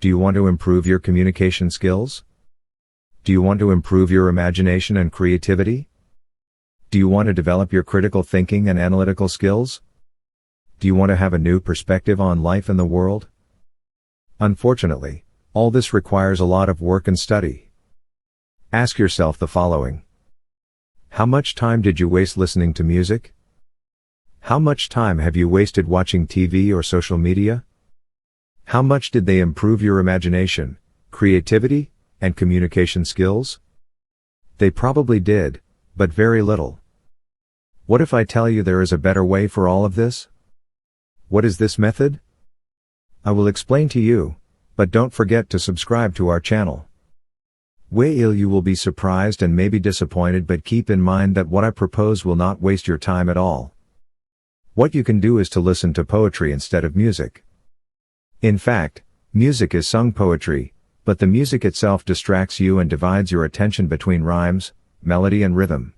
Do you want to improve your communication skills? Do you want to improve your imagination and creativity? Do you want to develop your critical thinking and analytical skills? Do you want to have a new perspective on life and the world? Unfortunately, all this requires a lot of work and study. Ask yourself the following. How much time did you waste listening to music? How much time have you wasted watching TV or social media? How much did they improve your imagination, creativity, and communication skills? They probably did, but very little. What if I tell you there is a better way for all of this? What is this method? I will explain to you, but don't forget to subscribe to our channel. Weeeeel, you will be surprised and maybe disappointed, but keep in mind that what I propose will not waste your time at all. What you can do is to listen to poetry instead of music. In fact, music is sung poetry, but the music itself distracts you and divides your attention between rhymes, melody and rhythm.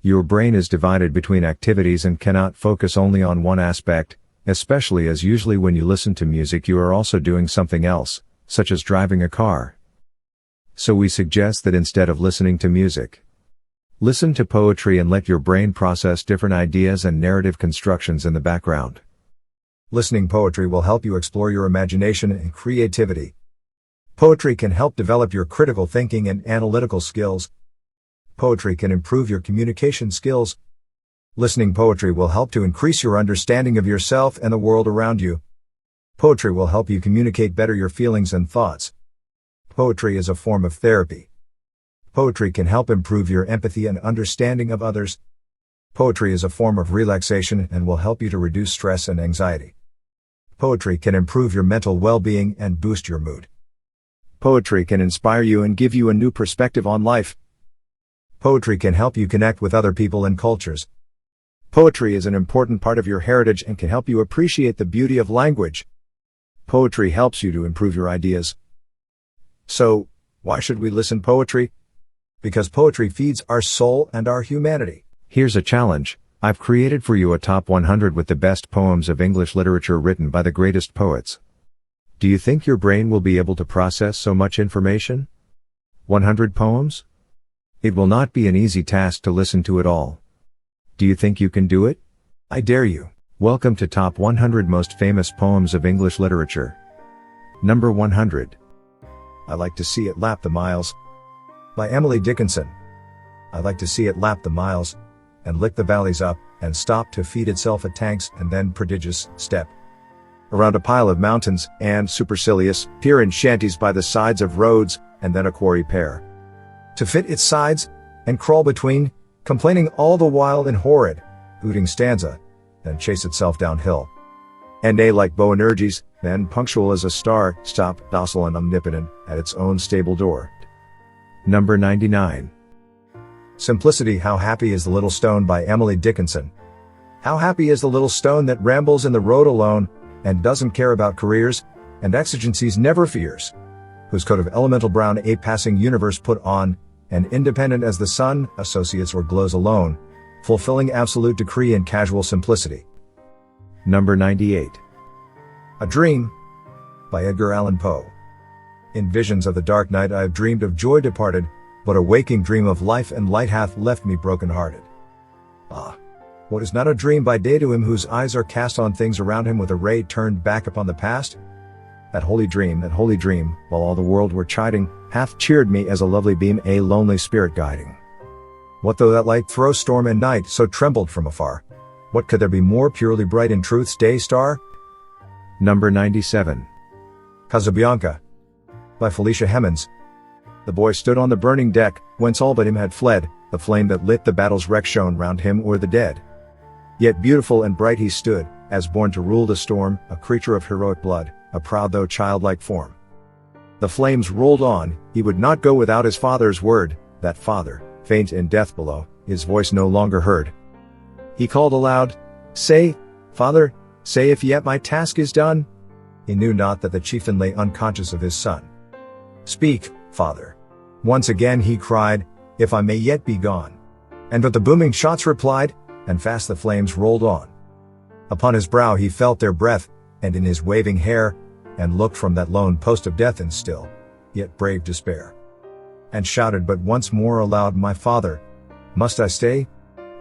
Your brain is divided between activities and cannot focus only on one aspect, especially as usually when you listen to music you are also doing something else, such as driving a car. So we suggest that instead of listening to music, listen to poetry and let your brain process different ideas and narrative constructions in the background. Listening poetry will help you explore your imagination and creativity. Poetry can help develop your critical thinking and analytical skills. Poetry can improve your communication skills. Listening poetry will help to increase your understanding of yourself and the world around you. Poetry will help you communicate better your feelings and thoughts. Poetry is a form of therapy. Poetry can help improve your empathy and understanding of others. Poetry is a form of relaxation and will help you to reduce stress and anxiety. Poetry can improve your mental well-being and boost your mood. Poetry can inspire you and give you a new perspective on life. Poetry can help you connect with other people and cultures. Poetry is an important part of your heritage and can help you appreciate the beauty of language. Poetry helps you to improve your ideas. So, why should we listen to poetry? Because poetry feeds our soul and our humanity. Here's a challenge. I've created for you a top 100 with the best poems of English literature written by the greatest poets. Do you think your brain will be able to process so much information? 100 poems? It will not be an easy task to listen to it all. Do you think you can do it? I dare you. Welcome to Top 100 Most Famous Poems of English Literature. Number 100. I Like to See It Lap the Miles. By Emily Dickinson. I like to see it lap the miles, and lick the valleys up, and stop to feed itself at tanks, and then prodigious step around a pile of mountains, and supercilious, peer in shanties by the sides of roads, and then a quarry pair to fit its sides, and crawl between, complaining all the while in horrid, hooting stanza, then chase itself downhill. And neigh like Boanerges, then punctual as a star, stop, docile and omnipotent, at its own stable door. Number 99. Simplicity. How happy is the little stone by Emily Dickinson. How happy is the little stone that rambles in the road alone, and doesn't care about careers, and exigencies never fears, whose coat of elemental brown a passing universe put on, and independent as the sun, associates or glows alone, fulfilling absolute decree in casual simplicity. Number 98. A Dream, by Edgar Allan Poe. In visions of the dark night I have dreamed of joy departed, but a waking dream of life and light hath left me broken-hearted. Ah, what is not a dream by day to him whose eyes are cast on things around him with a ray turned back upon the past? That holy dream, while all the world were chiding, hath cheered me as a lovely beam a lonely spirit guiding. What though that light throw storm and night, so trembled from afar? What could there be more purely bright in truth's day star? Number 97. Casabianca, by Felicia Hemans. The boy stood on the burning deck, whence all but him had fled, the flame that lit the battle's wreck shone round him o'er the dead. Yet beautiful and bright he stood, as born to rule the storm, a creature of heroic blood, a proud though childlike form. The flames rolled on, he would not go without his father's word, that father, faint in death below, his voice no longer heard. He called aloud, "Say, Father, say if yet my task is done." He knew not that the chieftain lay unconscious of his son. "Speak, Father." Once again he cried, "If I may yet be gone." And but the booming shots replied, and fast the flames rolled on. Upon his brow he felt their breath, and in his waving hair, and looked from that lone post of death in still, yet brave despair, and shouted but once more aloud, my father, must I stay?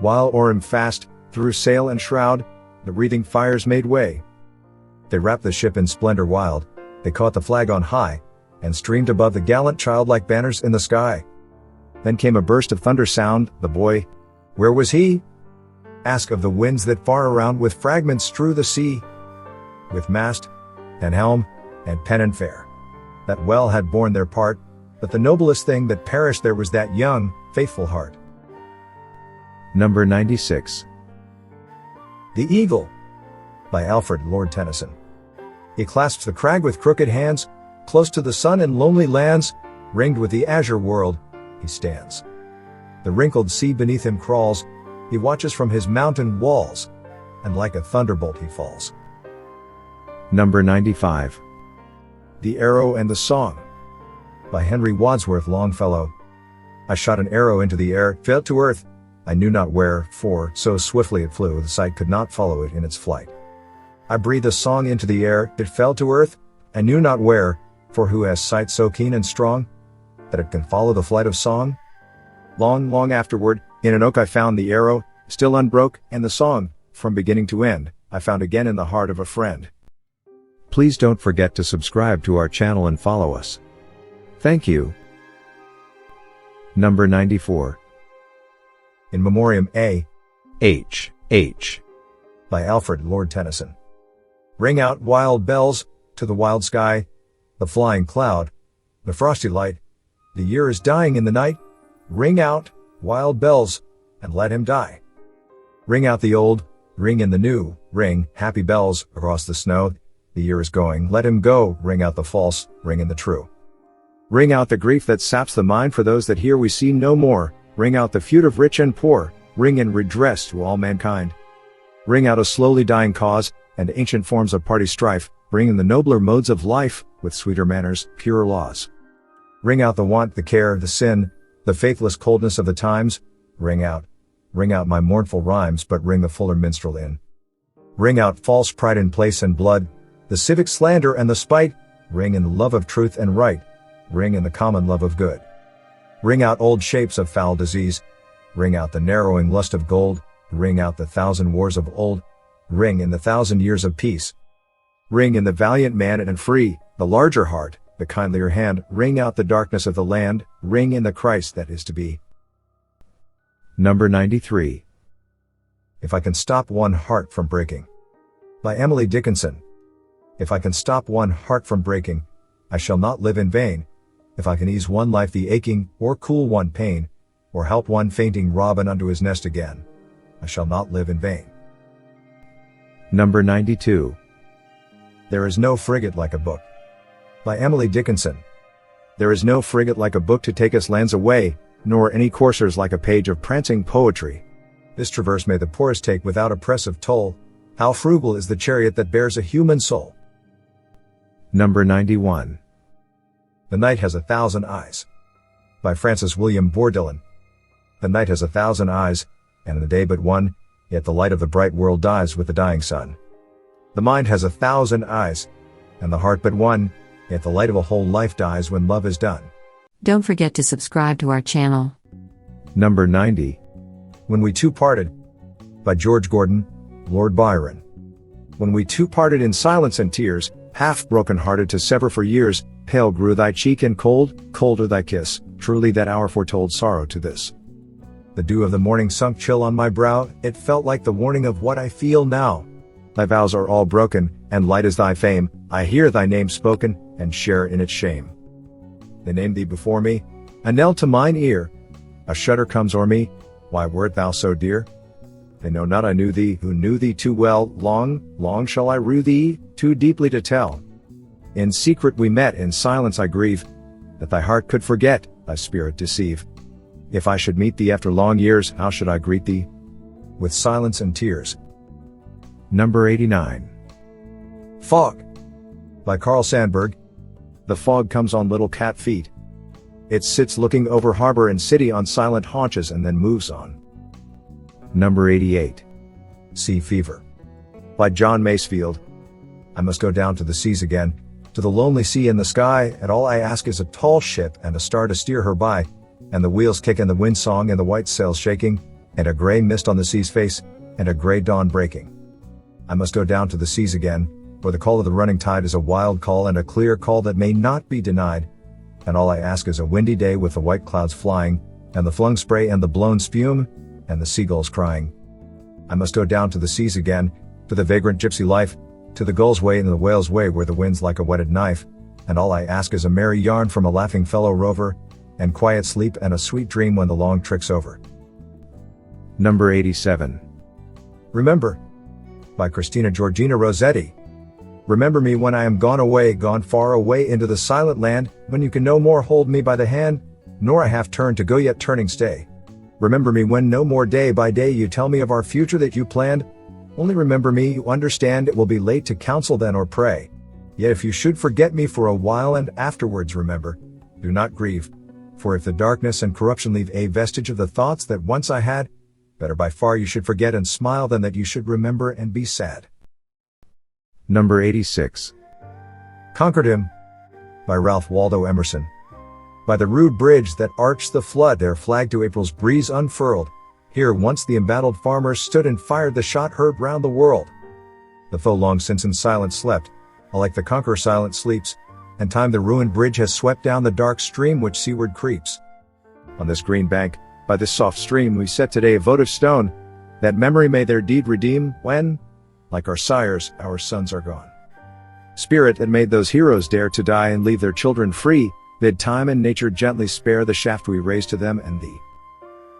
While o'er him fast, through sail and shroud, the wreathing fires made way. They wrapped the ship in splendor wild, they caught the flag on high, and streamed above the gallant child like banners in the sky. Then came a burst of thunder sound, the boy, where was he? Ask of the winds that far around with fragments strew the sea. With mast, and helm, and pennon fair, that well had borne their part, but the noblest thing that perished there was that young, faithful heart. Number 96. The Eagle, by Alfred Lord Tennyson. He clasps the crag with crooked hands, close to the sun in lonely lands, ringed with the azure world, he stands. The wrinkled sea beneath him crawls, he watches from his mountain walls, and like a thunderbolt he falls. Number 95. The Arrow and the Song, by Henry Wadsworth Longfellow. I shot an arrow into the air, fell to earth, I knew not where, for so swiftly it flew, the sight could not follow it in its flight. I breathed a song into the air, it fell to earth, I knew not where, for who has sight so keen and strong, that it can follow the flight of song? Long, long afterward, in an oak I found the arrow, still unbroke, and the song, from beginning to end, I found again in the heart of a friend. Please don't forget to subscribe to our channel and follow us. Thank you. Number 94. In Memoriam A. H. by Alfred Lord Tennyson. Ring out wild bells, to the wild sky, the flying cloud, the frosty light, the year is dying in the night, ring out, wild bells, and let him die. Ring out the old, ring in the new, ring, happy bells, across the snow, the year is going, let him go, ring out the false, ring in the true. Ring out the grief that saps the mind for those that here we see no more, ring out the feud of rich and poor, ring in redress to all mankind. Ring out a slowly dying cause, and ancient forms of party strife, ring in the nobler modes of life, with sweeter manners, purer laws. Ring out the want, the care, the sin, the faithless coldness of the times, ring out my mournful rhymes, but ring the fuller minstrel in. Ring out false pride in place and blood, the civic slander and the spite, ring in the love of truth and right, ring in the common love of good. Ring out old shapes of foul disease, ring out the narrowing lust of gold, ring out the thousand wars of old, ring in the 1,000 years of peace. Ring in the valiant man and free, the larger heart, the kindlier hand, ring out the darkness of the land, ring in the Christ that is to be. Number 93. If I Can Stop One Heart from Breaking, by Emily Dickinson. If I can stop one heart from breaking, I shall not live in vain. If I can ease one life the aching, or cool one pain, or help one fainting robin unto his nest again, I shall not live in vain. Number 92. There is no frigate like a book, by Emily Dickinson. There is no frigate like a book to take us lands away, nor any coursers like a page of prancing poetry. This traverse may the poorest take without oppressive toll. How frugal is the chariot that bears a human soul. Number 91. The Night Has 1,000 Eyes, by Francis William Bourdillon. The night has 1,000 eyes, and the day but one, yet the light of the bright world dies with the dying sun. The mind has 1,000 eyes, and the heart but one, yet the light of a whole life dies when love is done. Don't forget to subscribe to our channel. Number 90. When We Two Parted, by George Gordon, Lord Byron. When we two parted in silence and tears, half broken-hearted to sever for years, pale grew thy cheek and colder thy kiss, truly that hour foretold sorrow to this. The dew of the morning sunk chill on my brow, it felt like the warning of what I feel now. Thy vows are all broken, and light is thy fame, I hear thy name spoken, and share in its shame. They name thee before me, a knell to mine ear, a shudder comes o'er me, why wert thou so dear? They know not I knew thee, who knew thee too well, long shall I rue thee, too deeply to tell. In secret we met, in silence I grieve, that thy heart could forget, thy spirit deceive. If I should meet thee after long years, how should I greet thee? With silence and tears. Number 89. Fog, by Carl Sandburg. The fog comes on little cat feet. It sits looking over harbor and city on silent haunches and then moves on. Number 88. Sea Fever, by John Masefield. I must go down to the seas again, to the lonely sea and the sky, and all I ask is a tall ship and a star to steer her by, and the wheels kick and the wind song and the white sails shaking, and a gray mist on the sea's face, and a gray dawn breaking. I must go down to the seas again, for the call of the running tide is a wild call and a clear call that may not be denied, and all I ask is a windy day with the white clouds flying, and the flung spray and the blown spume, and the seagulls crying. I must go down to the seas again, to the vagrant gypsy life, to the gull's way and the whale's way where the wind's like a whetted knife, and all I ask is a merry yarn from a laughing fellow rover, and quiet sleep and a sweet dream when the long trick's over. Number 87. Remember, by Christina Georgina Rossetti. Remember me when I am gone away, gone far away into the silent land, when you can no more hold me by the hand, nor I have turned to go yet turning stay. Remember me when no more day by day you tell me of our future that you planned. Only remember me, you understand it will be late to counsel then or pray. Yet if you should forget me for a while and afterwards remember, do not grieve. For if the darkness and corruption leave a vestige of the thoughts that once I had, better by far you should forget and smile than that you should remember and be sad. Number 86. Conquered Him, by Ralph Waldo Emerson. By the rude bridge that arched the flood, their flag to April's breeze unfurled, here once the embattled farmers stood and fired the shot heard round the world. The foe long since in silence slept, alike the conqueror silent sleeps, and time the ruined bridge has swept down the dark stream which seaward creeps. On this green bank, by this soft stream, we set today a votive stone, that memory may their deed redeem, when, like our sires, our sons are gone. Spirit that made those heroes dare to die and leave their children free, bid time and nature gently spare the shaft we raise to them and thee.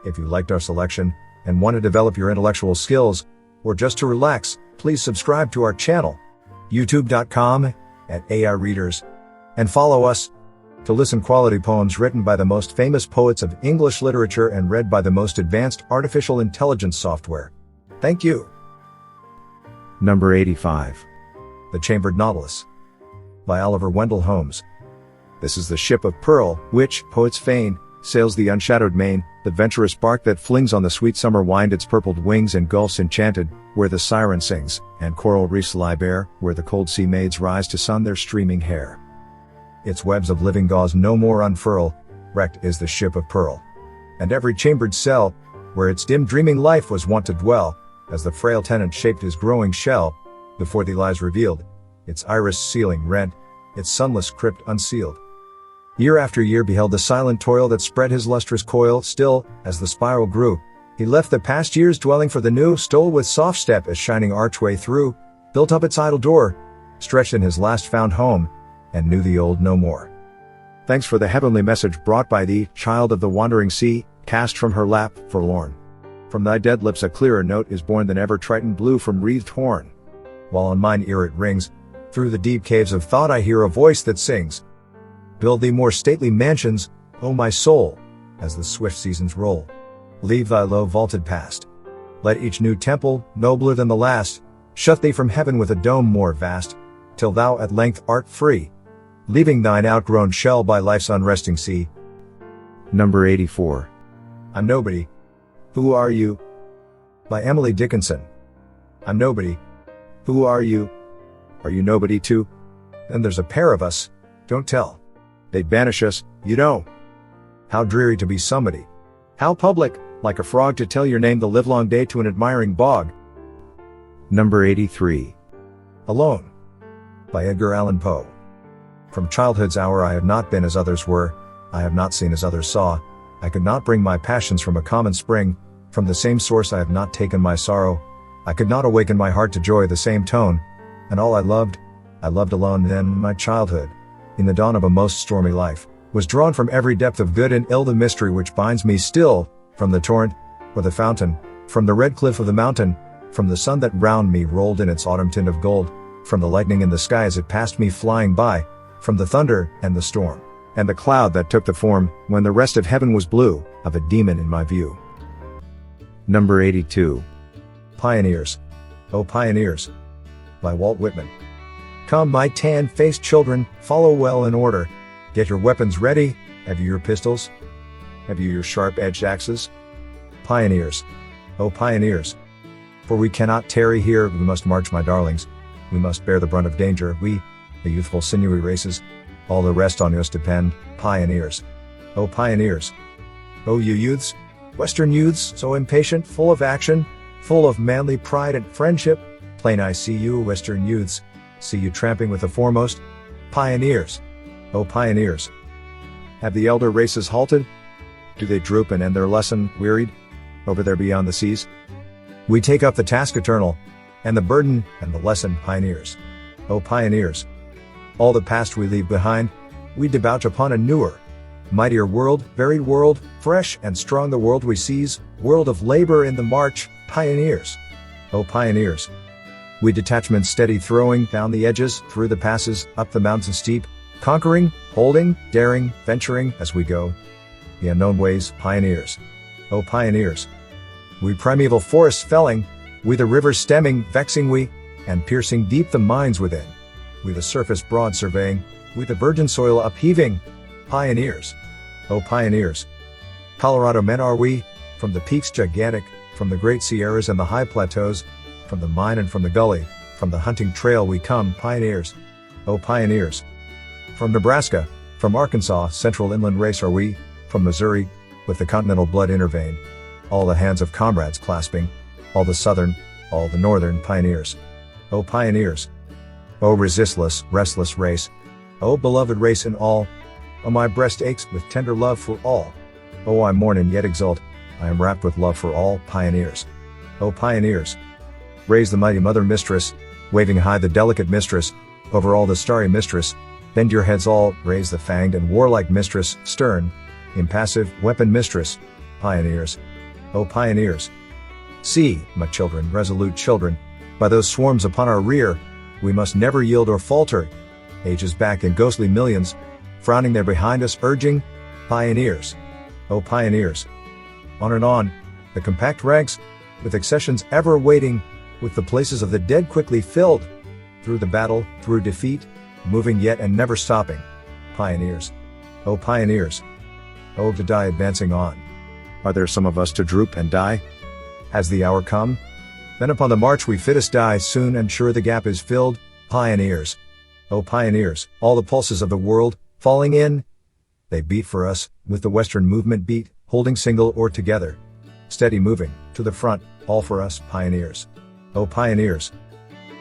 If you liked our selection, and want to develop your intellectual skills, or just to relax, please subscribe to our channel, youtube.com/AI-readers, and follow us to listen quality poems written by the most famous poets of English literature and read by the most advanced artificial intelligence software. Thank you. Number 85. The Chambered Nautilus, by Oliver Wendell Holmes. This is the ship of pearl, which, poets feign, sails the unshadowed main, the venturous bark that flings on the sweet summer wind its purpled wings in gulfs enchanted, where the siren sings, and coral reefs lie bare, where the cold sea maids rise to sun their streaming hair. Its webs of living gauze no more unfurl, wrecked is the ship of pearl. And every chambered cell, where its dim dreaming life was wont to dwell, as the frail tenant shaped his growing shell, before thee lies revealed, its iris ceiling rent, its sunless crypt unsealed. Year after year beheld the silent toil that spread his lustrous coil, still, as the spiral grew, he left the past year's dwelling for the new, stole with soft step its shining archway through, built up its idle door, stretched in his last found home, and knew the old no more. Thanks for the heavenly message brought by thee, child of the wandering sea, cast from her lap, forlorn. From thy dead lips a clearer note is born than ever Triton blew from wreathed horn. While on mine ear it rings, through the deep caves of thought I hear a voice that sings, build thee more stately mansions, O my soul, as the swift seasons roll. Leave thy low vaulted past. Let each new temple, nobler than the last, shut thee from heaven with a dome more vast, till thou at length art free, leaving thine outgrown shell by life's unresting sea. Number 84. I'm Nobody. Who are you? By Emily Dickinson. I'm nobody. Who are you? Are you nobody too? Then there's a pair of us, don't tell. They'd banish us, you know. How dreary to be somebody. How public, like a frog to tell your name the livelong day to an admiring bog. Number 83. Alone, by Edgar Allan Poe. From childhood's hour I have not been as others were, I have not seen as others saw, I could not bring my passions from a common spring, from the same source I have not taken my sorrow, I could not awaken my heart to joy the same tone, and all I loved alone then my childhood, in the dawn of a most stormy life, was drawn from every depth of good and ill the mystery which binds me still, from the torrent, or the fountain, from the red cliff of the mountain, from the sun that round me rolled in its autumn tint of gold, from the lightning in the sky as it passed me flying by, from the thunder and the storm, and the cloud that took the form, when the rest of heaven was blue, of a demon in my view. Number 82. Pioneers, O pioneers, by Walt Whitman. Come my tan-faced children, follow well in order, get your weapons ready, have you your pistols? Have you your sharp-edged axes? Pioneers, O pioneers, for we cannot tarry here, we must march my darlings, we must bear the brunt of danger, we the youthful sinewy races, all the rest on us depend, pioneers. Oh pioneers. Oh you youths, Western youths, so impatient, full of action, full of manly pride and friendship, plain I see you Western youths, see you tramping with the foremost, pioneers. Oh pioneers. Have the elder races halted? Do they droop and end their lesson, wearied, over there beyond the seas? We take up the task eternal, and the burden, and the lesson, pioneers. Oh pioneers. All the past we leave behind, we debouch upon a newer, mightier world, varied world, fresh and strong the world we seize, world of labor in the march, pioneers. Oh pioneers. We detachments steady throwing down the edges, through the passes, up the mountains steep, conquering, holding, daring, venturing as we go. The unknown ways, pioneers. Oh pioneers. We primeval forests felling, we the rivers stemming, vexing we, and piercing deep the mines within. We the surface broad surveying, we the virgin soil upheaving, pioneers. Oh pioneers. Colorado men are we, from the peaks gigantic, from the great Sierras and the high plateaus, from the mine and from the gully, from the hunting trail we come, pioneers. Oh pioneers. From Nebraska, from Arkansas, central inland race are we, from Missouri, with the continental blood interveined, all the hands of comrades clasping, all the southern, all the northern pioneers. Oh pioneers. Oh resistless, restless race. Oh beloved race in all. Oh my breast aches with tender love for all. Oh I mourn and yet exult, I am wrapped with love for all, pioneers. Oh pioneers. Raise the mighty mother mistress, waving high the delicate mistress, over all the starry mistress, bend your heads all, raise the fanged and warlike mistress, stern, impassive, weapon mistress, pioneers. Oh pioneers. See, my children, resolute children, by those swarms upon our rear, we must never yield or falter, ages back in ghostly millions, frowning there behind us urging, pioneers. Oh pioneers. On and on, the compact ranks, with accessions ever waiting, with the places of the dead quickly filled, through the battle, through defeat, moving yet and never stopping, pioneers. Oh pioneers. Oh to die advancing on. Are there some of us to droop and die? Has the hour come? Then upon the march we fittest die soon and sure the gap is filled, pioneers. Oh pioneers, all the pulses of the world, falling in. They beat for us, with the Western movement beat, holding single or together. Steady moving, to the front, all for us, pioneers. Oh pioneers.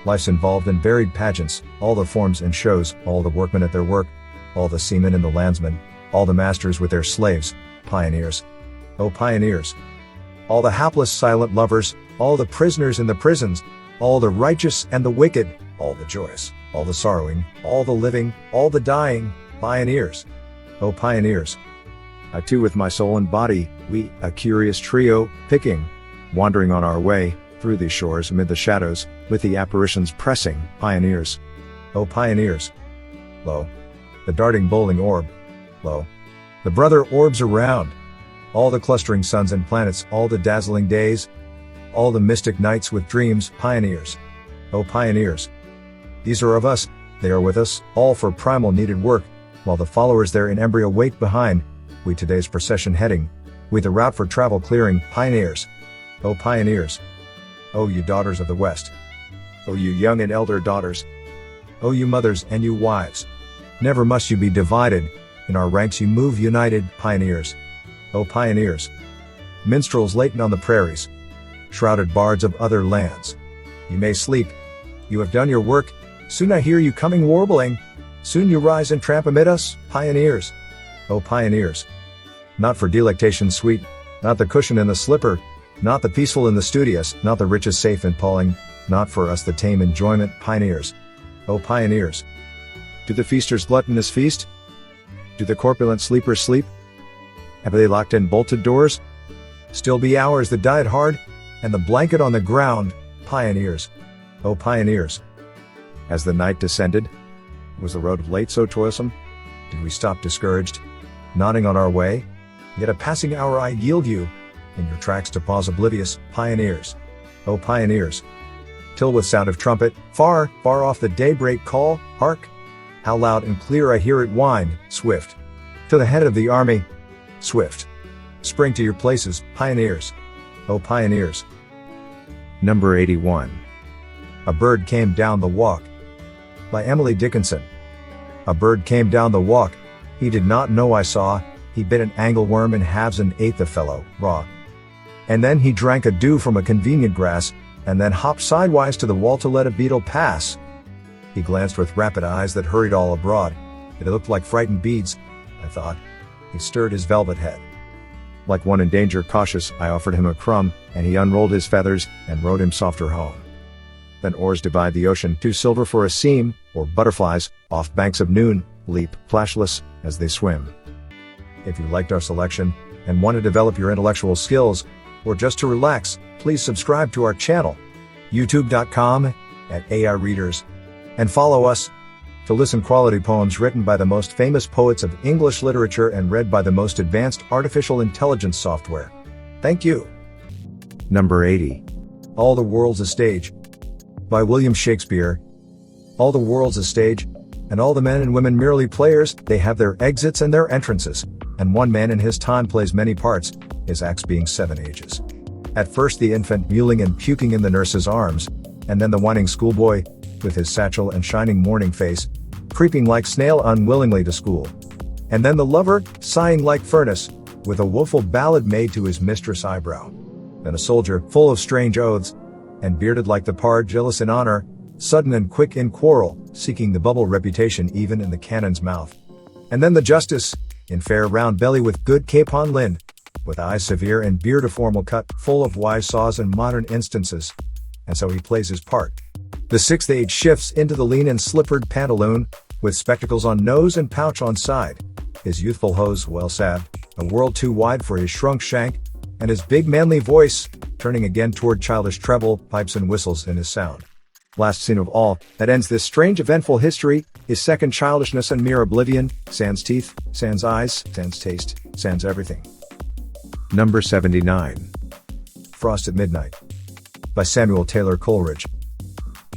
Life's involved in varied pageants, all the forms and shows, all the workmen at their work, all the seamen and the landsmen, all the masters with their slaves, pioneers. Oh pioneers. All the hapless silent lovers, all the prisoners in the prisons, all the righteous and the wicked, all the joyous, all the sorrowing, all the living, all the dying, pioneers. Oh pioneers. I too with my soul and body, we, a curious trio, picking, wandering on our way, through these shores amid the shadows, with the apparitions pressing, pioneers. Oh pioneers. Lo, the darting bowling orb. Lo, the brother orbs around. All the clustering suns and planets, all the dazzling days, all the mystic nights with dreams, pioneers. Oh pioneers. These are of us, they are with us, all for primal needed work, while the followers there in embryo wait behind, we today's procession heading, we the route for travel clearing, pioneers. Oh pioneers. Oh you daughters of the West. Oh you young and elder daughters. Oh you mothers and you wives. Never must you be divided, in our ranks you move united, pioneers. Oh pioneers. Minstrels latent on the prairies. Shrouded bards of other lands. You may sleep. You have done your work, soon I hear you coming warbling. Soon you rise and tramp amid us, pioneers. Oh pioneers. Not for delectation sweet, not the cushion and the slipper, not the peaceful and the studious, not the riches safe and palling, not for us the tame enjoyment, pioneers. Oh pioneers. Do the feasters gluttonous feast? Do the corpulent sleepers sleep? Have they locked and bolted doors? Still be ours the diet hard, and the blanket on the ground, pioneers. Oh pioneers. As the night descended, was the road of late so toilsome? Did we stop discouraged, nodding on our way? Yet a passing hour I yield you, in your tracks to pause oblivious, pioneers. Oh pioneers. Till with sound of trumpet, far, far off the daybreak call, hark! How loud and clear I hear it wind, swift. To the head of the army, swift. Spring to your places, pioneers. Oh pioneers. Number 81. A bird came down the walk. by Emily Dickinson. A bird came down the walk, he did not know I saw, he bit an angleworm in halves and ate the fellow, raw. And then he drank a dew from a convenient grass, and then hopped sidewise to the wall to let a beetle pass. He glanced with rapid eyes that hurried all abroad, it looked like frightened beads, I thought. He stirred his velvet head. Like one in danger cautious, I offered him a crumb, and he unrolled his feathers, and rode him softer home. Then oars divide the ocean, 2 silver for a seam, or butterflies, off banks of noon, leap, flashless, as they swim. If you liked our selection, and want to develop your intellectual skills, or just to relax, please subscribe to our channel, youtube.com/AI-readers, and follow us to listen quality poems written by the most famous poets of English literature and read by the most advanced artificial intelligence software. Thank you. Number 80. All the World's a Stage, by William Shakespeare. All the world's a stage, and all the men and women merely players, they have their exits and their entrances, and one man in his time plays many parts, his acts being 7 ages. At first the infant mewling and puking in the nurse's arms, and then the whining schoolboy, with his satchel and shining morning face, creeping like snail unwillingly to school. And then the lover, sighing like furnace, with a woeful ballad made to his mistress' eyebrow. Then a soldier, full of strange oaths, and bearded like the pard, jealous in honor, sudden and quick in quarrel, seeking the bubble reputation even in the cannon's mouth. And then the justice, in fair round belly with good capon lind, with eyes severe and beard a formal cut, full of wise saws and modern instances. And so he plays his part. The 6th age shifts into the lean and slippered pantaloon, with spectacles on nose and pouch on side. His youthful hose well sad, a world too wide for his shrunk shank, and his big manly voice, turning again toward childish treble, pipes and whistles in his sound. Last scene of all, that ends this strange eventful history, is second childishness and mere oblivion, sans teeth, sans eyes, sans taste, sans everything. Number 79. Frost at Midnight, by Samuel Taylor Coleridge.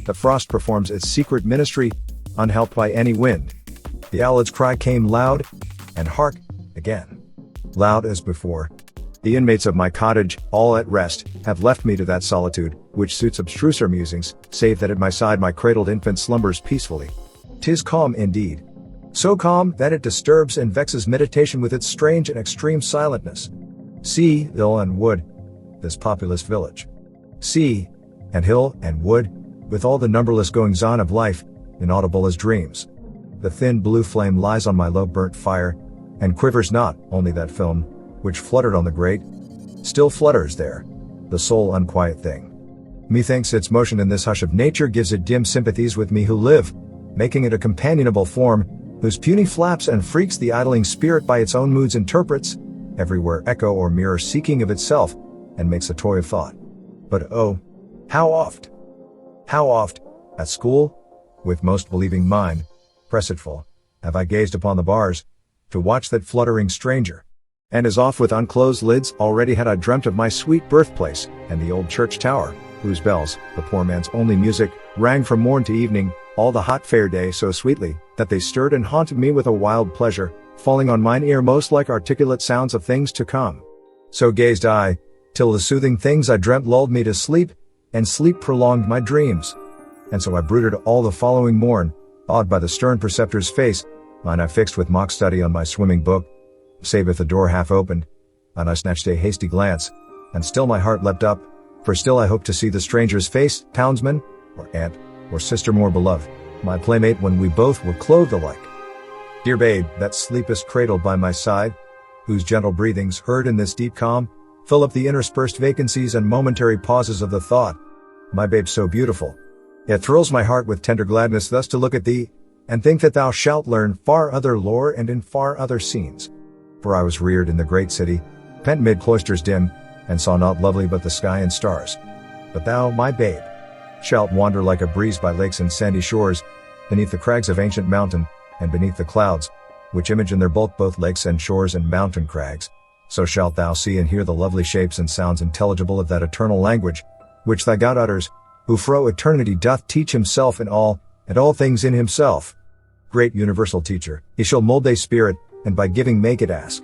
The frost performs its secret ministry, unhelped by any wind. The owlet's cry came loud, and hark, again. Loud as before. The inmates of my cottage, all at rest, have left me to that solitude, which suits abstruser musings, save that at my side my cradled infant slumbers peacefully. 'Tis calm indeed. So calm that it disturbs and vexes meditation with its strange and extreme silentness. Sea, hill and wood, this populous village. Sea, and hill and wood, with all the numberless goings-on of life, inaudible as dreams. The thin blue flame lies on my low burnt fire, and quivers not, only that film, which fluttered on the grate, still flutters there, the sole unquiet thing. Methinks its motion in this hush of nature gives it dim sympathies with me who live, making it a companionable form, whose puny flaps and freaks the idling spirit by its own moods interprets, everywhere echo or mirror seeking of itself, and makes a toy of thought. But oh, how oft, at school, with most believing mind, precedful, have I gazed upon the bars, to watch that fluttering stranger. And as oft with unclosed lids already had I dreamt of my sweet birthplace, and the old church tower, whose bells, the poor man's only music, rang from morn to evening, all the hot fair day so sweetly, that they stirred and haunted me with a wild pleasure, falling on mine ear most like articulate sounds of things to come. So gazed I, till the soothing things I dreamt lulled me to sleep, and sleep prolonged my dreams. And so I brooded all the following morn, awed by the stern preceptor's face, mine I fixed with mock study on my swimming book, save if the door half opened, and I snatched a hasty glance, and still my heart leapt up, for still I hoped to see the stranger's face, townsman, or aunt, or sister more beloved, my playmate when we both were clothed alike. Dear babe, that sleepest cradled by my side, whose gentle breathings heard in this deep calm, fill up the interspersed vacancies and momentary pauses of the thought. My babe so beautiful. It thrills my heart with tender gladness thus to look at thee, and think that thou shalt learn far other lore and in far other scenes. For I was reared in the great city, pent mid cloisters dim, and saw not lovely but the sky and stars. But thou, my babe, shalt wander like a breeze by lakes and sandy shores, beneath the crags of ancient mountain, and beneath the clouds, which image in their bulk both lakes and shores and mountain crags. So shalt thou see and hear the lovely shapes and sounds intelligible of that eternal language, which thy God utters, who fro eternity doth teach himself in all, and all things in himself. Great universal teacher, he shall mold thy spirit, and by giving make it ask.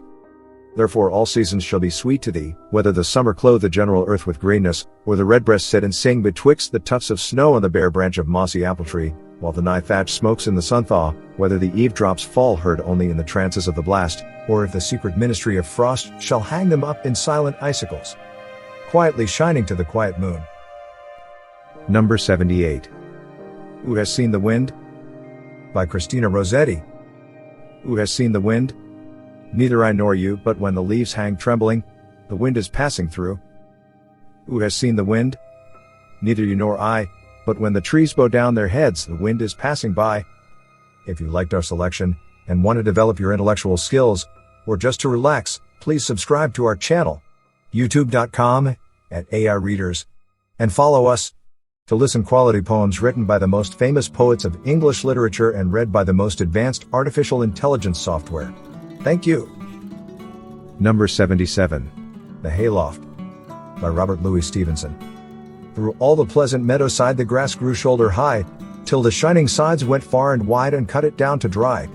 Therefore all seasons shall be sweet to thee, whether the summer clothe the general earth with greenness, or the redbreast sit and sing betwixt the tufts of snow on the bare branch of mossy apple tree, while the nigh thatch smokes in the sun thaw, whether the eve drops fall heard only in the trances of the blast, or if the secret ministry of frost shall hang them up in silent icicles, quietly shining to the quiet moon. Number 78. Who has seen the wind? By Christina Rossetti. Who has seen the wind? Neither I nor you, but when the leaves hang trembling, the wind is passing through. Who has seen the wind? Neither you nor I, but when the trees bow down their heads, the wind is passing by. If you liked our selection, and want to develop your intellectual skills, or just to relax, please subscribe to our channel, youtube.com/AI-readers, and follow us to listen quality poems written by the most famous poets of English literature and read by the most advanced artificial intelligence software. Thank you. Number 77. The Hayloft by Robert Louis Stevenson. Through all the pleasant meadowside the grass grew shoulder high, till the shining sides went far and wide and cut it down to dry.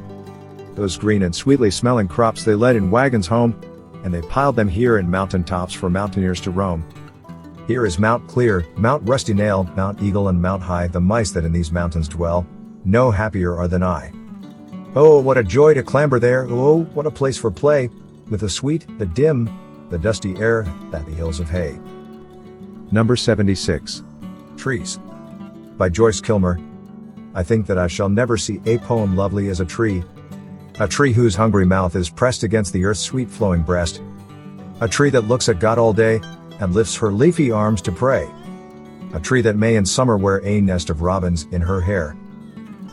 Those green and sweetly smelling crops they led in wagons home, and they piled them here in mountain tops for mountaineers to roam. Here is Mount Clear, Mount Rusty Nail, Mount Eagle and Mount High, the mice that in these mountains dwell, no happier are than I. Oh, what a joy to clamber there, oh, what a place for play, with the sweet, the dim, the dusty air, that the hills of hay. Number 76. Trees. By Joyce Kilmer. I think that I shall never see a poem lovely as a tree whose hungry mouth is pressed against the earth's sweet flowing breast, a tree that looks at God all day, and lifts her leafy arms to pray, a tree that may in summer wear a nest of robins in her hair,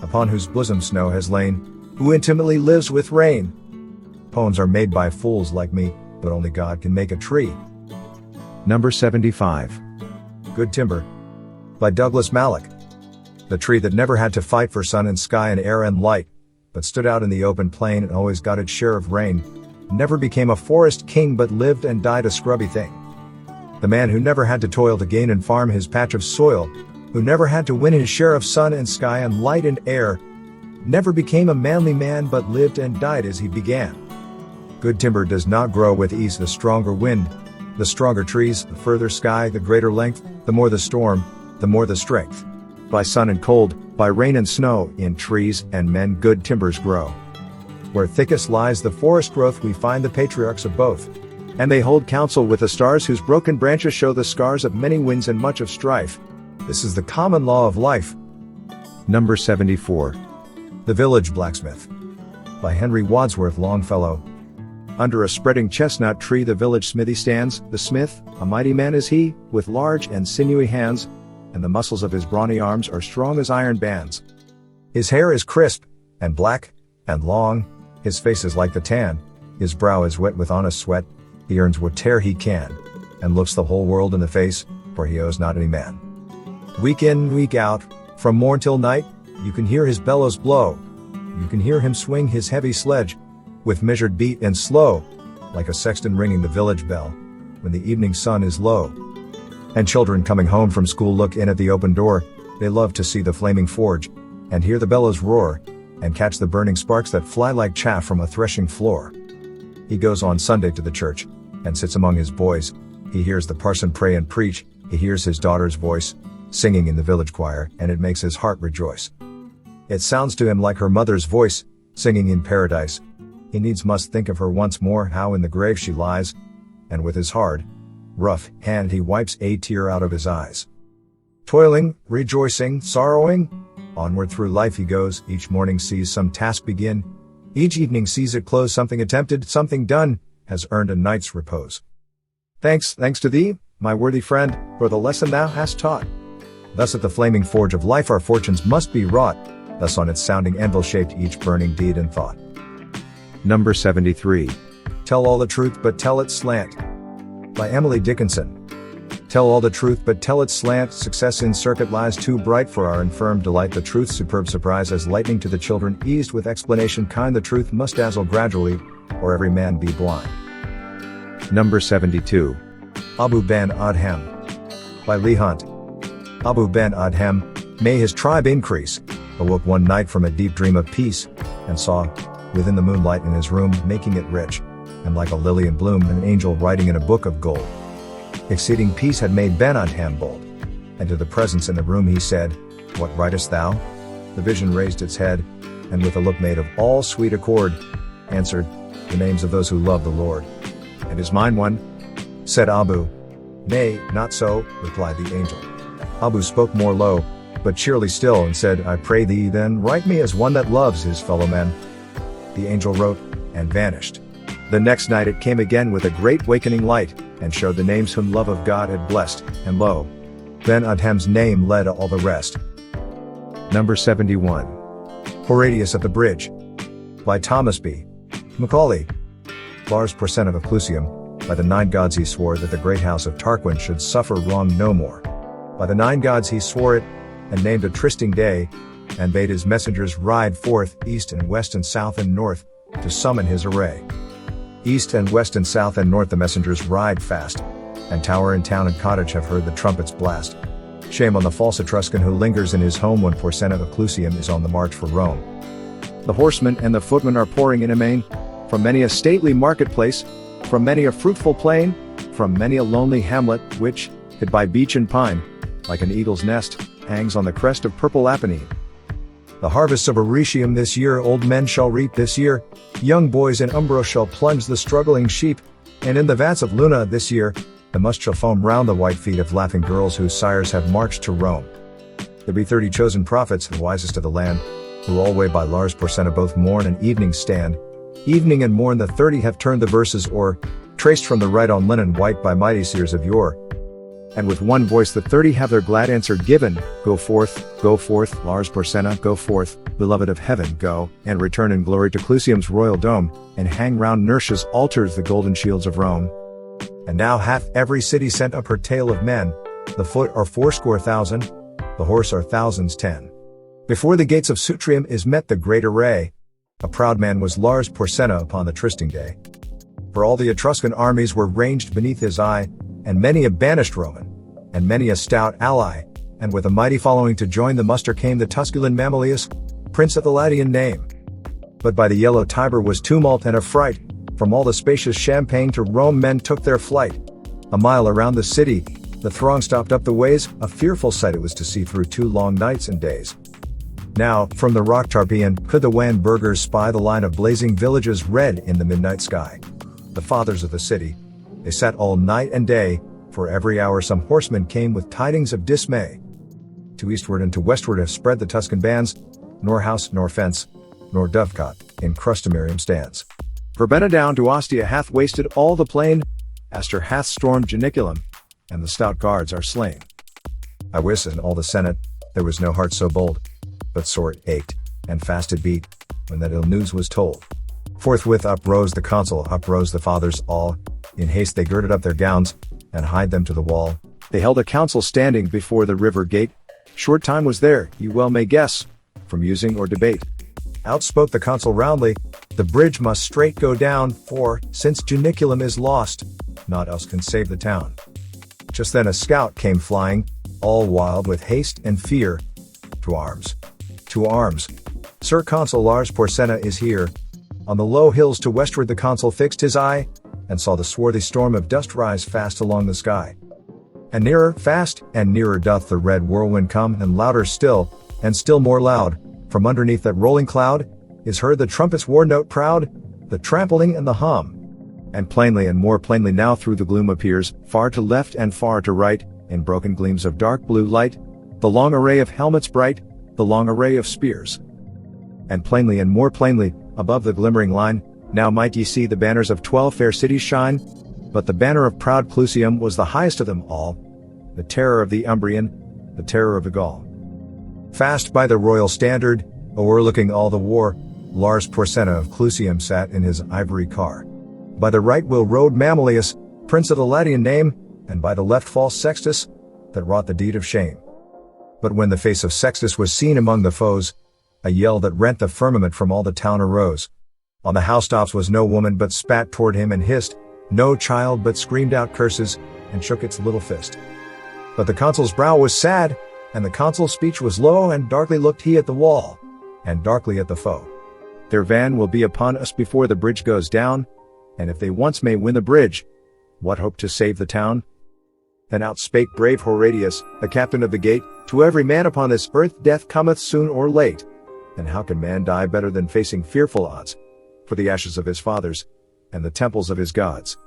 upon whose bosom snow has lain, who intimately lives with rain. Poems are made by fools like me, but only God can make a tree. Number 75. Good Timber. By Douglas Mallock. The tree that never had to fight for sun and sky and air and light, but stood out in the open plain and always got its share of rain, never became a forest king but lived and died a scrubby thing. The man who never had to toil to gain and farm his patch of soil, who never had to win his share of sun and sky and light and air, never became a manly man but lived and died as he began. Good timber does not grow with ease. The stronger wind, the stronger trees, the further sky, the greater length, the more the storm, the more the strength. By sun and cold, by rain and snow, in trees and men good timbers grow. Where thickest lies the forest growth we find the patriarchs of both. And they hold counsel with the stars whose broken branches show the scars of many winds and much of strife. This is the common law of life. Number 74. The Village Blacksmith. By Henry Wadsworth Longfellow. Under a spreading chestnut tree the village smithy stands, the smith, a mighty man is he, with large and sinewy hands, and the muscles of his brawny arms are strong as iron bands. His hair is crisp, and black, and long, his face is like the tan, his brow is wet with honest sweat, he earns whate'er he can, and looks the whole world in the face, for he owes not any man. Week in, week out, from morn till night, you can hear his bellows blow, you can hear him swing his heavy sledge, with measured beat and slow, like a sexton ringing the village bell, when the evening sun is low. And children coming home from school look in at the open door, they love to see the flaming forge, and hear the bellows roar, and catch the burning sparks that fly like chaff from a threshing floor. He goes on Sunday to the church, and sits among his boys, he hears the parson pray and preach, he hears his daughter's voice, singing in the village choir, and it makes his heart rejoice. It sounds to him like her mother's voice, singing in paradise. He needs must think of her once more, how in the grave she lies, and with his hard, rough hand he wipes a tear out of his eyes. Toiling, rejoicing, sorrowing, onward through life he goes, each morning sees some task begin, each evening sees it close, something attempted, something done, has earned a night's repose. Thanks to thee, my worthy friend, for the lesson thou hast taught. Thus at the flaming forge of life our fortunes must be wrought, thus on its sounding anvil shaped each burning deed and thought. Number 73. Tell all the truth but tell it slant. By Emily Dickinson. Tell all the truth but tell it slant, success in circuit lies too bright for our infirm delight, the truth's superb surprise as lightning to the children eased with explanation kind, the truth must dazzle gradually, or every man be blind. Number 72. Abu Ben Adhem. By Leigh Hunt. Abu Ben Adhem, may his tribe increase, awoke one night from a deep dream of peace, and saw, within the moonlight in his room, making it rich, and like a lily in bloom an angel writing in a book of gold. Exceeding peace had made Ben-Adhem bold, and to the presence in the room he said, What writest thou? The vision raised its head, and with a look made of all sweet accord, answered, The names of those who love the Lord. And is mine one? Said Abu. Nay, not so, replied the angel. Abu spoke more low, but cheerily still, and said, I pray thee then write me as one that loves his fellow men. The angel wrote, and vanished. The next night it came again with a great wakening light, and showed the names whom love of God had blessed, and lo, Ben-Adhem's name led all the rest. Number 71. Horatius at the Bridge. By Thomas B. Macaulay. Lars Porsena of Clusium. By the 9 gods he swore that the great house of Tarquin should suffer wrong no more. By the 9 gods he swore it, and named a trysting day, and bade his messengers ride forth, east and west and south and north, to summon his array. East and west and south and north the messengers ride fast, and tower and town and cottage have heard the trumpets blast. Shame on the false Etruscan who lingers in his home when Porsena of Clusium is on the march for Rome. The horsemen and the footmen are pouring in amain, from many a stately marketplace, from many a fruitful plain, from many a lonely hamlet, which, hid by beech and pine, like an eagle's nest, hangs on the crest of purple Apennine. The harvests of Arretium this year old men shall reap this year, young boys in Umbro shall plunge the struggling sheep, and in the vats of Luna this year, the must shall foam round the white feet of laughing girls whose sires have marched to Rome. There be 30 chosen prophets, the wisest of the land, who alway by Lars Porsena both morn and evening stand. Evening and morn the 30 have turned the verses o'er, traced from the right on linen white by mighty seers of yore. And with one voice the 30 have their glad answer given, Go forth, Lars Porsena, go forth, beloved of heaven, go, and return in glory to Clusium's royal dome, and hang round Nursia's altars the golden shields of Rome. And now hath every city sent up her tale of men, the foot are 80,000, the horse are thousands 10. Before the gates of Sutrium is met the great array. A proud man was Lars Porsena upon the trysting day. For all the Etruscan armies were ranged beneath his eye, and many a banished Roman, and many a stout ally, and with a mighty following to join the muster came the Tusculan Mamilius, prince of the Latian name. But by the yellow Tiber was tumult and affright, from all the spacious Champaign to Rome men took their flight. A mile around the city, the throng stopped up the ways, a fearful sight it was to see through 2 long nights and days. Now, from the rock Tarpeian, could the wan burghers spy the line of blazing villages red in the midnight sky. The fathers of the city, they sat all night and day, for every hour some horseman came with tidings of dismay. To eastward and to westward have spread the Tuscan bands, nor house nor fence, nor dovecot, in Crustumerium stands. For Benedown to Ostia hath wasted all the plain, Astur hath stormed Janiculum, and the stout guards are slain. I wis in all the senate, there was no heart so bold, but sore it ached, and fast it beat, when that ill news was told. Forthwith up rose the consul, up rose the fathers all, in haste they girded up their gowns, and hied them to the wall. They held a council standing before the river gate. Short time was there, you well may guess, for musing or debate. Out spoke the consul roundly, the bridge must straight go down, for, since Janiculum is lost, naught else can save the town. Just then a scout came flying, all wild with haste and fear. To arms! To arms! Sir Consul Lars Porsena is here. On the low hills to westward the consul fixed his eye, and saw the swarthy storm of dust rise fast along the sky. And nearer, fast, and nearer doth the red whirlwind come, and louder still, and still more loud, from underneath that rolling cloud, is heard the trumpet's war note proud, the trampling and the hum. And plainly and more plainly now through the gloom appears, far to left and far to right, in broken gleams of dark blue light, the long array of helmets bright, the long array of spears. And plainly and more plainly, above the glimmering line, now might ye see the banners of 12 fair cities shine, but the banner of proud Clusium was the highest of them all, the terror of the Umbrian, the terror of the Gaul. Fast by the royal standard, o'erlooking all the war, Lars Porsena of Clusium sat in his ivory car. By the right will rode Mamilius, prince of the Latian name, and by the left false Sextus, that wrought the deed of shame. But when the face of Sextus was seen among the foes, a yell that rent the firmament from all the town arose. On the housetops was no woman but spat toward him and hissed, no child but screamed out curses, and shook its little fist. But the consul's brow was sad, and the consul's speech was low, and darkly looked he at the wall, and darkly at the foe. Their van will be upon us before the bridge goes down, and if they once may win the bridge, what hope to save the town? Then out spake brave Horatius, the captain of the gate, to every man upon this earth death cometh soon or late. And how can man die better than facing fearful odds? For the ashes of his fathers, and the temples of his gods.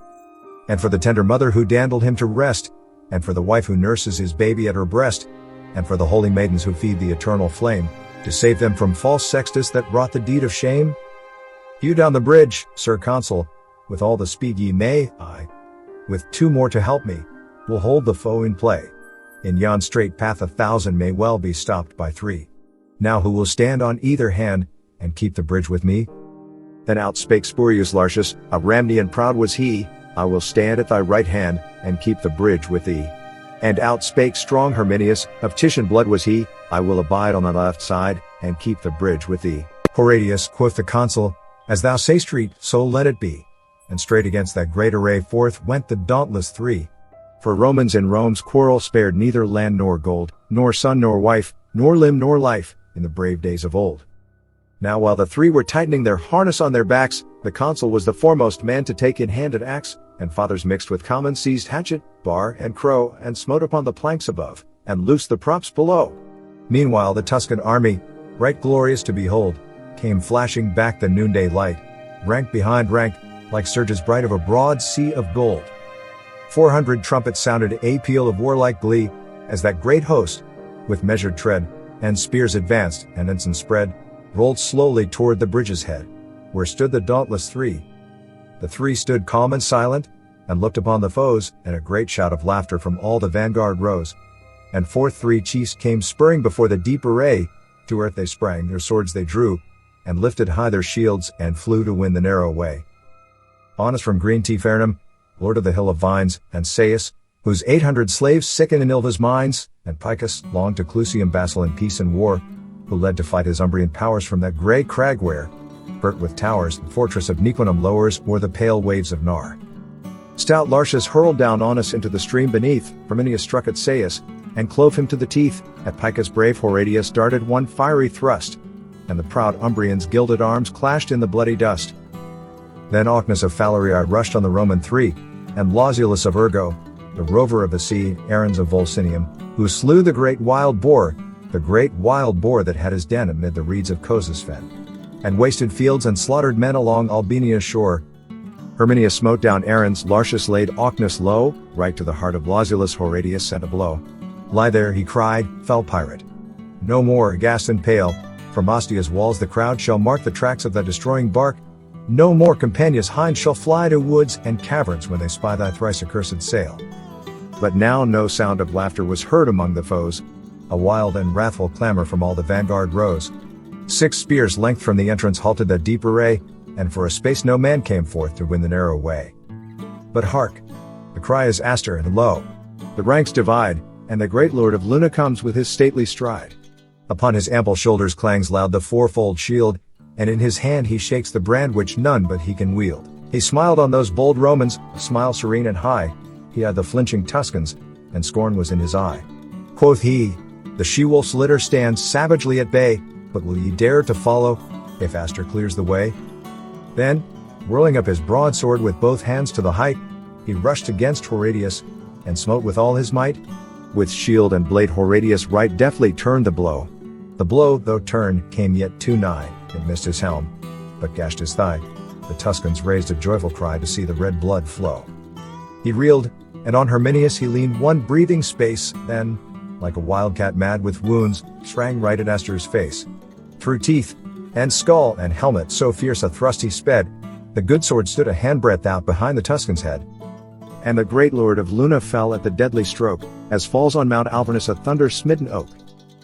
And for the tender mother who dandled him to rest, and for the wife who nurses his baby at her breast, and for the holy maidens who feed the eternal flame, to save them from false sextus that wrought the deed of shame? Hew down the bridge, Sir Consul, with all the speed ye may. I, with 2 more to help me, will hold the foe in play. In yon straight path 1,000 may well be stopped by 3. Now who will stand on either hand, and keep the bridge with me? Then out spake Spurius Lartius, a Ramnian proud was he, I will stand at thy right hand, and keep the bridge with thee. And out spake strong Herminius, of Titian blood was he, I will abide on thy left side, and keep the bridge with thee. Horatius, quoth the consul, as thou say'st, so let it be. And straight against that great array forth went the dauntless 3. For Romans in Rome's quarrel spared neither land nor gold, nor son nor wife, nor limb nor life, in the brave days of old. Now while the 3 were tightening their harness on their backs, the consul was the foremost man to take in hand an axe, and fathers mixed with common seized hatchet, bar, and crow, and smote upon the planks above, and loosed the props below. Meanwhile the Tuscan army, right glorious to behold, came flashing back the noonday light, rank behind rank, like surges bright of a broad sea of gold. 400 trumpets sounded a peal of warlike glee, as that great host, with measured tread, and spears advanced, and ensigns spread, rolled slowly toward the bridge's head, where stood the dauntless 3. The 3 stood calm and silent, and looked upon the foes, and a great shout of laughter from all the vanguard rose. And forth 3 chiefs came spurring before the deep array, to earth they sprang, their swords they drew, and lifted high their shields, and flew to win the narrow way. Honest from green Tifernum, lord of the hill of vines, and Seius, whose 800 slaves sicken in Ilva's mines, and Picus, long to Clusium vassal in peace and war, who led to fight his Umbrian powers from that grey crag where, girt with towers, the fortress of Nequinum lowers o'er the pale waves of Nar. Stout Lartius hurled down on us into the stream beneath, Herminius struck at Seius, and clove him to the teeth, at Picus brave Horatius darted one fiery thrust, and the proud Umbrians' gilded arms clashed in the bloody dust. Then Ocnus of Phalerii rushed on the Roman 3, and Lausulus of Ergo, the rover of the sea, Aruns of Volsinium, who slew the great wild boar that had his den amid the reeds of Cosus fen, and wasted fields and slaughtered men along Albinia's shore. Herminius smote down Aruns, Lartius laid Ocnus low, right to the heart of Lausulus Horatius sent a blow. Lie there, he cried, fell pirate. No more, aghast and pale, from Ostia's walls the crowd shall mark the tracks of thy destroying bark. No more Campania's hinds shall fly to woods and caverns when they spy thy thrice accursed sail. But now no sound of laughter was heard among the foes. A wild and wrathful clamor from all the vanguard rose. 6 spears' length from the entrance halted that deep array, and for a space no man came forth to win the narrow way. But hark! The cry is Astur, and lo! The ranks divide, and the great lord of Luna comes with his stately stride. Upon his ample shoulders clangs loud the fourfold shield, and in his hand he shakes the brand which none but he can wield. He smiled on those bold Romans, a smile serene and high. He eyed the flinching Tuscans, and scorn was in his eye. Quoth he, the she-wolf's litter stands savagely at bay, but will ye dare to follow, if Astur clears the way? Then, whirling up his broadsword with both hands to the height, he rushed against Horatius, and smote with all his might. With shield and blade Horatius right deftly turned the blow. The blow, though turned, came yet too nigh, and missed his helm, but gashed his thigh. The Tuscans raised a joyful cry to see the red blood flow. He reeled, and on Herminius he leaned one breathing space, then, like a wildcat mad with wounds, sprang right at Astur's face. Through teeth, and skull, and helmet so fierce a thrust he sped, the good sword stood a handbreadth out behind the Tuscan's head. And the great lord of Luna fell at the deadly stroke, as falls on Mount Alvernus a thunder-smitten oak.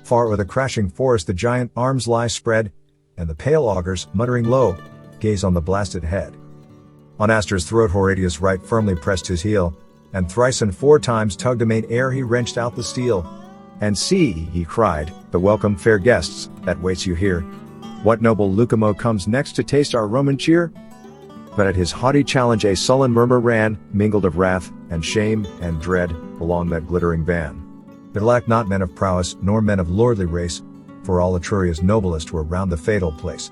Far o'er the crashing forest the giant arms lie spread, and the pale augurs, muttering low, gaze on the blasted head. On Astur's throat Horatius right firmly pressed his heel, and thrice and 4 times tugged amain ere he wrenched out the steel. And see, he cried, the welcome fair guests, that waits you here. What noble Lucamo comes next to taste our Roman cheer? But at his haughty challenge a sullen murmur ran, mingled of wrath, and shame, and dread, along that glittering van. There lacked not men of prowess, nor men of lordly race, for all Etruria's noblest were round the fatal place.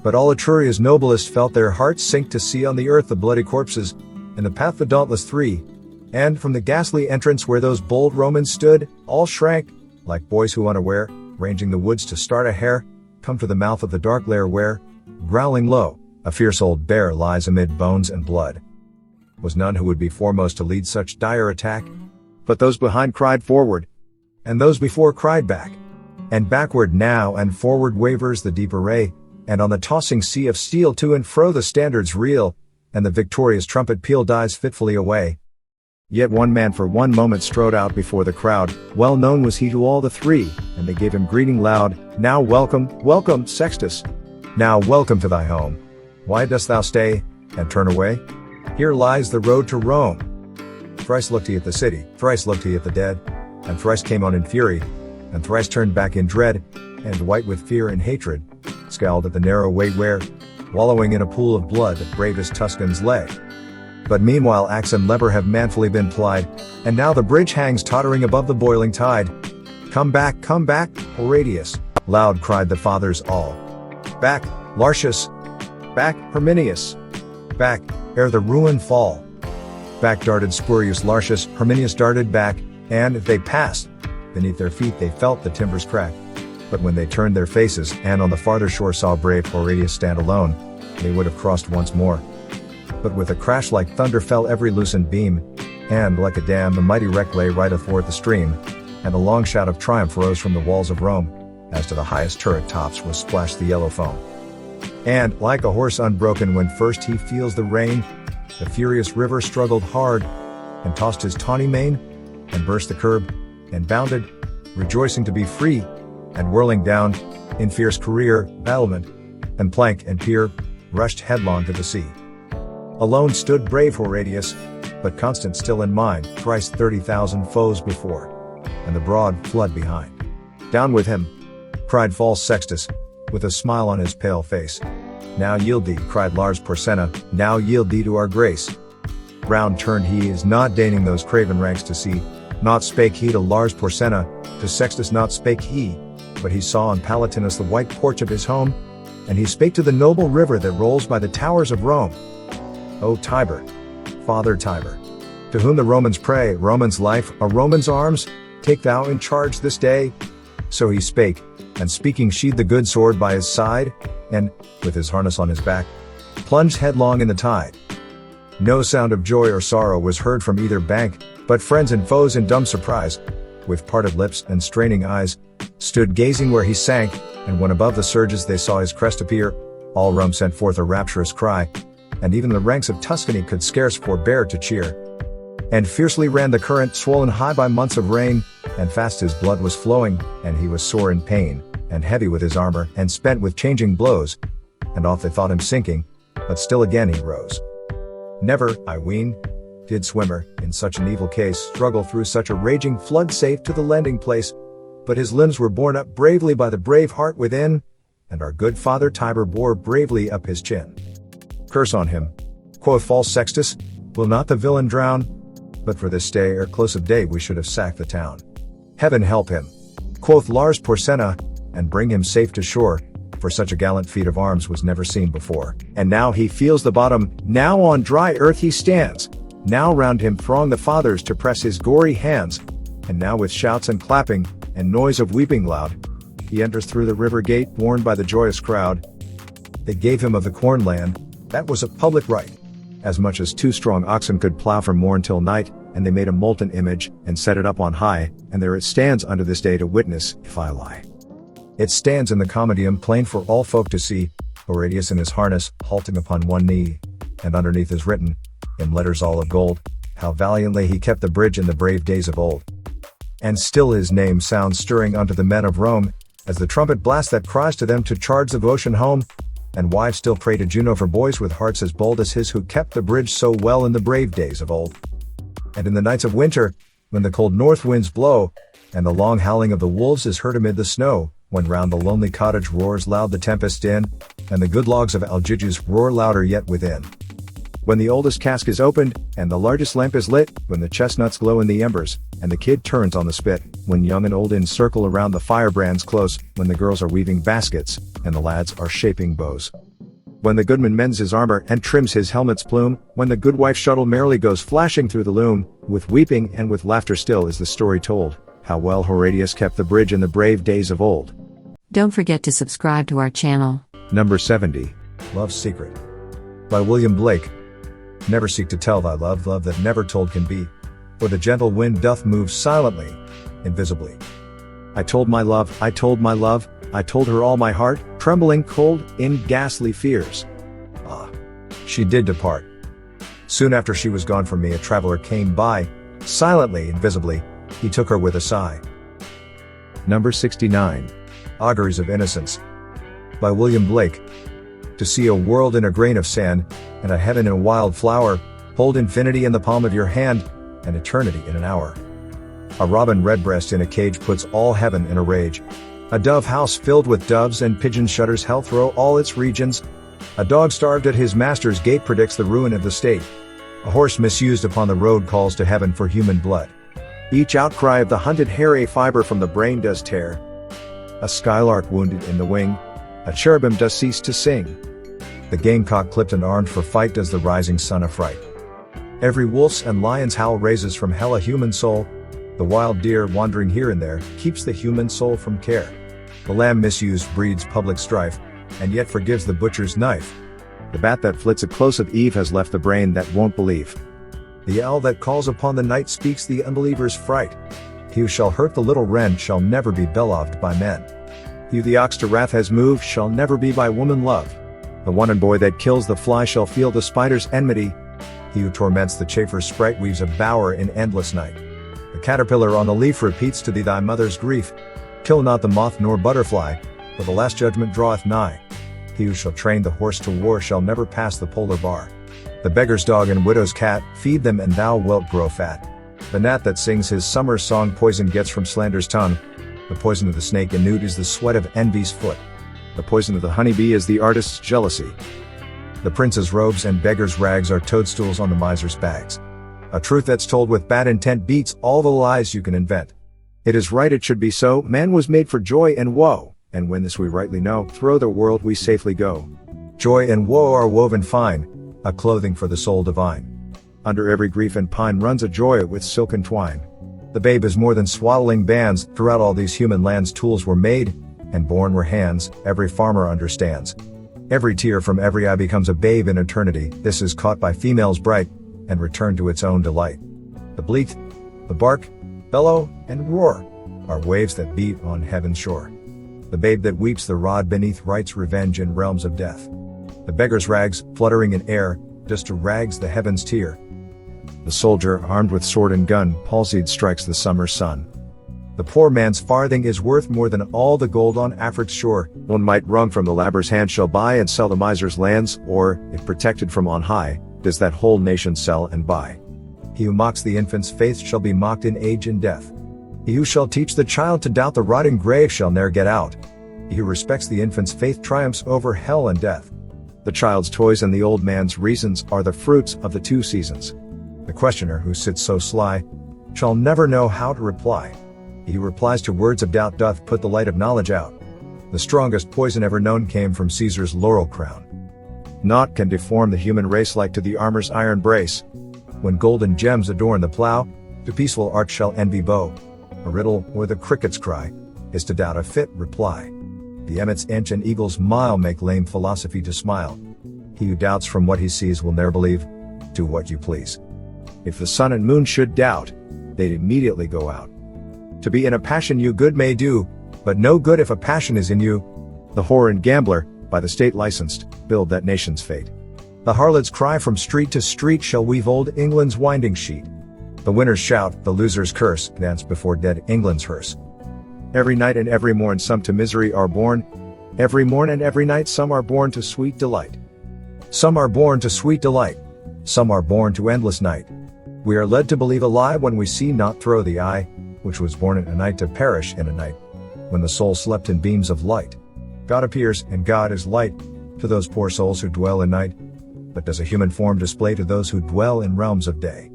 But all Etruria's noblest felt their hearts sink to see on the earth the bloody corpses, in the path the dauntless three. And from the ghastly entrance where those bold Romans stood, all shrank, like boys who unaware, ranging the woods to start a hare, come to the mouth of the dark lair where, growling low, a fierce old bear lies amid bones and blood. Was none who would be foremost to lead such dire attack, but those behind cried forward, and those before cried back. And backward now and forward wavers the deep array, and on the tossing sea of steel to and fro the standards reel, and the victorious trumpet peal dies fitfully away. Yet one man for one moment strode out before the crowd, well known was he to all the three, and they gave him greeting loud, "Now welcome, welcome, Sextus! Now welcome to thy home. Why dost thou stay, and turn away? Here lies the road to Rome." Thrice looked he at the city, thrice looked he at the dead, and thrice came on in fury, and thrice turned back in dread, and white with fear and hatred, scowled at the narrow way where, wallowing in a pool of blood, the bravest Tuscans lay. But meanwhile axe and lever have manfully been plied, and now the bridge hangs tottering above the boiling tide. Come back, Horatius!" loud cried the fathers all. "Back, Lartius! Back, Herminius! Back, ere the ruin fall!" Back darted Spurius Lartius, Herminius darted back, and if they passed, beneath their feet they felt the timbers crack. But when they turned their faces, and on the farther shore saw brave Horatius stand alone, they would have crossed once more. But with a crash like thunder fell every loosened beam, and like a dam the mighty wreck lay right athwart the stream, and a long shout of triumph rose from the walls of Rome, as to the highest turret tops was splashed the yellow foam. And, like a horse unbroken when first he feels the rein, the furious river struggled hard, and tossed his tawny mane, and burst the curb, and bounded, rejoicing to be free, and whirling down, in fierce career, battlement, and plank and pier, rushed headlong to the sea. Alone stood brave Horatius, but constant still in mind, thrice 30,000 foes before, and the broad flood behind. "Down with him!" cried false Sextus, with a smile on his pale face. "Now yield thee," cried Lars Porsenna, "now yield thee to our grace." Round turned he as not deigning those craven ranks to see, not spake he to Lars Porsenna, to Sextus not spake he, but he saw on Palatinus the white porch of his home, and he spake to the noble river that rolls by the towers of Rome. "O Tiber, Father Tiber, to whom the Romans pray, Roman's life, a Roman's arms, take thou in charge this day." So he spake, and speaking sheathed the good sword by his side, and, with his harness on his back, plunged headlong in the tide. No sound of joy or sorrow was heard from either bank, but friends and foes in dumb surprise, with parted lips and straining eyes, stood gazing where he sank, and when above the surges they saw his crest appear, all Rome sent forth a rapturous cry, and even the ranks of Tuscany could scarce forbear to cheer. And fiercely ran the current, swollen high by months of rain, and fast his blood was flowing, and he was sore in pain, and heavy with his armor, and spent with changing blows, and oft they thought him sinking, but still again he rose. Never, I ween, did swimmer, in such an evil case, struggle through such a raging flood safe to the landing place, but his limbs were borne up bravely by the brave heart within, and our good father Tiber bore bravely up his chin. "Curse on him," quoth false Sextus, "will not the villain drown? But for this stay ere close of day we should have sacked the town." "Heaven help him," quoth Lars Porsenna, "and bring him safe to shore, for such a gallant feat of arms was never seen before. And now he feels the bottom, now on dry earth he stands, now round him throng the fathers to press his gory hands, and now with shouts and clapping, and noise of weeping loud, he enters through the river gate borne by the joyous crowd. They gave him of the corn land, that was a public right, as much as 2 strong oxen could plow from morn till night, and they made a molten image, and set it up on high, and there it stands unto this day to witness, if I lie. It stands in the Comedium plain for all folk to see, Horatius in his harness, halting upon one knee, and underneath is written, in letters all of gold, how valiantly he kept the bridge in the brave days of old. And still his name sounds stirring unto the men of Rome, as the trumpet blast that cries to them to charge the ocean home, and wives still pray to Juno for boys with hearts as bold as his who kept the bridge so well in the brave days of old. And in the nights of winter, when the cold north winds blow, and the long howling of the wolves is heard amid the snow, when round the lonely cottage roars loud the tempest din, and the good logs of Algigus roar louder yet within. When the oldest cask is opened, and the largest lamp is lit, when the chestnuts glow in the embers, and the kid turns on the spit, when young and old encircle around the firebrands close, when the girls are weaving baskets, and the lads are shaping bows. When the goodman mends his armor and trims his helmet's plume, when the goodwife shuttle merrily goes flashing through the loom, with weeping and with laughter still is the story told, how well Horatius kept the bridge in the brave days of old. Don't forget to subscribe to our channel. Number 70. Love's Secret. By William Blake. Never seek to tell thy love, love that never told can be, for the gentle wind doth move silently, invisibly. I told my love, I told my love, I told her all my heart, trembling cold, in ghastly fears. Ah, she did depart. Soon after she was gone from me, a traveler came by, silently, invisibly, he took her with a sigh. Number 69. Auguries of Innocence. By William Blake. To see a world in a grain of sand, and a heaven in a wild flower, hold infinity in the palm of your hand, and eternity in an hour. A robin redbreast in a cage puts all heaven in a rage. A dove house filled with doves and pigeon shutters hell through all its regions. A dog starved at his master's gate predicts the ruin of the state. A horse misused upon the road calls to heaven for human blood. Each outcry of the hunted hare a fiber from the brain does tear. A skylark wounded in the wing, a cherubim does cease to sing. The gamecock clipped and armed for fight does the rising sun affright. Every wolf's and lion's howl raises from hell a human soul. The wild deer wandering here and there keeps the human soul from care. The lamb misused breeds public strife, and yet forgives the butcher's knife. The bat that flits at close of eve has left the brain that won't believe. The owl that calls upon the night speaks the unbeliever's fright. He who shall hurt the little wren shall never be beloved by men. He who the ox to wrath has moved shall never be by woman loved. The wanton boy that kills the fly shall feel the spider's enmity. He who torments the chafer's sprite weaves a bower in endless night. The caterpillar on the leaf repeats to thee thy mother's grief. Kill not the moth nor butterfly, for the last judgment draweth nigh. He who shall train the horse to war shall never pass the polar bar. The beggar's dog and widow's cat, feed them and thou wilt grow fat. The gnat that sings his summer song poison gets from slander's tongue. The poison of the snake and newt is the sweat of envy's foot. The poison of the honeybee is the artist's jealousy. The prince's robes and beggar's rags are toadstools on the miser's bags. A truth that's told with bad intent beats all the lies you can invent. It is right it should be so, man was made for joy and woe, and when this we rightly know, through the world we safely go. Joy and woe are woven fine, a clothing for the soul divine. Under every grief and pine runs a joy with silken twine. The babe is more than swaddling bands, throughout all these human lands tools were made, and born were hands, every farmer understands. Every tear from every eye becomes a babe in eternity, this is caught by females bright, and returned to its own delight. The bleat, the bark, bellow, and roar, are waves that beat on heaven's shore. The babe that weeps the rod beneath writes revenge in realms of death. The beggar's rags, fluttering in air, just to rags the heaven's tear. The soldier, armed with sword and gun, palsied strikes the summer sun. The poor man's farthing is worth more than all the gold on Afric's shore. One mite wrung from the laborer's hand shall buy and sell the miser's lands, or, if protected from on high, does that whole nation sell and buy. He who mocks the infant's faith shall be mocked in age and death. He who shall teach the child to doubt the rotting grave shall ne'er get out. He who respects the infant's faith triumphs over hell and death. The child's toys and the old man's reasons are the fruits of the two seasons. The questioner who sits so sly shall never know how to reply. He who replies to words of doubt doth put the light of knowledge out. The strongest poison ever known came from Caesar's laurel crown. Naught can deform the human race like to the armor's iron brace. When golden gems adorn the plow, to peaceful art shall envy bow. A riddle, or the cricket's cry, is to doubt a fit reply. The emmet's inch and eagle's mile make lame philosophy to smile. He who doubts from what he sees will ne'er believe. Do what you please. If the sun and moon should doubt, they'd immediately go out. To be in a passion you good may do, but no good if a passion is in you. The whore and gambler, by the state licensed, build that nation's fate. The harlot's cry from street to street shall weave old England's winding sheet. The winner's shout, the loser's curse, dance before dead England's hearse. Every night and every morn some to misery are born. Every morn and every night some are born to sweet delight. Some are born to sweet delight. Some are born to endless night. We are led to believe a lie when we see not through the eye, which was born in a night to perish in a night, when the soul slept in beams of light. God appears, and God is light, to those poor souls who dwell in night, but does a human form display to those who dwell in realms of day.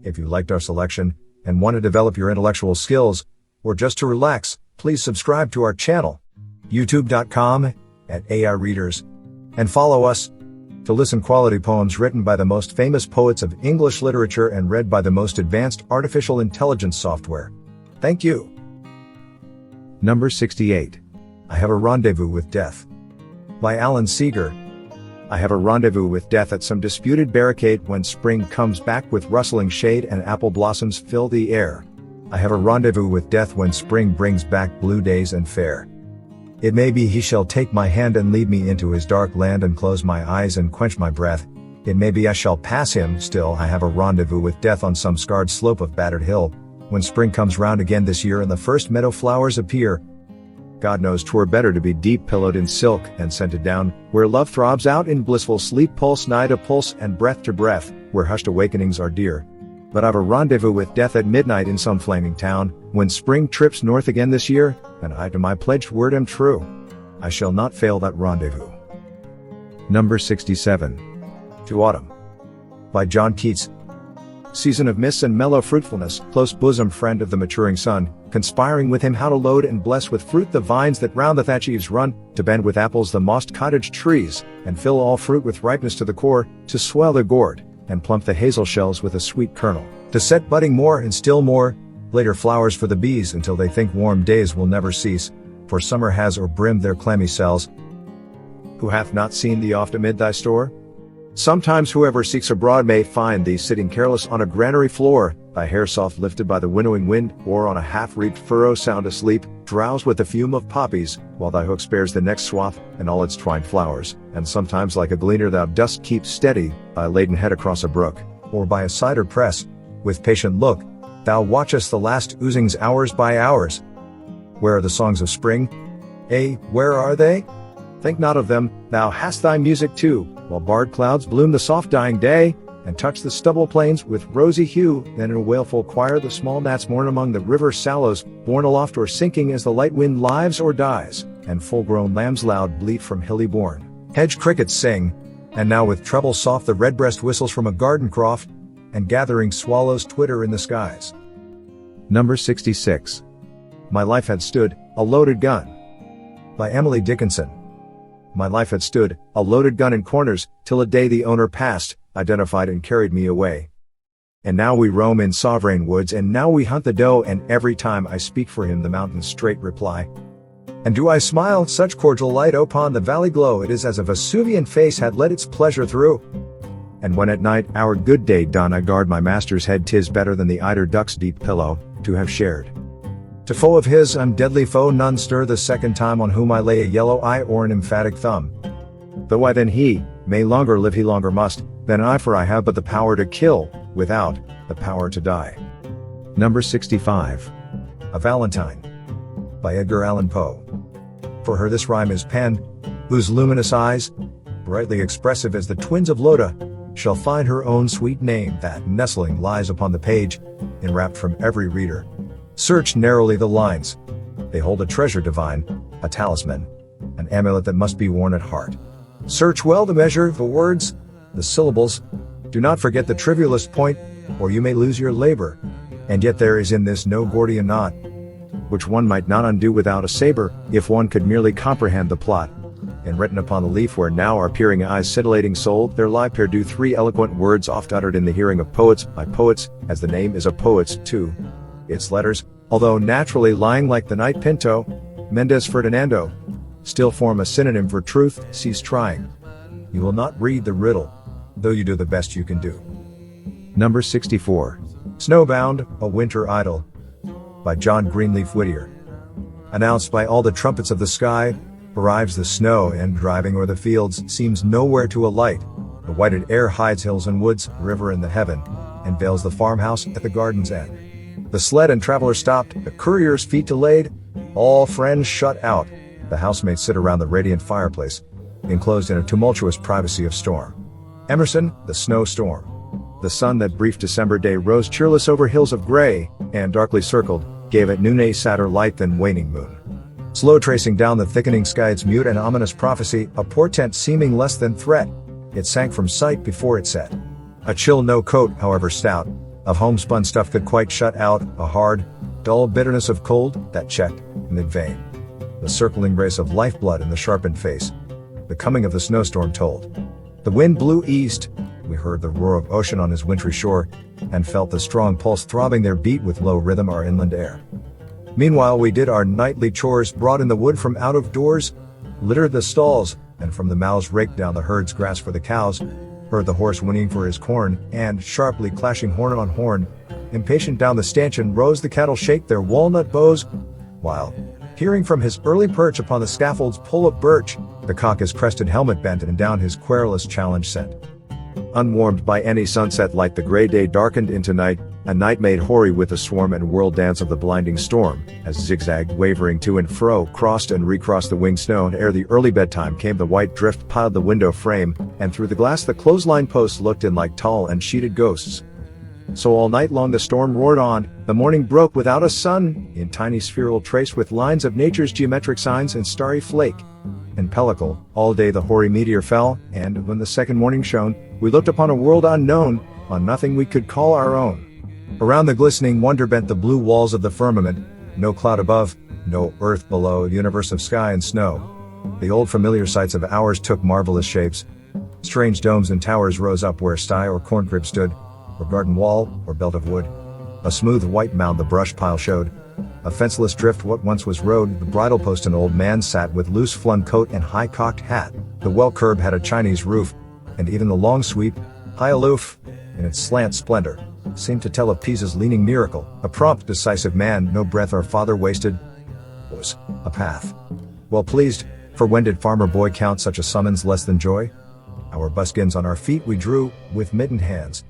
If you liked our selection, and want to develop your intellectual skills, or just to relax, please subscribe to our channel, youtube.com, @AI Readers. And follow us to listen quality poems written by the most famous poets of English literature and read by the most advanced artificial intelligence software. Thank you. Number 68. I Have a Rendezvous with Death. By Alan Seeger. I have a rendezvous with death at some disputed barricade when spring comes back with rustling shade and apple blossoms fill the air. I have a rendezvous with death when spring brings back blue days and fair. It may be he shall take my hand and lead me into his dark land and close my eyes and quench my breath. It may be I shall pass him, still I have a rendezvous with death on some scarred slope of battered hill. When spring comes round again this year and the first meadow flowers appear. God knows 'twere better to be deep pillowed in silk and scented down, where love throbs out in blissful sleep, pulse nigh to pulse and breath to breath, where hushed awakenings are dear. But I've a rendezvous with death at midnight in some flaming town, when spring trips north again this year, and I to my pledged word am true. I shall not fail that rendezvous. Number 67. To Autumn. By John Keats. Season of mists and mellow fruitfulness, close bosom friend of the maturing sun, conspiring with him how to load and bless with fruit the vines that round the thatch eaves run, to bend with apples the mossed cottage trees, and fill all fruit with ripeness to the core, to swell the gourd, and plump the hazel shells with a sweet kernel, to set budding more and still more, later flowers for the bees until they think warm days will never cease, for summer has o'erbrimmed their clammy cells. Who hath not seen thee oft amid thy store? Sometimes whoever seeks abroad may find thee sitting careless on a granary floor, thy hair soft lifted by the winnowing wind, or on a half-reaped furrow sound asleep, drowse with the fume of poppies, while thy hook spares the next swath, and all its twined flowers, and sometimes like a gleaner thou dost keep steady, thy laden head across a brook, or by a cider press, with patient look, thou watchest the last oozings hours by hours. Where are the songs of spring? Where are they? Think not of them, thou hast thy music too, while barred clouds bloom the soft dying day, and touch the stubble plains with rosy hue. Then in a wailful choir the small gnats mourn among the river sallows, borne aloft or sinking as the light wind lives or dies, and full-grown lambs loud bleat from hilly bourne. Hedge crickets sing, and now with treble soft the redbreast whistles from a garden croft, and gathering swallows twitter in the skies. Number 66. My Life Had Stood, a Loaded Gun. By Emily Dickinson. My life had stood, a loaded gun in corners, till a day the owner passed, identified and carried me away. And now we roam in sovereign woods, and now we hunt the doe, and every time I speak for him the mountains straight reply. And do I smile, such cordial light upon the valley glow, it is as a Vesuvian face had let its pleasure through. And when at night our good day done I guard my master's head, 'tis better than the eider duck's deep pillow, to have shared. To foe of his I'm deadly foe, none stir the second time on whom I lay a yellow eye or an emphatic thumb. Though I than he may longer live, he longer must than I, for I have but the power to kill, without the power to die. Number 65. A Valentine. By Edgar Allan Poe. For her this rhyme is penned, whose luminous eyes, brightly expressive as the twins of Loda, shall find her own sweet name that nestling lies upon the page, enwrapped from every reader. Search narrowly the lines. They hold a treasure divine, a talisman, an amulet that must be worn at heart. Search well to measure the words, the syllables. Do not forget the trivialest point, or you may lose your labor. And yet there is in this no Gordian knot, which one might not undo without a saber, if one could merely comprehend the plot. And written upon the leaf where now our peering eyes scintillating soul, there lie perdu three eloquent words oft uttered in the hearing of poets, by poets, as the name is a poet's too. Its letters, although naturally lying like the night Pinto, Mendez Ferdinando, still form a synonym for truth. Cease trying. You will not read the riddle, though you do the best you can do. Number 64. Snowbound, a Winter Idyll. By John Greenleaf Whittier. Announced by all the trumpets of the sky, arrives the snow, and driving o'er the fields seems nowhere to alight. The whited air hides hills and woods, river and the heaven, and veils the farmhouse at the garden's end. The sled and traveler stopped, the courier's feet delayed, all friends shut out. The housemates sit around the radiant fireplace, enclosed in a tumultuous privacy of storm. Emerson, The Snowstorm. The sun that brief December day rose cheerless over hills of gray, and darkly circled, gave at noon a sadder light than waning moon. Slow tracing down the thickening sky its mute and ominous prophecy, a portent seeming less than threat, it sank from sight before it set. A chill no coat, however stout, of homespun stuff could quite shut out a hard, dull bitterness of cold that checked, mid-vein, the circling race of lifeblood in the sharpened face. the coming of the snowstorm told. The wind blew east. We heard the roar of ocean on his wintry shore, and felt the strong pulse throbbing their beat with low rhythm our inland air. Meanwhile we did our nightly chores, brought in the wood from out of doors, littered the stalls, and from the mouths raked down the herd's grass for the cows, heard the horse whinnying for his corn, and, sharply clashing horn on horn, impatient down the stanchion rose the cattle shake their walnut bows, while, peering from his early perch upon the scaffold's pull of birch, the cock his crested helmet bent and down his querulous challenge sent. Unwarmed by any sunset light, the gray day darkened into night, a night made hoary with the swarm and whirl dance of the blinding storm, as zigzagged, wavering to and fro, crossed and recrossed the winged snow, and ere the early bedtime came the white drift piled the window frame, and through the glass the clothesline posts looked in like tall and sheeted ghosts. So all night long the storm roared on, the morning broke without a sun, in tiny spheral trace with lines of nature's geometric signs and starry flake and pellicle. All day the hoary meteor fell, and when the second morning shone, we looked upon a world unknown, on nothing we could call our own. Around the glistening wonder bent the blue walls of the firmament, no cloud above, no earth below, a universe of sky and snow. The old familiar sights of ours took marvelous shapes. Strange domes and towers rose up where sty or corn crib stood, or garden wall, or belt of wood. A smooth white mound the brush pile showed. A fenceless drift what once was road, the bridle post an old man sat with loose flung coat and high cocked hat. The well curb had a Chinese roof, and even the long sweep, high aloof, in its slant splendor, seemed to tell of Pisa's leaning miracle. A prompt, decisive man, no breath our father wasted, was a path. Well pleased, for when did farmer boy count such a summons less than joy? Our buskins on our feet we drew, with mittened hands,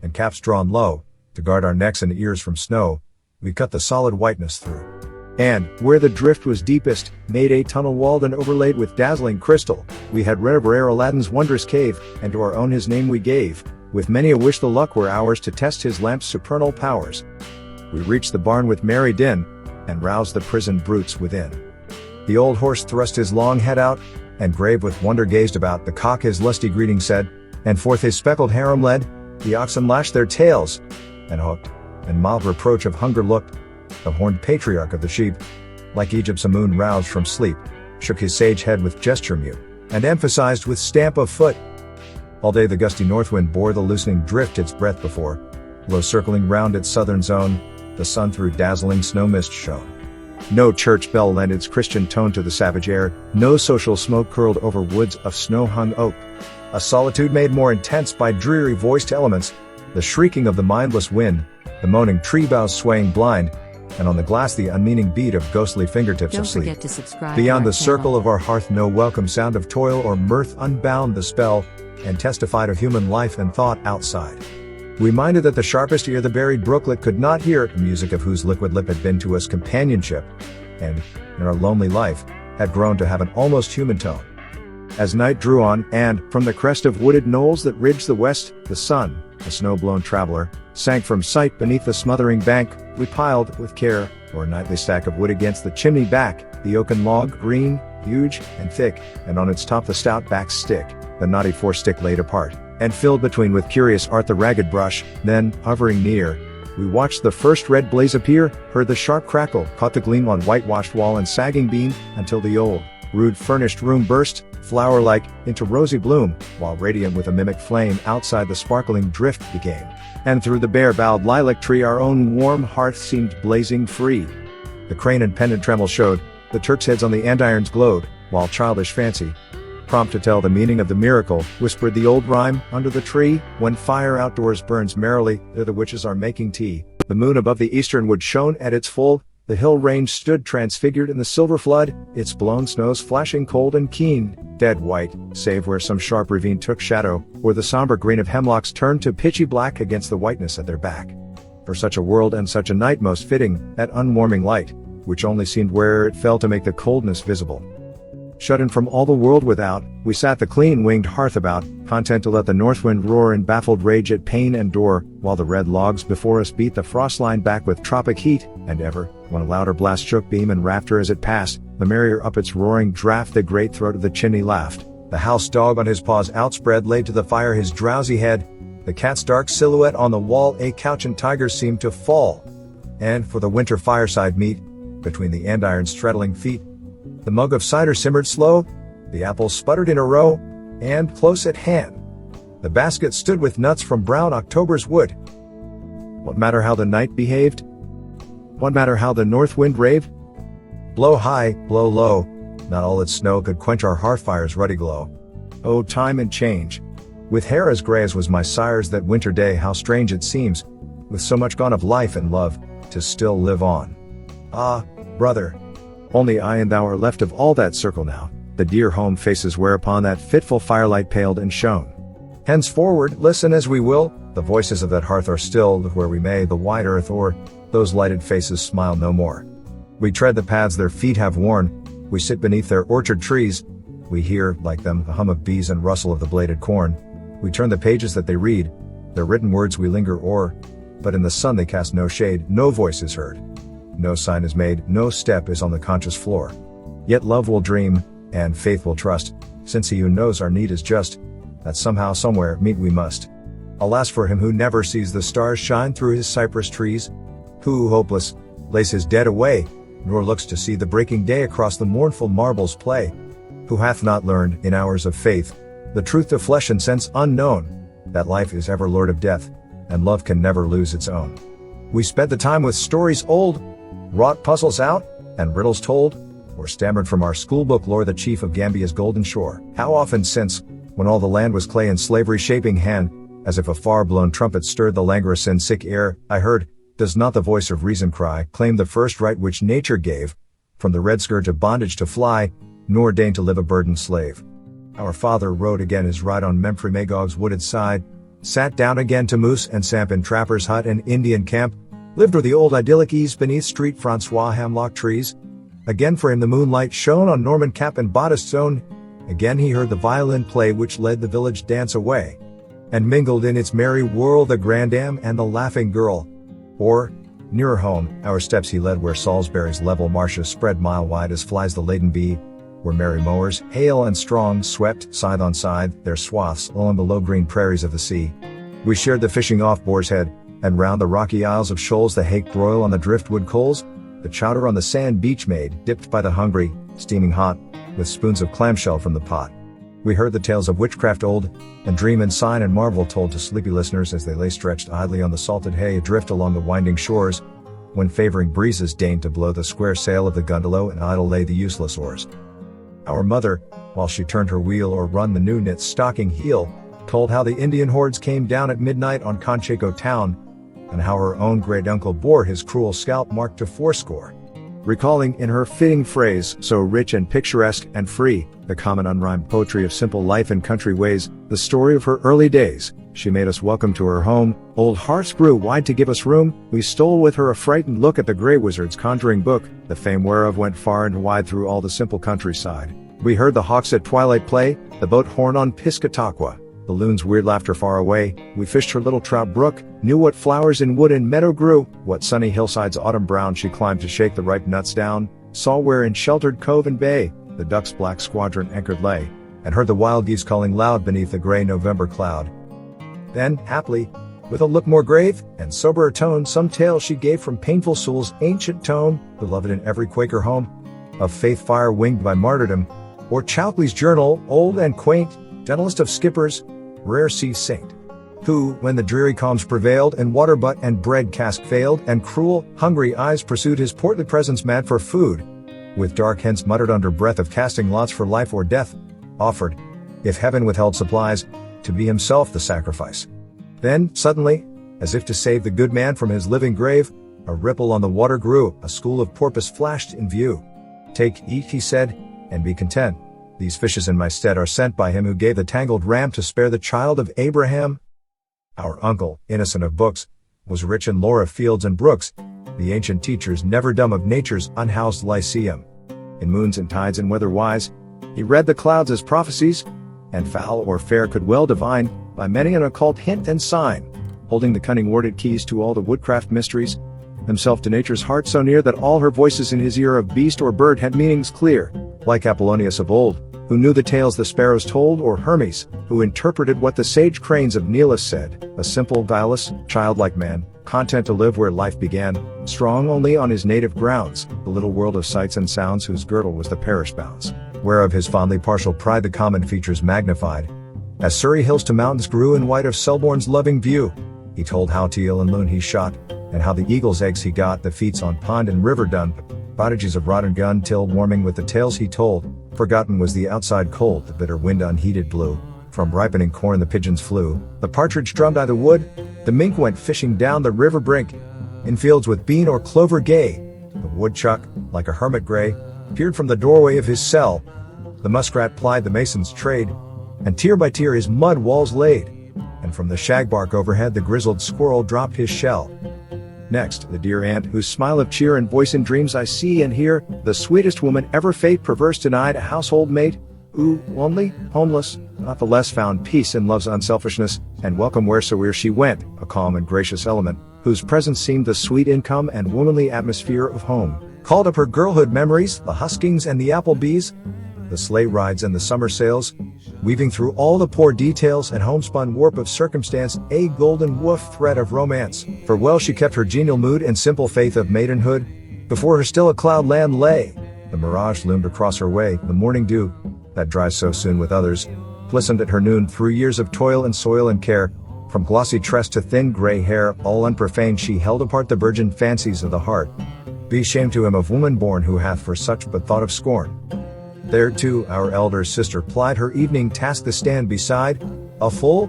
and caps drawn low, to guard our necks and ears from snow, we cut the solid whiteness through. And, where the drift was deepest, made a tunnel walled and overlaid with dazzling crystal. We had read of rare Aladdin's wondrous cave, and to our own his name we gave, with many a wish the luck were ours to test his lamp's supernal powers. We reached the barn with merry din, and roused the prisoned brutes within. The old horse thrust his long head out, and grave with wonder gazed about. The cock his lusty greeting said, and forth his speckled harem led. The oxen lashed their tails, and hooked, and mild reproach of hunger looked. The horned patriarch of the sheep, like Egypt's moon roused from sleep, shook his sage head with gesture mute, and emphasized with stamp of foot. All day the gusty north wind bore the loosening drift its breath before, low circling round its southern zone, the sun through dazzling snow mist shone. No church bell lent its Christian tone to the savage air, no social smoke curled over woods of snow-hung oak. A solitude made more intense by dreary voiced elements, the shrieking of the mindless wind, the moaning tree boughs swaying blind, and on the glass the unmeaning beat of ghostly fingertips of sleep. Don't forget to subscribe Beyond to our the circle channel. of our hearth no welcome sound of toil or mirth unbound the spell, and testified of human life and thought outside. We minded that the sharpest ear the buried brooklet could not hear, the music of whose liquid lip had been to us companionship, and, in our lonely life, had grown to have an almost human tone. As night drew on, and, from the crest of wooded knolls that ridged the west, the sun, a snow-blown traveler, sank from sight beneath the smothering bank. We piled, with care, our nightly stack of wood against the chimney back, the oaken log, green, huge, and thick, and on its top the stout backed stick, the knotty forestick laid apart, and filled between with curious art the ragged brush. Then, hovering near, we watched the first red blaze appear, heard the sharp crackle, caught the gleam on whitewashed wall and sagging beam, until the old, rude furnished room burst, flower-like, into rosy bloom, while radiant with a mimic flame outside the sparkling drift became. And through the bare-boughed lilac tree our own warm hearth seemed blazing free. The crane and pendant tremble showed, the Turks' heads on the andirons glowed, while childish fancy, prompt to tell the meaning of the miracle, whispered the old rhyme, under the tree, when fire outdoors burns merrily, there the witches are making tea. The moon above the eastern wood shone at its full, the hill range stood transfigured in the silver flood, its blown snows flashing cold and keen, dead white, save where some sharp ravine took shadow, or the somber green of hemlocks turned to pitchy black against the whiteness at their back. For such a world and such a night most fitting, that unwarming light, which only seemed where it fell to make the coldness visible. Shut in from all the world without, we sat the clean-winged hearth about, content to let the north wind roar in baffled rage at pane and door, while the red logs before us beat the frost line back with tropic heat, and ever, when a louder blast shook beam and rafter as it passed, the merrier up its roaring draught the great throat of the chimney laughed. The house dog on his paws outspread laid to the fire his drowsy head, the cat's dark silhouette on the wall a couchant tiger seemed to fall, and for the winter fireside meat, between the andirons straddling feet, the mug of cider simmered slow, The apples sputtered in a row, and close at hand, the basket stood with nuts from brown October's wood. What matter how the night behaved? What matter how the north wind raved? Blow high, blow low, not all its snow could quench our hearth fire's ruddy glow. Oh, time and change. With hair as gray as was my sire's that winter day, how strange it seems, with so much gone of life and love, to still live on. Ah, brother, Only I and thou are left of all that circle now, the dear home faces whereupon that fitful firelight paled and shone. henceforward, listen as we will, the voices of that hearth are stilled, where we may the wide earth o'er, those lighted faces smile no more. We tread the paths their feet have worn, we sit beneath their orchard trees, we hear, like them, the hum of bees and rustle of the bladed corn. We turn the pages that they read, their written words we linger o'er, but in the sun they cast no shade, no voice is heard. No sign is made, no step is on the conscious floor. Yet love will dream, and faith will trust, since he who knows our need is just, that somehow somewhere meet we must. Alas for him who never sees the stars shine through his cypress trees, who, hopeless, lays his dead away, nor looks to see the breaking day across the mournful marbles play, who hath not learned, in hours of faith, the truth to flesh and sense unknown, that life is ever lord of death, and love can never lose its own. We sped the time with stories old, wrought puzzles out, and riddles told, or stammered from our schoolbook lore the chief of Gambia's golden shore. How often since, when all the land was clay and slavery shaping hand, as if a far-blown trumpet stirred the languorous and sick air, I heard, does not the voice of reason cry, claim the first right which nature gave, from the red scourge of bondage to fly, nor deign to live a burdened slave. Our father rode again his ride on Memphrey Magog's wooded side, sat down again to moose and samp in trapper's hut and Indian camp, lived where the old idyllic ease beneath street Francois hemlock trees. Again for him the moonlight shone on Norman cap and bodice zone. Again he heard the violin play which led the village dance away, and mingled in its merry whirl the grandame and the laughing girl. Or, nearer home, our steps he led where Salisbury's level marshes spread mile wide as flies the laden bee, where merry mowers, hale and strong, swept, scythe on scythe, their swaths along the low green prairies of the sea. We shared the fishing off Boar's Head, and round the rocky isles of shoals the hake broil on the driftwood coals, the chowder on the sand beach made, dipped by the hungry, steaming hot, with spoons of clamshell from the pot. We heard the tales of witchcraft old, and dream and sign and marvel told to sleepy listeners as they lay stretched idly on the salted hay adrift along the winding shores, when favoring breezes deigned to blow the square sail of the gondolo and idle lay the useless oars. Our mother, while she turned her wheel or run the new knit stocking heel, told how the Indian hordes came down at midnight on Concheco town, and how her own great uncle bore his cruel scalp marked to fourscore. Recalling in her fitting phrase, so rich and picturesque and free, the common unrhymed poetry of simple life and country ways, the story of her early days, she made us welcome to her home, old hearths grew wide to give us room, we stole with her a frightened look at the grey wizard's conjuring book, the fame whereof went far and wide through all the simple countryside. We heard the hawks at twilight play, the boat horn on Piscataqua, the loon's weird laughter far away, we fished her little trout brook, knew what flowers in wood and meadow grew, what sunny hillsides autumn brown she climbed to shake the ripe nuts down, saw where in sheltered cove and bay, the duck's black squadron anchored lay, and heard the wild geese calling loud beneath the grey November cloud. Then, haply, with a look more grave, and soberer tone, some tale she gave from painful Sewell's ancient tome, beloved in every Quaker home, of faith fire winged by martyrdom, or Chowkley's journal, old and quaint, gentlest of skippers, rare sea saint, who, when the dreary calms prevailed, and water butt and bread cask failed, and cruel, hungry eyes pursued his portly presence mad for food, with dark hints muttered under breath of casting lots for life or death, offered, if heaven withheld supplies, to be himself the sacrifice. Then, suddenly, as if to save the good man from his living grave, a ripple on the water grew, a school of porpoise flashed in view. Take, eat, he said, and be content. These fishes in my stead are sent by him who gave the tangled ram to spare the child of Abraham. Our uncle, innocent of books, was rich in lore of fields and brooks, the ancient teachers never dumb of nature's unhoused lyceum. In moons and tides and weather wise, he read the clouds as prophecies, and foul or fair could well divine, by many an occult hint and sign, holding the cunning worded keys to all the woodcraft mysteries, himself to nature's heart so near that all her voices in his ear of beast or bird had meanings clear, like Apollonius of old, who knew the tales the sparrows told, or Hermes, who interpreted what the sage cranes of Nilus said, a simple, guileless, childlike man, content to live where life began, strong only on his native grounds, the little world of sights and sounds whose girdle was the parish bounds. whereof his fondly partial pride the common features magnified. As Surrey hills to mountains grew in white of Selborne's loving view, he told how teal and loon he shot, and how the eagle's eggs he got, the feats on pond and river done, prodigies of rod and gun till warming with the tales he told. Forgotten was the outside cold, the bitter wind unheeded blew. From ripening corn the pigeons flew, the partridge drummed I the wood, the mink went fishing down the river brink. In fields with bean or clover gay, the woodchuck, like a hermit gray, peered from the doorway of his cell. The muskrat plied the mason's trade, and tier by tier his mud walls laid, and from the shagbark overhead the grizzled squirrel dropped his shell. Next, the dear aunt, whose smile of cheer and voice in dreams I see and hear, the sweetest woman ever fate perverse denied a household mate, who, lonely, homeless, not the less found peace in love's unselfishness, and welcome wheresoe'er she went, a calm and gracious element, whose presence seemed the sweet income and womanly atmosphere of home, called up her girlhood memories, the huskings and the apple bees, the sleigh rides and the summer sails, weaving through all the poor details and homespun warp of circumstance a golden woof thread of romance, for well she kept her genial mood and simple faith of maidenhood. Before her still a cloud land lay, the mirage loomed across her way, the morning dew, that dries so soon with others, glistened at her noon through years of toil and soil and care. From glossy tress to thin gray hair, all unprofaned she held apart the virgin fancies of the heart. Be shame to him of woman born who hath for such but thought of scorn. There too our elder sister plied her evening task to stand beside a full,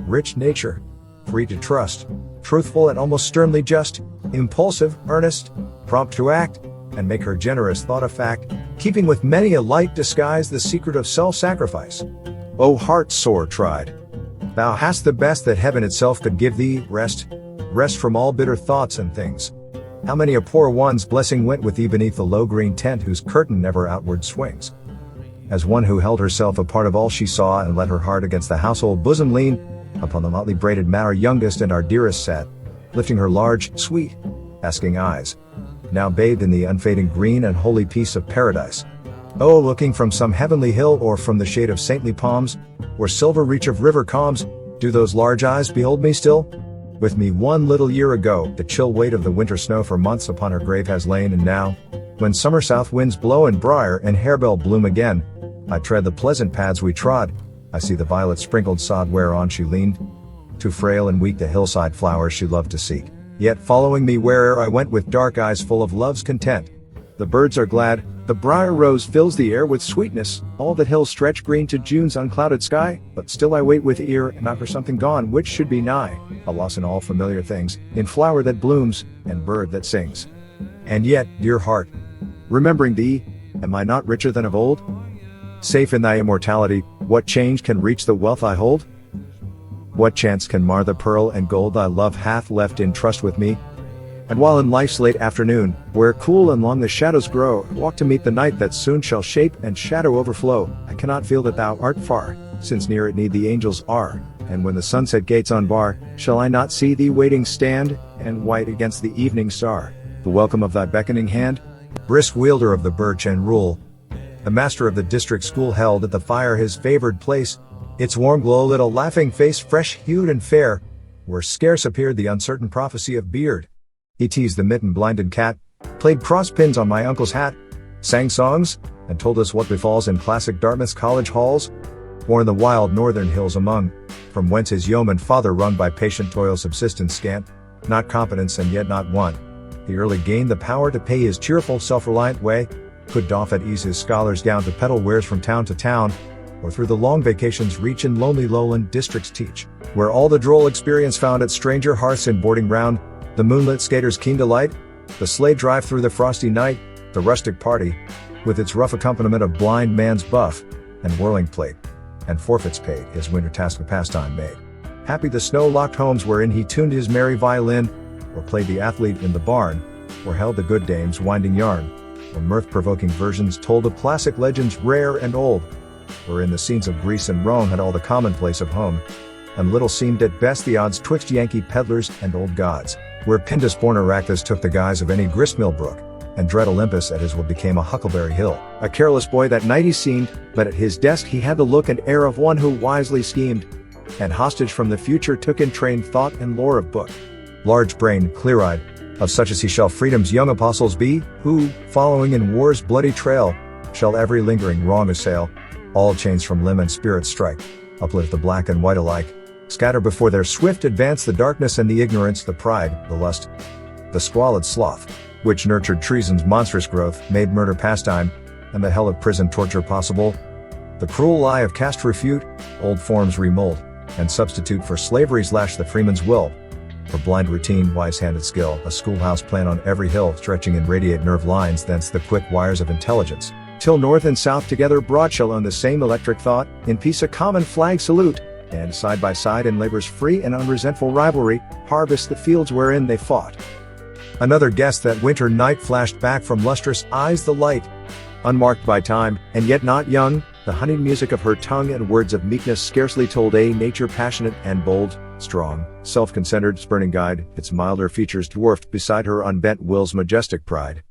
rich nature, free to trust, truthful and almost sternly just, impulsive, earnest, prompt to act, and make her generous thought a fact, keeping with many a light disguise the secret of self-sacrifice. O heart sore tried, thou hast the best that heaven itself could give thee, rest from all bitter thoughts and things. How many a poor one's blessing went with thee beneath the low green tent whose curtain never outward swings. As one who held herself a part of all she saw and let her heart against the household bosom lean, upon the motley braided mat our youngest and our dearest sat, lifting her large, sweet, asking eyes, now bathed in the unfading green and holy peace of paradise. Oh, looking from some heavenly hill or from the shade of saintly palms, or silver reach of river calms, do those large eyes behold me still? With me one little year ago, the chill weight of the winter snow for months upon her grave has lain, and now, when summer south winds blow and briar and harebell bloom again, I tread the pleasant paths we trod, I see the violet sprinkled sod whereon she leaned. Too frail and weak the hillside flowers she loved to seek, yet following me where'er I went with dark eyes full of love's content. The birds are glad, the briar rose fills the air with sweetness, all the hills stretch green to June's unclouded sky, but still I wait with ear, and not for something gone which should be nigh, a loss in all familiar things, in flower that blooms, and bird that sings. And yet, dear heart, remembering thee, am I not richer than of old? Safe in thy immortality, what change can reach the wealth I hold? What chance can mar the pearl and gold thy love hath left in trust with me? And while in life's late afternoon, where cool and long the shadows grow, walk to meet the night that soon shall shape and shadow overflow, I cannot feel that thou art far, since near at need the angels are, and when the sunset gates unbar, shall I not see thee waiting stand, and white against the evening star, the welcome of thy beckoning hand? Brisk wielder of the birch and rule, the master of the district school held at the fire his favored place, its warm glow lit a laughing face fresh-hued and fair, where scarce appeared the uncertain prophecy of beard. He teased the mitten-blinded cat, played crosspins on my uncle's hat, sang songs, and told us what befalls in classic Dartmouth's college halls, or in the wild northern hills among, from whence his yeoman father wrung by patient toil subsistence scant, not competence and yet not want. He early gained the power to pay his cheerful self-reliant way, could doff at ease his scholar's gown to peddle wares from town to town, or through the long vacations reach in lonely lowland districts teach, where all the droll experience found at stranger hearths in boarding round, the moonlit skater's keen delight, the sleigh drive through the frosty night, the rustic party, with its rough accompaniment of blind man's buff, and whirling plate, and forfeits paid, his winter task of pastime made. Happy the snow-locked homes wherein he tuned his merry violin, or played the athlete in the barn, or held the good dame's winding yarn, or mirth-provoking versions told of classic legends rare and old, or in the scenes of Greece and Rome had all the commonplace of home, and little seemed at best the odds twixt Yankee peddlers and old gods, where Pindus-born Arachthus took the guise of any gristmill brook, and dread Olympus at his will became a huckleberry hill. A careless boy that night he seemed, but at his desk he had the look and air of one who wisely schemed, and hostage from the future took in trained thought and lore of book. Large-brained, clear-eyed, of such as he shall freedom's young apostles be, who, following in war's bloody trail, shall every lingering wrong assail, all chains from limb and spirit strike, uplift the black and white alike, scatter before their swift advance the darkness and the ignorance, the pride, the lust, the squalid sloth, which nurtured treason's monstrous growth, made murder pastime, and the hell of prison torture possible, the cruel lie of caste refute, old forms remold, and substitute for slavery's lash the freeman's will, for blind routine, wise-handed skill, a schoolhouse plan on every hill, stretching in radiate nerve lines, thence the quick wires of intelligence, till north and south together broad shall own the same electric thought, in peace a common flag salute, and side by side in labor's free and unresentful rivalry, harvest the fields wherein they fought. Another guest that winter night flashed back from lustrous eyes the light, unmarked by time, and yet not young, the honeyed music of her tongue and words of meekness scarcely told a nature passionate and bold, strong, self-concentred, spurning guide, its milder features dwarfed beside her unbent will's majestic pride.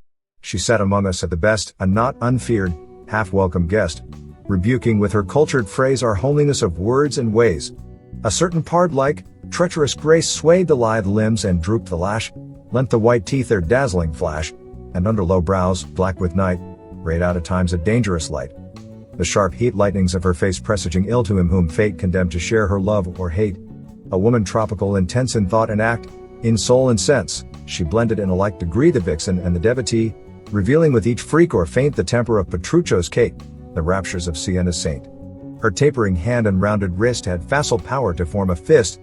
She sat among us at the best, a not unfeared, half-welcome guest, rebuking with her cultured phrase our homeliness of words and ways. A certain pard-like, treacherous grace swayed the lithe limbs and drooped the lash, lent the white teeth their dazzling flash, and under low brows, black with night, rayed out at times a dangerous light. The sharp heat lightnings of her face presaging ill to him whom fate condemned to share her love or hate. A woman tropical, intense in thought and act, in soul and sense, she blended in a like degree the vixen and the devotee, revealing with each freak or feint the temper of Petrucci's Kate, the raptures of Siena's saint. Her tapering hand and rounded wrist had facile power to form a fist.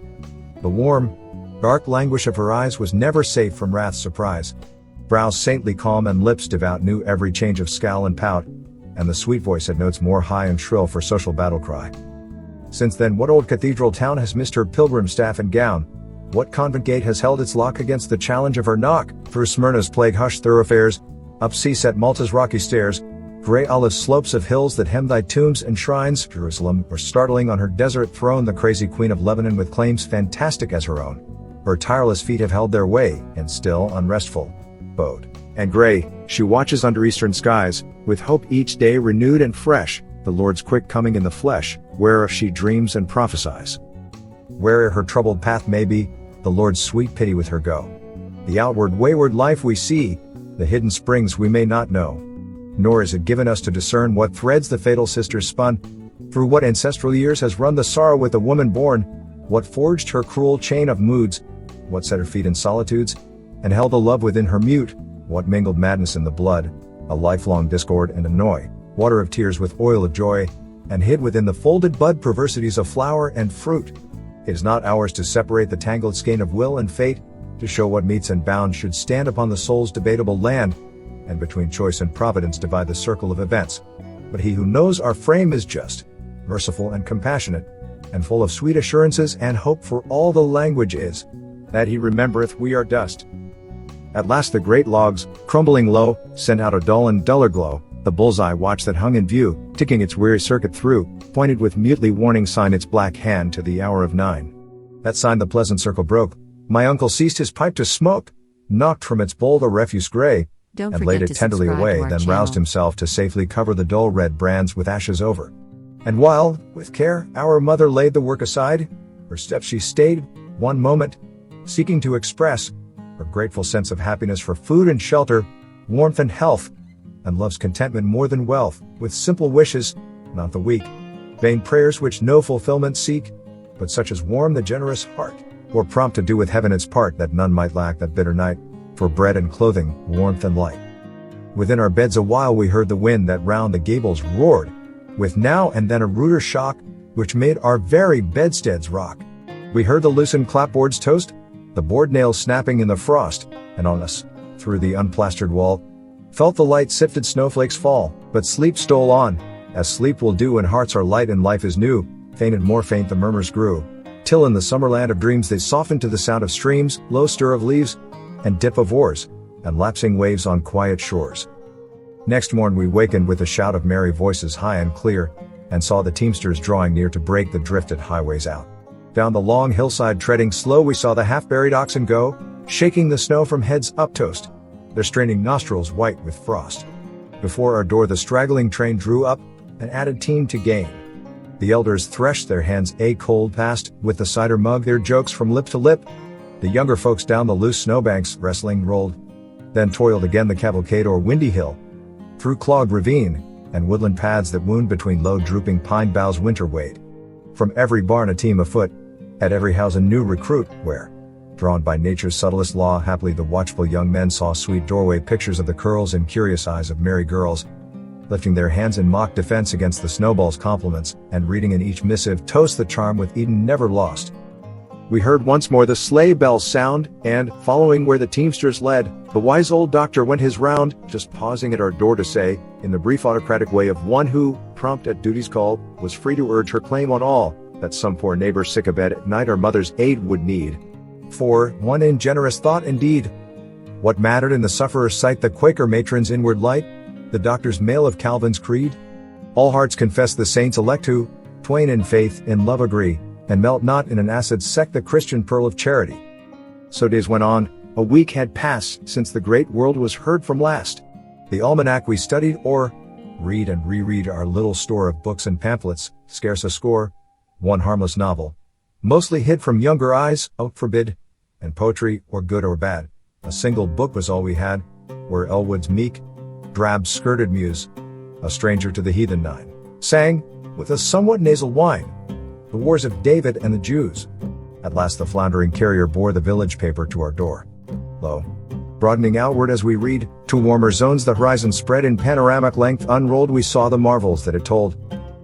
The warm, dark languish of her eyes was never safe from wrath's surprise. Brows saintly calm and lips devout knew every change of scowl and pout, and the sweet voice had notes more high and shrill for social battle cry. Since then what old cathedral town has missed her pilgrim staff and gown? What convent gate has held its lock against the challenge of her knock? Through Smyrna's plague-hushed thoroughfares, up sea-set Malta's rocky stairs, gray olive slopes of hills that hem thy tombs and shrines, Jerusalem, or startling on her desert throne the crazy queen of Lebanon with claims fantastic as her own. Her tireless feet have held their way, and still unrestful, bowed and gray, she watches under eastern skies, with hope each day renewed and fresh, the Lord's quick coming in the flesh, whereof she dreams and prophesies. Where'er her troubled path may be, the Lord's sweet pity with her go. The outward wayward life we see, the hidden springs we may not know. Nor is it given us to discern what threads the fatal sisters spun, through what ancestral years has run the sorrow with the woman born, what forged her cruel chain of moods, what set her feet in solitudes, and held the love within her mute, what mingled madness in the blood, a lifelong discord and annoy, water of tears with oil of joy, and hid within the folded bud perversities of flower and fruit. It is not ours to separate the tangled skein of will and fate, to show what metes and bounds should stand upon the soul's debatable land, and between choice and providence divide the circle of events. But he who knows our frame is just, merciful and compassionate, and full of sweet assurances and hope, for all the language is, that he remembereth we are dust. At last the great logs, crumbling low, sent out a dull and duller glow. The bullseye watch that hung in view, ticking its weary circuit through, pointed with mutely warning sign its black hand to the hour of 9. That sign the pleasant circle broke. My uncle ceased his pipe to smoke, knocked from its bowl the refuse gray, and laid it tenderly away, then roused himself to safely cover the dull red brands with ashes over. And while, with care, our mother laid the work aside, her steps she stayed, one moment, seeking to express her grateful sense of happiness for food and shelter, warmth and health, and love's contentment more than wealth, with simple wishes, not the weak, vain prayers which no fulfillment seek, but such as warm the generous heart, or prompt to do with heaven its part, that none might lack that bitter night, for bread and clothing, warmth and light. Within our beds a while we heard the wind that round the gables roared, with now and then a ruder shock, which made our very bedsteads rock. We heard the loosened clapboards toast, the board nails snapping in the frost, and on us, through the unplastered wall, felt the light sifted snowflakes fall, but sleep stole on, as sleep will do when hearts are light and life is new. Faint and more faint the murmurs grew, till in the summer land of dreams they softened to the sound of streams, low stir of leaves, and dip of oars, and lapsing waves on quiet shores. Next morn we wakened with a shout of merry voices high and clear, and saw the teamsters drawing near to break the drifted highways out. Down the long hillside treading slow we saw the half-buried oxen go, shaking the snow from heads uptoast, their straining nostrils white with frost. Before our door the straggling train drew up, an added team to gain. The elders threshed their hands a cold past, with the cider mug their jokes from lip to lip. The younger folks down the loose snowbanks wrestling rolled, then toiled again the cavalcade o'er windy hill, through clogged ravine, and woodland paths that wound between low drooping pine boughs winter wade. From every barn a team afoot, at every house a new recruit, where, drawn by nature's subtlest law, happily the watchful young men saw sweet doorway pictures of the curls and curious eyes of merry girls, lifting their hands in mock defense against the snowball's compliments, and reading in each missive toast the charm with Eden never lost. We heard once more the sleigh bells sound, and, following where the teamsters led, the wise old doctor went his round, just pausing at our door to say, in the brief autocratic way of one who, prompt at duty's call, was free to urge her claim on all, that some poor neighbor sick abed at night our mother's aid would need. For, one in generous thought indeed, what mattered in the sufferer's sight the Quaker matron's inward light, the doctor's mail of Calvin's creed? All hearts confess the saints elect who, twain in faith, in love agree, and melt not in an acid sect the Christian pearl of charity. So days went on, a week had passed since the great world was heard from last. The almanac we studied, or read and reread our little store of books and pamphlets, scarce a score, one harmless novel, mostly hid from younger eyes, oh forbid, and poetry, or good or bad, a single book was all we had, where Elwood's meek, drab-skirted muse, a stranger to the heathen nine, sang, with a somewhat nasal whine, the wars of David and the Jews. At last the floundering carrier bore the village paper to our door. Lo, broadening outward as we read, to warmer zones the horizon spread in panoramic length unrolled we saw the marvels that it told.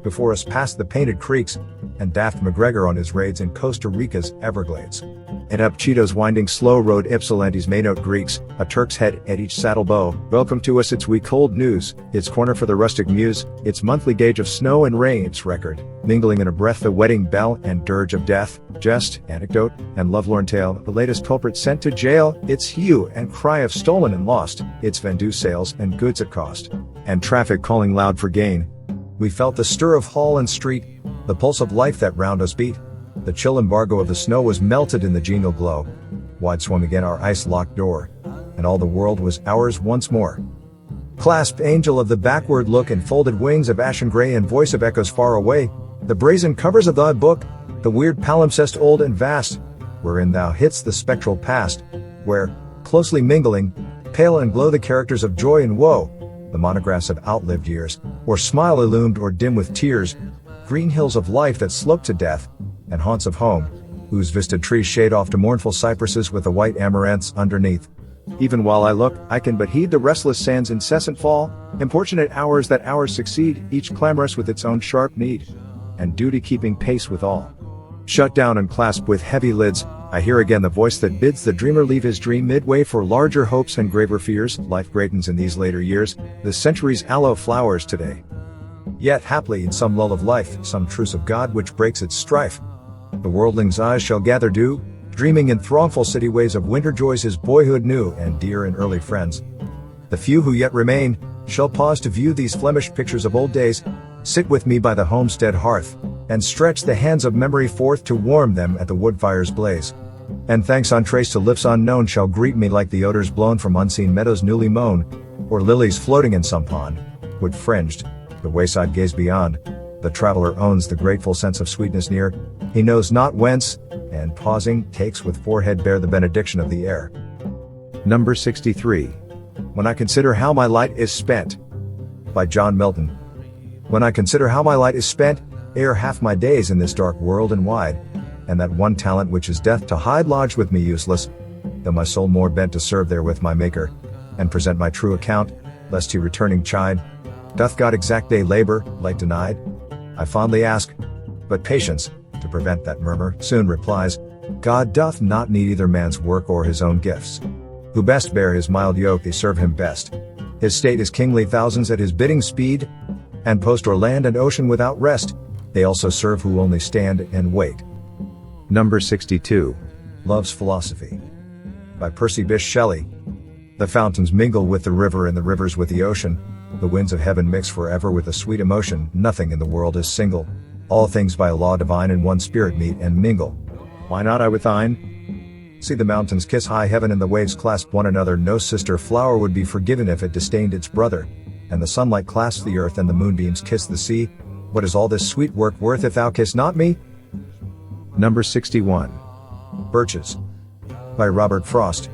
Before us passed the painted creeks, and daft McGregor on his raids in Costa Rica's Everglades. And up Cheeto's winding slow road Ypsilanti's Maynooth Greeks, a Turk's head at each saddle bow. Welcome to us its week cold news, its corner for the rustic muse, its monthly gauge of snow and rain, its record, mingling in a breath the wedding bell and dirge of death, jest, anecdote, and lovelorn tale, the latest culprit sent to jail, its hue and cry of stolen and lost, its vendue sales and goods at cost, and traffic calling loud for gain. We felt the stir of hall and street, the pulse of life that round us beat. The chill embargo of the snow was melted in the genial glow. Wide swung again our ice-locked door, and all the world was ours once more. Clasped angel of the backward look and folded wings of ashen gray and voice of echoes far away, the brazen covers of thy book, the weird palimpsest old and vast, wherein thou hitst the spectral past, where, closely mingling, pale and glow the characters of joy and woe, the monographs of outlived years, or smile illumed or dim with tears, green hills of life that slope to death, and haunts of home, whose vista trees shade off to mournful cypresses with the white amaranths underneath. Even while I look, I can but heed the restless sand's incessant fall, importunate hours that hours succeed, each clamorous with its own sharp need, and duty keeping pace with all. Shut down and clasped with heavy lids, I hear again the voice that bids the dreamer leave his dream midway for larger hopes and graver fears. Life greatens in these later years, the century's aloe flowers today. Yet haply in some lull of life, some truce of God which breaks its strife, the worldling's eyes shall gather dew, dreaming in throngful city ways of winter joys his boyhood knew, and dear and early friends. The few who yet remain, shall pause to view these Flemish pictures of old days, sit with me by the homestead hearth, and stretch the hands of memory forth to warm them at the wood fire's blaze. And thanks untraced to lips unknown shall greet me like the odors blown from unseen meadows newly mown, or lilies floating in some pond, wood fringed, the wayside gaze beyond. The traveler owns the grateful sense of sweetness near, he knows not whence, and pausing, takes with forehead bare the benediction of the air. Number 63. When I consider how my light is spent. By John Milton. When I consider how my light is spent, ere half my days in this dark world and wide, and that one talent which is death to hide lodged with me useless, though my soul more bent to serve therewith my Maker, and present my true account, lest he returning chide, doth God exact day labor, light denied? I fondly ask, but patience, to prevent that murmur, soon replies, God doth not need either man's work or his own gifts. Who best bear his mild yoke they serve him best. His state is kingly thousands at his bidding speed, and post o'er land and ocean without rest, they also serve who only stand and wait. Number 62. Love's Philosophy. By Percy Bysshe Shelley. The fountains mingle with the river and the rivers with the ocean. The winds of heaven mix forever with a sweet emotion. Nothing in the world is single. All things by a law divine in one spirit meet and mingle. Why not I with thine? See the mountains kiss high heaven and the waves clasp one another. No sister flower would be forgiven if it disdained its brother. And the sunlight clasps the earth and the moonbeams kiss the sea. What is all this sweet work worth if thou kiss not me? Number 61. Birches. By Robert Frost.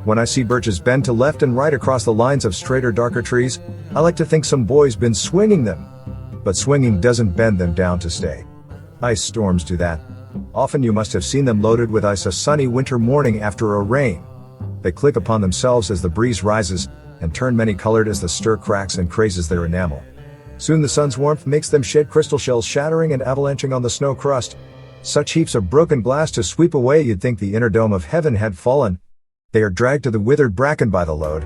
When I see birches bend to left and right across the lines of straighter darker trees, I like to think some boy's been swinging them. But swinging doesn't bend them down to stay. Ice storms do that. Often you must have seen them loaded with ice a sunny winter morning after a rain. They click upon themselves as the breeze rises, and turn many-colored as the stir cracks and crazes their enamel. Soon the sun's warmth makes them shed crystal shells shattering and avalanching on the snow crust. Such heaps of broken glass to sweep away you'd think the inner dome of heaven had fallen. They are dragged to the withered bracken by the load,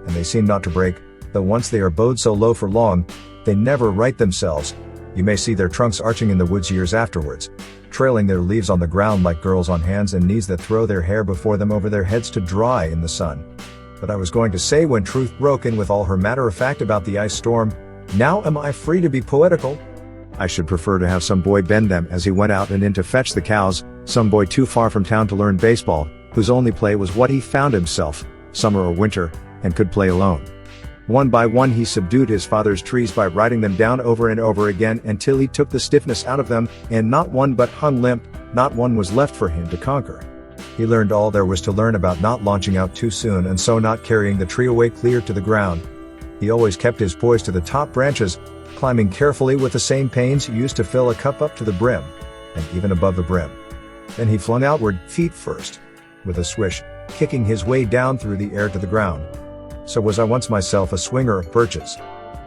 and they seem not to break, though once they are bowed so low for long, they never right themselves. You may see their trunks arching in the woods years afterwards, trailing their leaves on the ground like girls on hands and knees that throw their hair before them over their heads to dry in the sun. But I was going to say, when truth broke in with all her matter-of-fact about the ice storm, now am I free to be poetical? I should prefer to have some boy bend them as he went out and in to fetch the cows, some boy too far from town to learn baseball, whose only play was what he found himself, summer or winter, and could play alone. One by one he subdued his father's trees by riding them down over and over again until he took the stiffness out of them, and not one but hung limp, not one was left for him to conquer. He learned all there was to learn about not launching out too soon and so not carrying the tree away clear to the ground. He always kept his poise to the top branches, climbing carefully with the same pains he used to fill a cup up to the brim, and even above the brim. Then he flung outward, feet first, with a swish, kicking his way down through the air to the ground. So was I once myself a swinger of birches.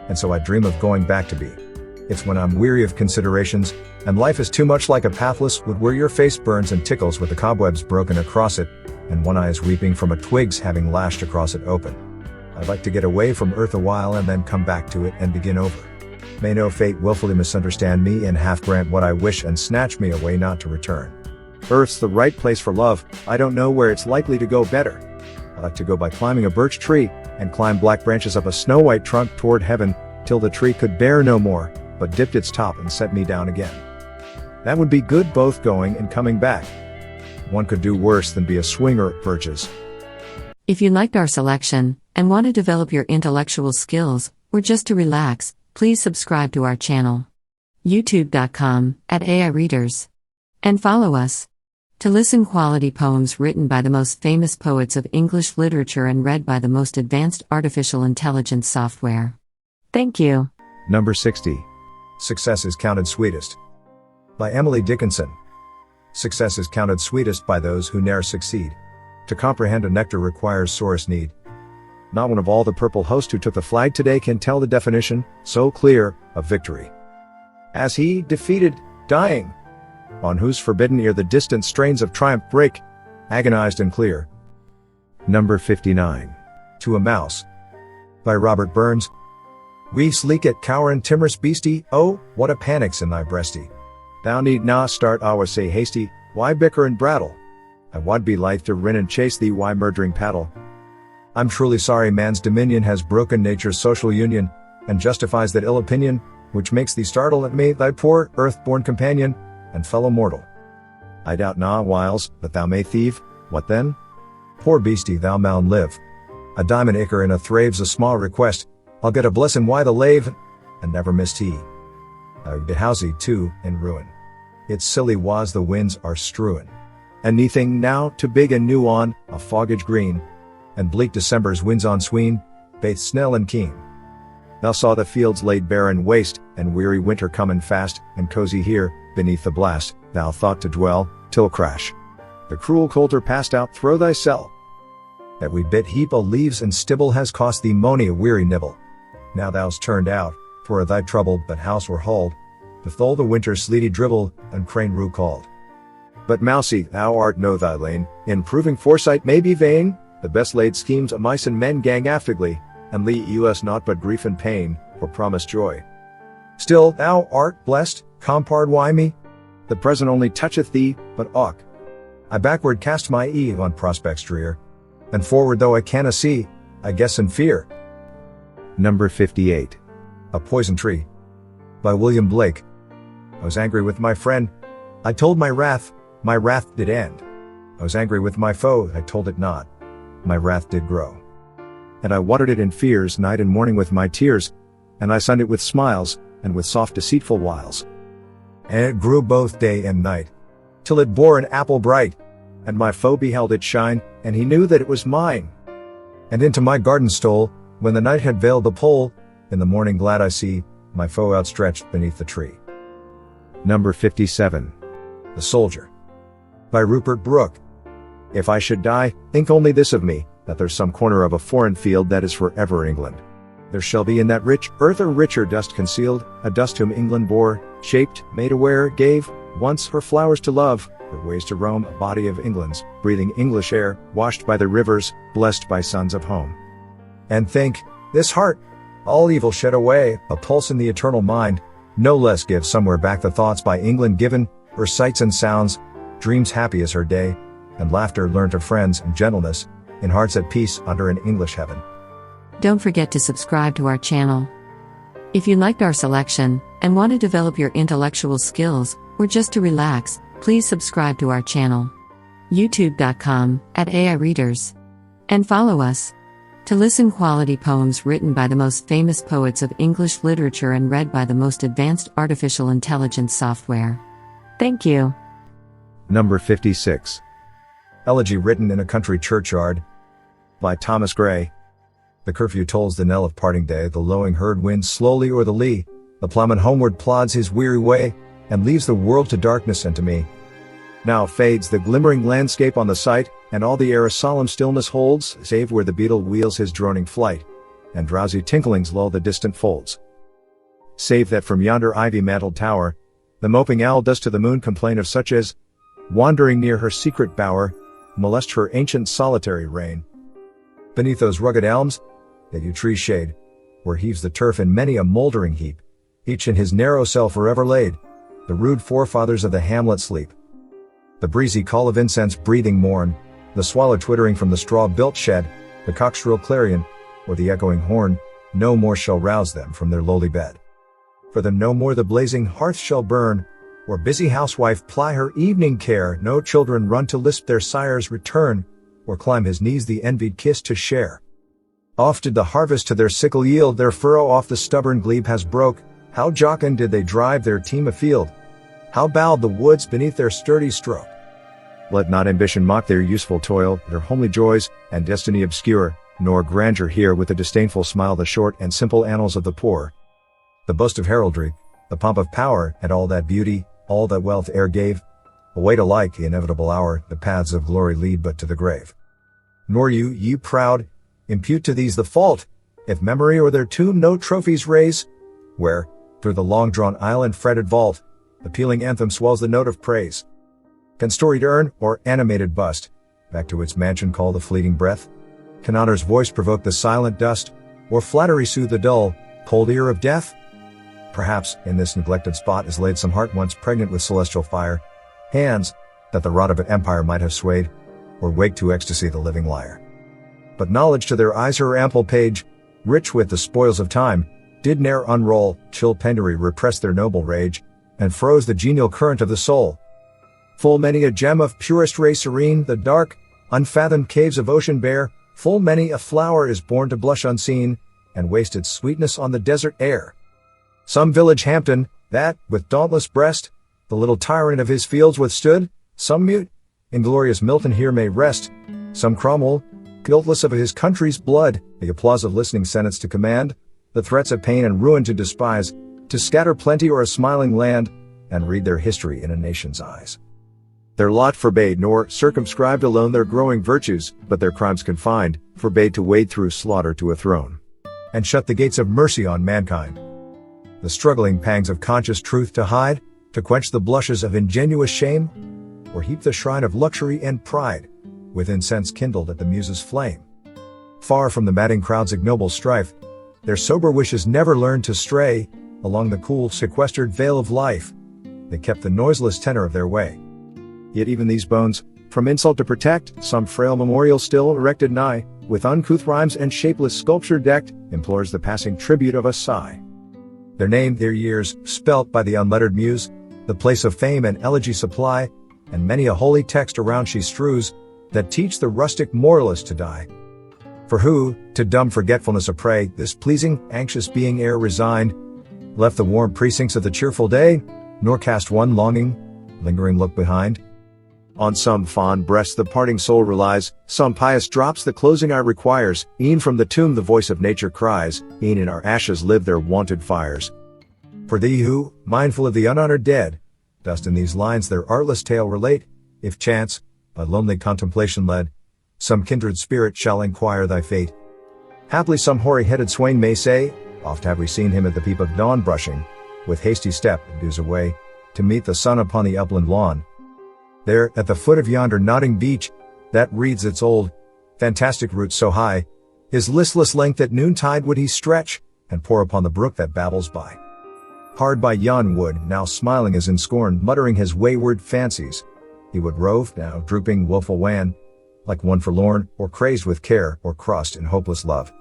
And so I dream of going back to be. It's when I'm weary of considerations, and life is too much like a pathless wood where your face burns and tickles with the cobwebs broken across it, and one eye is weeping from a twig's having lashed across it open. I'd like to get away from earth a while and then come back to it and begin over. May no fate willfully misunderstand me and half grant what I wish and snatch me away not to return. Earth's the right place for love, I don't know where it's likely to go better. I like to go by climbing a birch tree, and climb black branches up a snow-white trunk toward heaven, till the tree could bear no more, but dipped its top and set me down again. That would be good both going and coming back. One could do worse than be a swinger at birches. If you liked our selection, and want to develop your intellectual skills, or just to relax, please subscribe to our channel. youtube.com/AIReaders. And follow us. To listen quality poems written by the most famous poets of English literature and read by the most advanced artificial intelligence software. Thank you. Number 60. Success is counted sweetest. By Emily Dickinson. Success is counted sweetest by those who ne'er succeed. To comprehend a nectar requires sorest need. Not one of all the purple host who took the flag today can tell the definition, so clear, of victory. As he, defeated, dying, on whose forbidden ear the distant strains of triumph break, agonized and clear. Number 59. To a Mouse. By Robert Burns. We sleek at cowrin timorous beastie, oh, what a panic's in thy breastie. Thou need na start awa say hasty, why bicker and brattle? I wad be lithe to rin and chase thee, why murdering paddle? I'm truly sorry man's dominion has broken nature's social union, and justifies that ill opinion, which makes thee startle at me, thy poor, earth-born companion, and fellow mortal. I doubt na whiles, but thou may thieve, what then? Poor beastie thou maun live. A diamond acre in a thrave's a small request, I'll get a blessin' why the lave, and never missed he. De housey too, in ruin. It's silly was the winds are strewin'. And neathing now, to big and new on, a foggage green. And bleak December's winds on sween, baith snell and keen. Thou saw the fields laid bare and waste, and weary winter comin' fast, and cozy here, beneath the blast, thou thought to dwell, till crash. The cruel coulter passed out thro' thy cell. That wee bit heap o' leaves and stibble has cost thee mony a weary nibble. Now thou's turned out, for thy trouble but house were hauled, with all the winter's sleety dribble, and crane rue called. But mousie, thou art know thy lane, in proving foresight may be vain, the best laid schemes o' mice and men gang aftigly, and leave us naught but grief and pain, for promised joy. Still thou art blessed, compard why me? The present only toucheth thee, but aught. I backward cast my eve on prospects drear, and forward though I canna see, I guess in fear. Number 58. A Poison Tree. By William Blake. I was angry with my friend, I told my wrath did end. I was angry with my foe, I told it not, my wrath did grow. And I watered it in fears night and morning with my tears, and I sunned it with smiles, and with soft deceitful wiles. And it grew both day and night, till it bore an apple bright, and my foe beheld it shine, and he knew that it was mine. And into my garden stole, when the night had veiled the pole, in the morning glad I see, my foe outstretched beneath the tree. Number 57. The Soldier. By Rupert Brooke. If I should die, think only this of me, that there's some corner of a foreign field that is forever England. There shall be in that rich earth a richer dust concealed, a dust whom England bore, shaped, made aware, gave, once her flowers to love, her ways to roam, a body of England's, breathing English air, washed by the rivers, blessed by sons of home. And think, this heart, all evil shed away, a pulse in the eternal mind, no less give somewhere back the thoughts by England given, her sights and sounds, dreams happy as her day, and laughter learnt of friends and gentleness, in hearts at peace under an English heaven. Don't forget to subscribe to our channel. If you liked our selection and want to develop your intellectual skills, or just to relax, please subscribe to our channel. youtube.com/AI-readers. And follow us. To listen quality poems written by the most famous poets of English literature and read by the most advanced artificial intelligence software. Thank you. Number 56. Elegy written in a country churchyard. By Thomas Gray. The curfew tolls the knell of parting day, the lowing herd winds slowly o'er the lea, the ploughman homeward plods his weary way, and leaves the world to darkness and to me. Now fades the glimmering landscape on the sight, and all the air a solemn stillness holds, save where the beetle wheels his droning flight, and drowsy tinklings lull the distant folds. Save that from yonder ivy-mantled tower, the moping owl does to the moon complain of such as, wandering near her secret bower, molest her ancient solitary reign. Beneath those rugged elms, that you trees shade, where heaves the turf in many a mouldering heap, each in his narrow cell forever laid, the rude forefathers of the hamlet sleep. The breezy call of incense breathing morn, the swallow twittering from the straw-built shed, the cock's shrill clarion, or the echoing horn, no more shall rouse them from their lowly bed. For them no more the blazing hearth shall burn, or busy housewife ply her evening care, no children run to lisp their sire's return, or climb his knees the envied kiss to share. Oft did the harvest to their sickle yield, their furrow off the stubborn glebe has broke, how jocund did they drive their team afield, how bowed the woods beneath their sturdy stroke. Let not ambition mock their useful toil, their homely joys, and destiny obscure, nor grandeur hear with a disdainful smile the short and simple annals of the poor. The boast of heraldry, the pomp of power, and all that beauty, all that wealth e'er gave, await alike the inevitable hour, the paths of glory lead but to the grave. Nor you, ye proud, impute to these the fault, if memory or their tomb no trophies raise, where, through the long-drawn aisle and fretted vault, the pealing anthem swells the note of praise. Can storied urn, or animated bust, back to its mansion call the fleeting breath? Can honor's voice provoke the silent dust, or flattery soothe the dull, cold ear of death? Perhaps, in this neglected spot is laid some heart once pregnant with celestial fire, hands, that the rod of an empire might have swayed, or wake to ecstasy the living lyre. But knowledge to their eyes her ample page, rich with the spoils of time, did ne'er unroll, chill penury repressed their noble rage, and froze the genial current of the soul. Full many a gem of purest ray serene, the dark, unfathomed caves of ocean bear, full many a flower is born to blush unseen, and waste its sweetness on the desert air. Some village Hampton, that, with dauntless breast, the little tyrant of his fields withstood, some mute, inglorious Milton here may rest, some Cromwell, guiltless of his country's blood, the applause of listening senates to command, the threats of pain and ruin to despise, to scatter plenty or a smiling land, and read their history in a nation's eyes. Their lot forbade nor circumscribed alone their growing virtues, but their crimes confined, forbade to wade through slaughter to a throne, and shut the gates of mercy on mankind. The struggling pangs of conscious truth to hide, to quench the blushes of ingenuous shame, or heap the shrine of luxury and pride, with incense kindled at the muse's flame. Far from the madding crowd's ignoble strife, their sober wishes never learned to stray, along the cool, sequestered vale of life. They kept the noiseless tenor of their way. Yet even these bones, from insult to protect, some frail memorial still erected nigh, with uncouth rhymes and shapeless sculpture decked, implores the passing tribute of a sigh. Their name, their years, spelt by the unlettered muse, the place of fame and elegy supply, and many a holy text around she strews, that teach the rustic moralist to die. For who, to dumb forgetfulness a prey, this pleasing, anxious being ere resigned, left the warm precincts of the cheerful day, nor cast one longing, lingering look behind? On some fond breast the parting soul relies, some pious drops the closing eye requires, e'en from the tomb the voice of nature cries, e'en in our ashes live their wonted fires. For thee who, mindful of the unhonored dead, dost in these lines their artless tale relate, if chance, by lonely contemplation led, some kindred spirit shall inquire thy fate. Haply some hoary-headed swain may say, oft have we seen him at the peep of dawn brushing, with hasty step and dews away, to meet the sun upon the upland lawn. There, at the foot of yonder nodding beech, that wreathes its old, fantastic roots so high, his listless length at noontide would he stretch, and pour upon the brook that babbles by. Hard by yon wood, now smiling as in scorn, muttering his wayward fancies, he would rove, now drooping woeful wan, like one forlorn, or crazed with care, or crossed in hopeless love.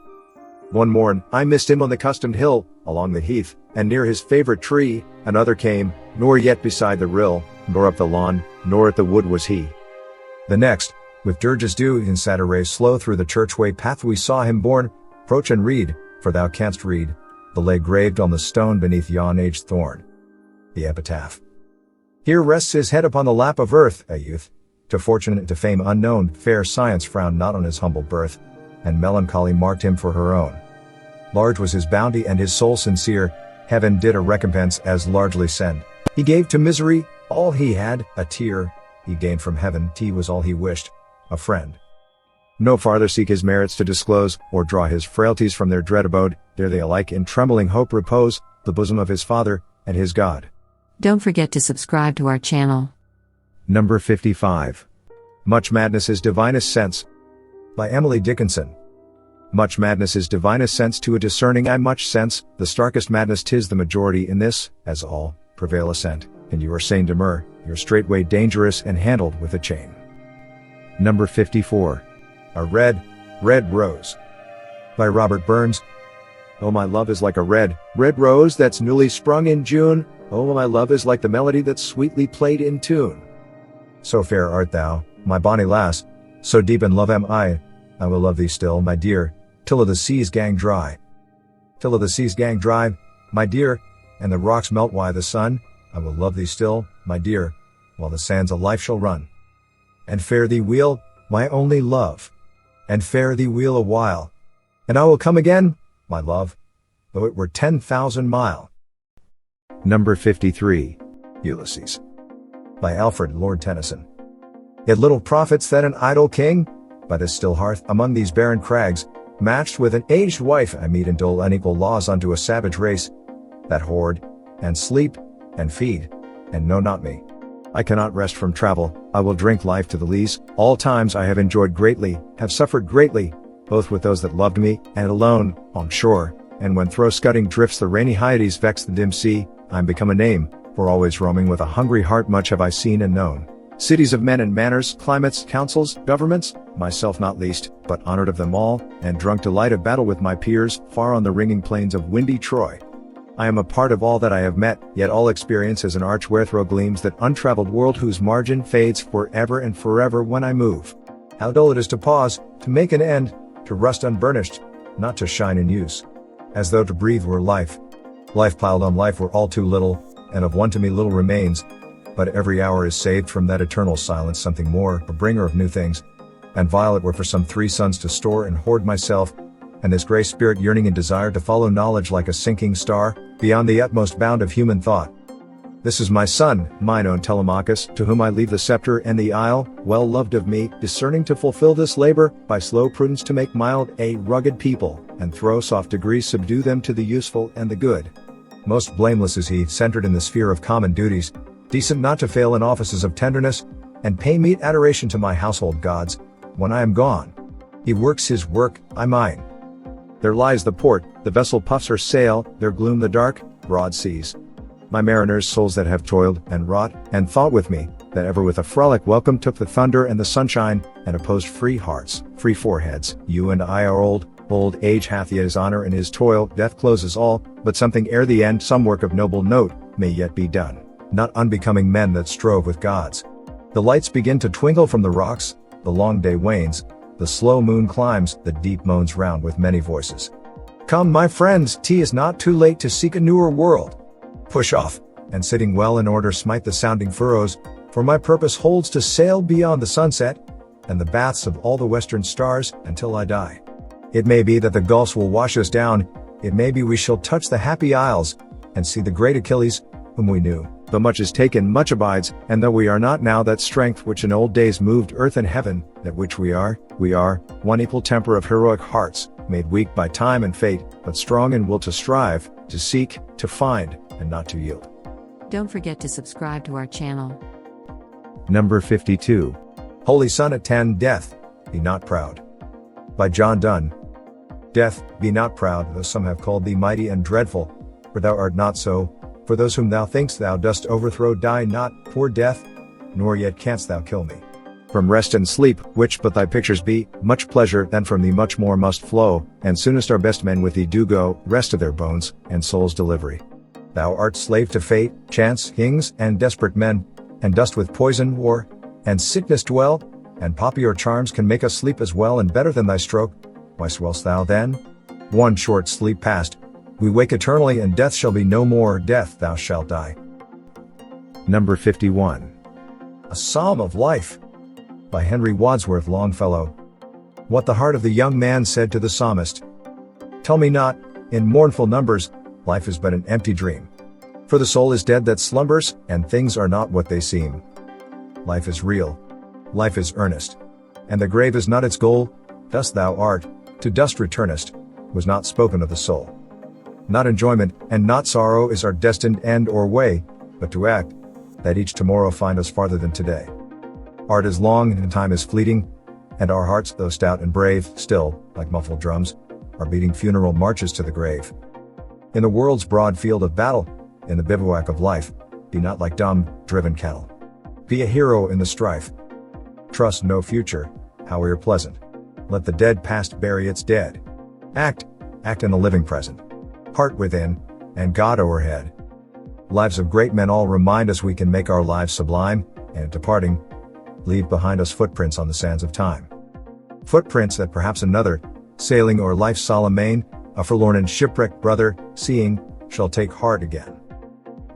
One morn, I missed him on the customed hill, along the heath, and near his favorite tree, another came, nor yet beside the rill, nor up the lawn, nor at the wood was he. The next, with dirges dew in sad array slow through the churchway path we saw him borne, approach and read, for thou canst read, the lay graved on the stone beneath yon aged thorn. The epitaph. Here rests his head upon the lap of earth, a youth, to fortune and to fame unknown, fair science frowned not on his humble birth, and melancholy marked him for her own. Large was his bounty and his soul sincere, heaven did a recompense as largely send. He gave to misery all he had, a tear he gained from heaven, tea was all he wished, a friend. No farther seek his merits to disclose, or draw his frailties from their dread abode, there they alike in trembling hope repose, the bosom of his Father, and his God. Don't forget to subscribe to our channel. Number 55. Much Madness is Divinest Sense. By Emily Dickinson. Much madness is divinest sense to a discerning eye, much sense, the starkest madness 'tis the majority in this, as all, prevail assent, and you are sane demur, you're straightway dangerous and handled with a chain. Number 54. A Red, Red Rose. By Robert Burns. Oh, my love is like a red, red rose that's newly sprung in June, oh, my love is like the melody that's sweetly played in tune. So fair art thou, my bonny lass, so deep in love am I will love thee still, my dear, till the seas gang dry. Till the seas gang dry, my dear, and the rocks melt why the sun, I will love thee still, my dear, while the sands of life shall run. And fare thee weel, my only love, and fare thee weel a while, and I will come again, my love, though it were 10,000 mile. Number 53. Ulysses. By Alfred Lord Tennyson. It little profits that an idle king, by this still hearth, among these barren crags, matched with an aged wife, I meet and dole unequal laws unto a savage race, that hoard, and sleep, and feed, and know not me. I cannot rest from travel, I will drink life to the lees, all times I have enjoyed greatly, have suffered greatly, both with those that loved me, and alone, on shore, and when through scudding drifts the rainy Hyades vex the dim sea, I'm become a name, for always roaming with a hungry heart much have I seen and known. Cities of men and manners, climates, councils, governments, myself not least, but honored of them all, and drunk delight of battle with my peers, far on the ringing plains of windy Troy. I am a part of all that I have met, yet all experience is an arch wherethrough gleams that untraveled world whose margin fades forever and forever when I move. How dull it is to pause, to make an end, to rust unburnished, not to shine in use. As though to breathe were life. Life piled on life were all too little, and of one to me little remains. But every hour is saved from that eternal silence something more, a bringer of new things. And violet were for some 3 suns to store and hoard myself, and this grey spirit yearning in desire to follow knowledge like a sinking star, beyond the utmost bound of human thought. This is my son, mine own Telemachus, to whom I leave the scepter and the isle, well loved of me, discerning to fulfill this labor, by slow prudence to make mild a rugged people, and through soft degrees subdue them to the useful and the good. Most blameless is he, centered in the sphere of common duties, decent not to fail in offices of tenderness, and pay meet adoration to my household gods, when I am gone. He works his work, I mine. There lies the port, the vessel puffs her sail, there gloom the dark, broad seas. My mariners, souls that have toiled, and wrought, and thought with me, that ever with a frolic welcome took the thunder and the sunshine, and opposed free hearts, free foreheads, you and I are old age hath yet his honor and his toil, death closes all, but something ere the end, some work of noble note, may yet be done. Not unbecoming men that strove with gods. The lights begin to twinkle from the rocks, the long day wanes, the slow moon climbs, the deep moans round with many voices. Come my friends, 'tis not too late to seek a newer world. Push off, and sitting well in order smite the sounding furrows, For my purpose holds to sail beyond the sunset, and the baths of all the western stars, until I die. It may be that the gulfs will wash us down, it may be we shall touch the happy isles, and see the great Achilles, whom we knew. Though much is taken, much abides, and though we are not now that strength which in old days moved earth and heaven, that which we are, one equal temper of heroic hearts, made weak by time and fate, but strong in will to strive, to seek, to find, and not to yield. Don't forget to subscribe to our channel. Number 52. Holy Son at 10, Death, Be Not Proud. By John Donne. Death, be not proud, though some have called thee mighty and dreadful, for thou art not so. For those whom thou think'st thou dost overthrow die not, poor death, nor yet canst thou kill me. From rest and sleep, which but thy pictures be, much pleasure then from thee much more must flow, and soonest our best men with thee do go, rest of their bones, and soul's delivery. Thou art slave to fate, chance, kings, and desperate men, and dost with poison, war, and sickness dwell, and popular charms can make us sleep as well and better than thy stroke. Why swell'st thou then? One short sleep past, we wake eternally, and death shall be no more, death thou shalt die. Number 51. A Psalm of Life. By Henry Wadsworth Longfellow. What the heart of the young man said to the psalmist. Tell me not, in mournful numbers, life is but an empty dream. For the soul is dead that slumbers, and things are not what they seem. Life is real. Life is earnest. And the grave is not its goal. Dust thou art, to dust returnest, was not spoken of the soul. Not enjoyment, and not sorrow is our destined end or way, but to act, that each tomorrow find us farther than today. Art is long, and time is fleeting, and our hearts, though stout and brave, still, like muffled drums, are beating funeral marches to the grave. In the world's broad field of battle, in the bivouac of life, be not like dumb, driven cattle. Be a hero in the strife. Trust no future, however pleasant. Let the dead past bury its dead. Act in the living present. Heart within, and God o'erhead. Lives of great men all remind us we can make our lives sublime, and at departing, leave behind us footprints on the sands of time. Footprints that perhaps another, sailing o'er life's solemn main, a forlorn and shipwrecked brother, seeing, shall take heart again.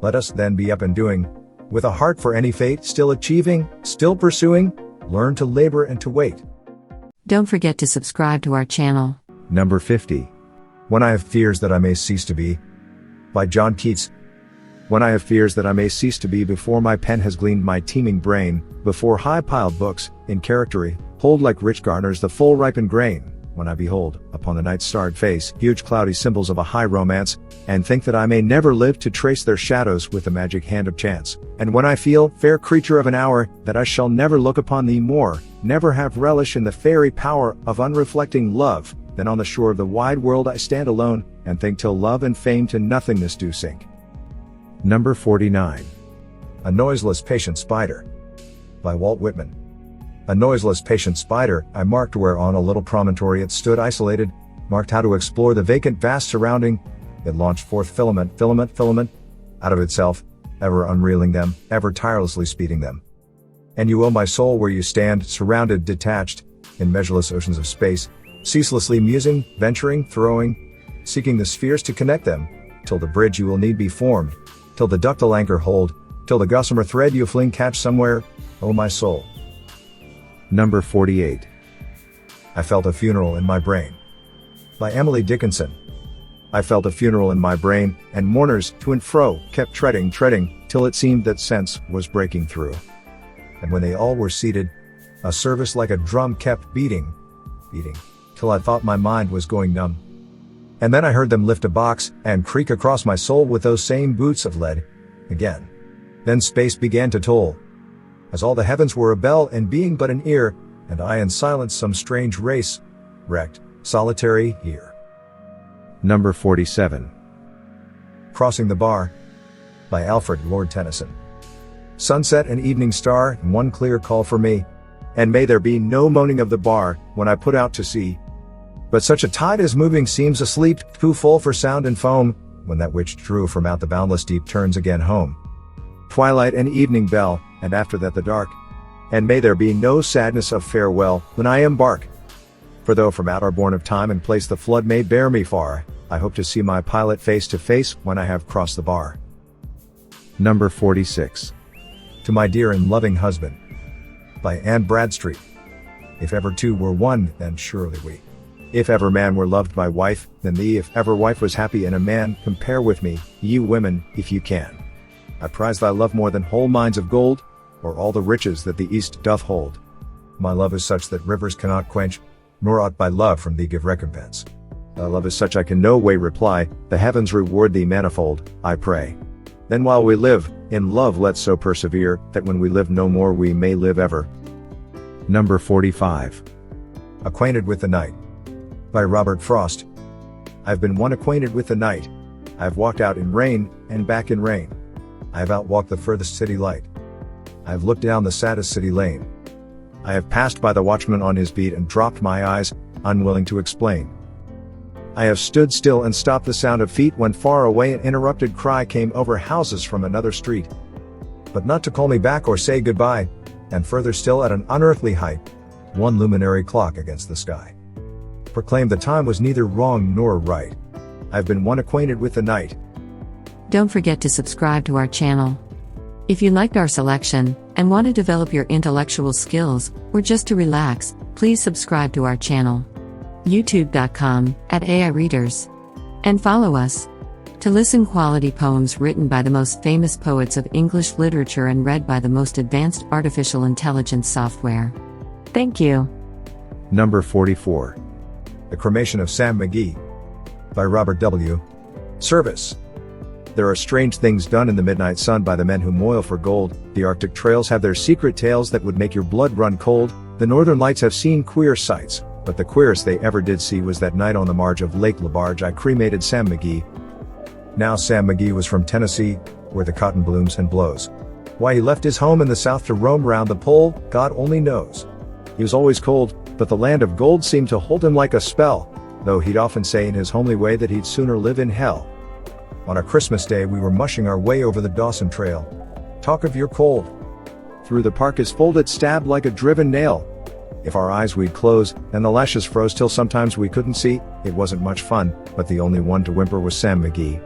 Let us then be up and doing, with a heart for any fate, still achieving, still pursuing, learn to labor and to wait. Don't forget to subscribe to our channel. Number 50. When I have fears that I may cease to be. By John Keats. When I have fears that I may cease to be, before my pen has gleaned my teeming brain, before high-piled books, in charactery, hold like rich garners the full ripened grain, when I behold, upon the night's starred face, huge cloudy symbols of a high romance, and think that I may never live to trace their shadows with the magic hand of chance, and when I feel, fair creature of an hour, that I shall never look upon thee more, never have relish in the fairy power of unreflecting love, then on the shore of the wide world I stand alone, and think till love and fame to nothingness do sink. Number 49. A Noiseless Patient Spider. By Walt Whitman. A noiseless patient spider, I marked where on a little promontory it stood isolated, marked how to explore the vacant vast surrounding. It launched forth filament, out of itself, ever unreeling them, ever tirelessly speeding them. And you, O my soul, where you stand, surrounded, detached, in measureless oceans of space, ceaselessly musing, venturing, throwing, seeking the spheres to connect them, till the bridge you will need be formed, till the ductile anchor hold, till the gossamer thread you fling catch somewhere, O my soul. Number 48. I Felt a Funeral in My Brain. By Emily Dickinson. I felt a funeral in my brain, and mourners, to and fro, kept treading, till it seemed that sense was breaking through. And when they all were seated, a service like a drum kept beating, till I thought my mind was going numb. And then I heard them lift a box, and creak across my soul with those same boots of lead, again. Then space began to toll, as all the heavens were a bell and being but an ear, and I in silence some strange race, wrecked, solitary, here. Number 47. Crossing the Bar. By Alfred Lord Tennyson. Sunset and evening star, and one clear call for me, and may there be no moaning of the bar, when I put out to sea. But such a tide as moving seems asleep, too full for sound and foam, when that which drew from out the boundless deep turns again home. Twilight and evening bell, and after that the dark. And may there be no sadness of farewell, when I embark. For though from out our bourne of time and place the flood may bear me far, I hope to see my pilot face to face, when I have crossed the bar. Number 46. To my dear and loving husband. By Anne Bradstreet. If ever two were one, then surely we. If ever man were loved by wife, then thee. If ever wife was happy in a man, compare with me, ye women, if you can. I prize thy love more than whole mines of gold, or all the riches that the east doth hold. My love is such that rivers cannot quench, nor aught by love from thee give recompense. Thy love is such I can no way reply, the heavens reward thee manifold, I pray. Then while we live, in love let's so persevere, that when we live no more we may live ever. Number 45. Acquainted with the Night. By Robert Frost. I've been one acquainted with the night. I've walked out in rain, and back in rain. I've outwalked the furthest city light. I've looked down the saddest city lane. I have passed by the watchman on his beat and dropped my eyes, unwilling to explain. I have stood still and stopped the sound of feet when far away an interrupted cry came over houses from another street. But not to call me back or say goodbye, and further still at an unearthly height, one luminary clock against the sky proclaimed the time was neither wrong nor right. I've been one acquainted with the night. Don't forget to subscribe to our channel. If you liked our selection and want to develop your intellectual skills, or just to relax, please subscribe to our channel. youtube.com/AI Readers. And follow us. To listen quality poems written by the most famous poets of English literature and read by the most advanced artificial intelligence software. Thank you. Number 44. The Cremation of Sam McGee. By Robert W. Service. There are strange things done in the midnight sun by the men who moil for gold. The Arctic trails have their secret tales that would make your blood run cold. The Northern Lights have seen queer sights, but the queerest they ever did see was that night on the marge of Lake LaBarge I cremated Sam McGee. Now Sam McGee was from Tennessee, where the cotton blooms and blows. Why he left his home in the South to roam round the pole, God only knows. He was always cold, but the land of gold seemed to hold him like a spell, though he'd often say in his homely way that he'd sooner live in hell. On a Christmas day we were mushing our way over the Dawson Trail. Talk of your cold. Through the park is folded stabbed like a driven nail. If our eyes we'd close, and the lashes froze till sometimes we couldn't see, it wasn't much fun, but the only one to whimper was Sam McGee.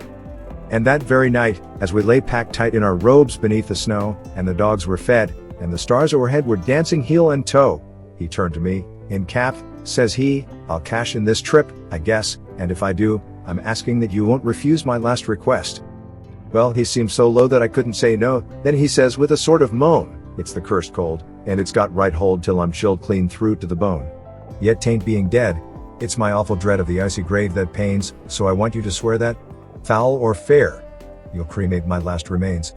And that very night, as we lay packed tight in our robes beneath the snow, and the dogs were fed, and the stars overhead were dancing heel and toe, he turned to me, in cap, says he, I'll cash in this trip, I guess, and if I do, I'm asking that you won't refuse my last request. Well, he seemed so low that I couldn't say no, then he says with a sort of moan, it's the cursed cold, and it's got right hold till I'm chilled clean through to the bone. Yet 'tain't being dead, it's my awful dread of the icy grave that pains, so I want you to swear that, foul or fair, you'll cremate my last remains.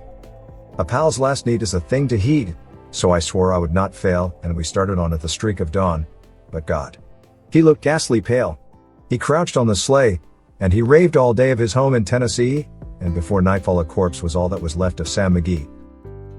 A pal's last need is a thing to heed, so I swore I would not fail, and we started on at the streak of dawn. But God. He looked ghastly pale. He crouched on the sleigh, and he raved all day of his home in Tennessee, and before nightfall a corpse was all that was left of Sam McGee.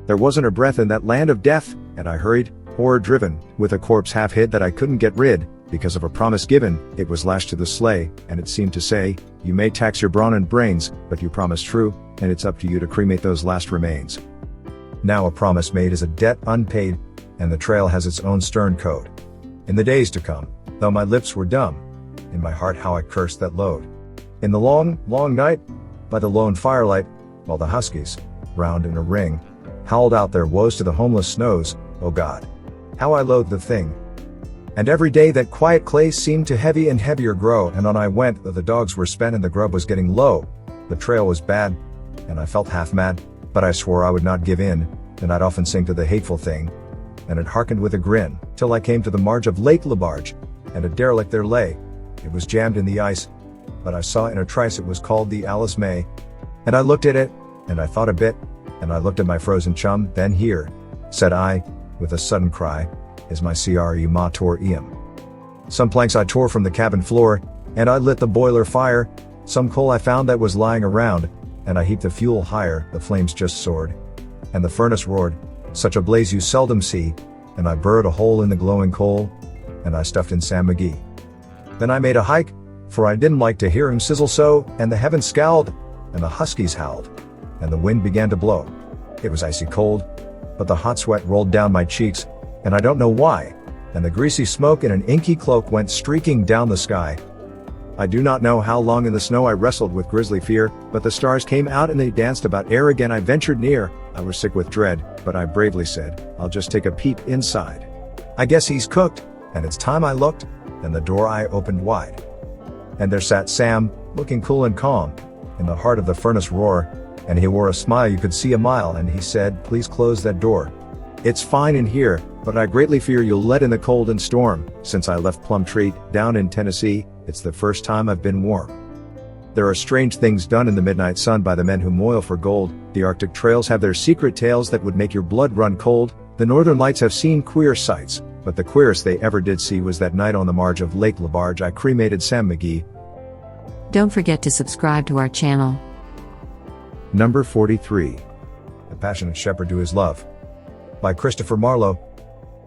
There wasn't a breath in that land of death, and I hurried, horror-driven, with a corpse half hid that I couldn't get rid, because of a promise given. It was lashed to the sleigh, and it seemed to say, you may tax your brawn and brains, but you promised true, and it's up to you to cremate those last remains. Now a promise made is a debt unpaid, and the trail has its own stern code. In the days to come, though my lips were dumb, in my heart how I cursed that load. In the long, long night, by the lone firelight, while the huskies, round in a ring, howled out their woes to the homeless snows, oh God, how I loathed the thing. And every day that quiet clay seemed to heavy and heavier grow, and on I went, though the dogs were spent and the grub was getting low. The trail was bad, and I felt half mad, but I swore I would not give in, and I'd often sing to the hateful thing, and it hearkened with a grin, till I came to the marge of Lake LaBarge, and a derelict there lay. It was jammed in the ice, but I saw in a trice it was called the Alice May. And I looked at it, and I thought a bit, and I looked at my frozen chum, then here, said I, with a sudden cry, is my CRE ma tor eum. Some planks I tore from the cabin floor, and I lit the boiler fire, some coal I found that was lying around, and I heaped the fuel higher, the flames just soared, and the furnace roared, such a blaze you seldom see, and I burrowed a hole in the glowing coal, and I stuffed in Sam McGee. Then I made a hike, for I didn't like to hear him sizzle so, and the heavens scowled, and the huskies howled, and the wind began to blow. It was icy cold, but the hot sweat rolled down my cheeks, and I don't know why, and the greasy smoke in an inky cloak went streaking down the sky. I do not know how long in the snow I wrestled with grisly fear, but the stars came out and they danced about ere again I ventured near, I was sick with dread, but I bravely said, I'll just take a peep inside. I guess he's cooked, and it's time I looked, then the door I opened wide. And there sat Sam, looking cool and calm, in the heart of the furnace roar, and he wore a smile you could see a mile, and he said, please close that door. It's fine in here, but I greatly fear you'll let in the cold and storm. Since I left Plumtree, down in Tennessee, it's the first time I've been warm. There are strange things done in the midnight sun by the men who moil for gold. The Arctic trails have their secret tales that would make your blood run cold. The Northern Lights have seen queer sights, but the queerest they ever did see was that night on the marge of Lake Labarge I cremated Sam McGee. Don't forget to subscribe to our channel. Number 43. The Passionate Shepherd to His Love. By Christopher Marlowe.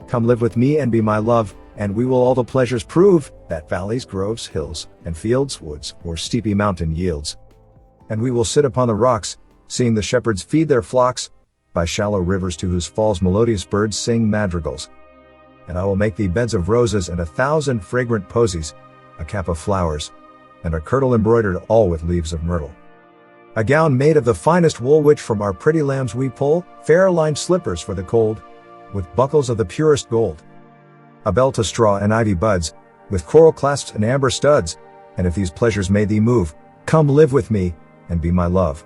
Come live with me and be my love, and we will all the pleasures prove, that valleys, groves, hills, and fields, woods, or steepy mountain yields. And we will sit upon the rocks, seeing the shepherds feed their flocks, by shallow rivers to whose falls melodious birds sing madrigals. And I will make thee beds of roses and 1,000 fragrant posies, a cap of flowers, and a kirtle embroidered all with leaves of myrtle. A gown made of the finest wool which from our pretty lambs we pull, fair lined slippers for the cold, with buckles of the purest gold. A belt of straw and ivy buds, with coral clasps and amber studs, and if these pleasures may thee move, come live with me, and be my love.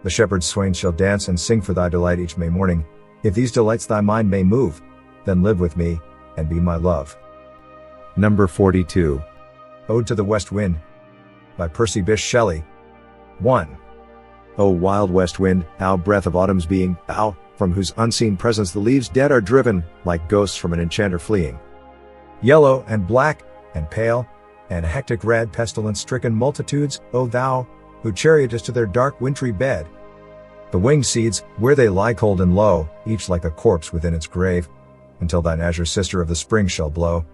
The shepherd's swains shall dance and sing for thy delight each May morning. If these delights thy mind may move, then live with me, and be my love. Number 42. Ode to the West Wind. By Percy Bysshe Shelley. 1. O wild west wind, thou breath of autumn's being, thou, from whose unseen presence the leaves dead are driven, like ghosts from an enchanter fleeing. Yellow and black and pale and hectic red pestilence-stricken multitudes, O thou, who chariotest to their dark wintry bed. The winged seeds, where they lie cold and low, each like a corpse within its grave, until thine azure sister of the spring shall blow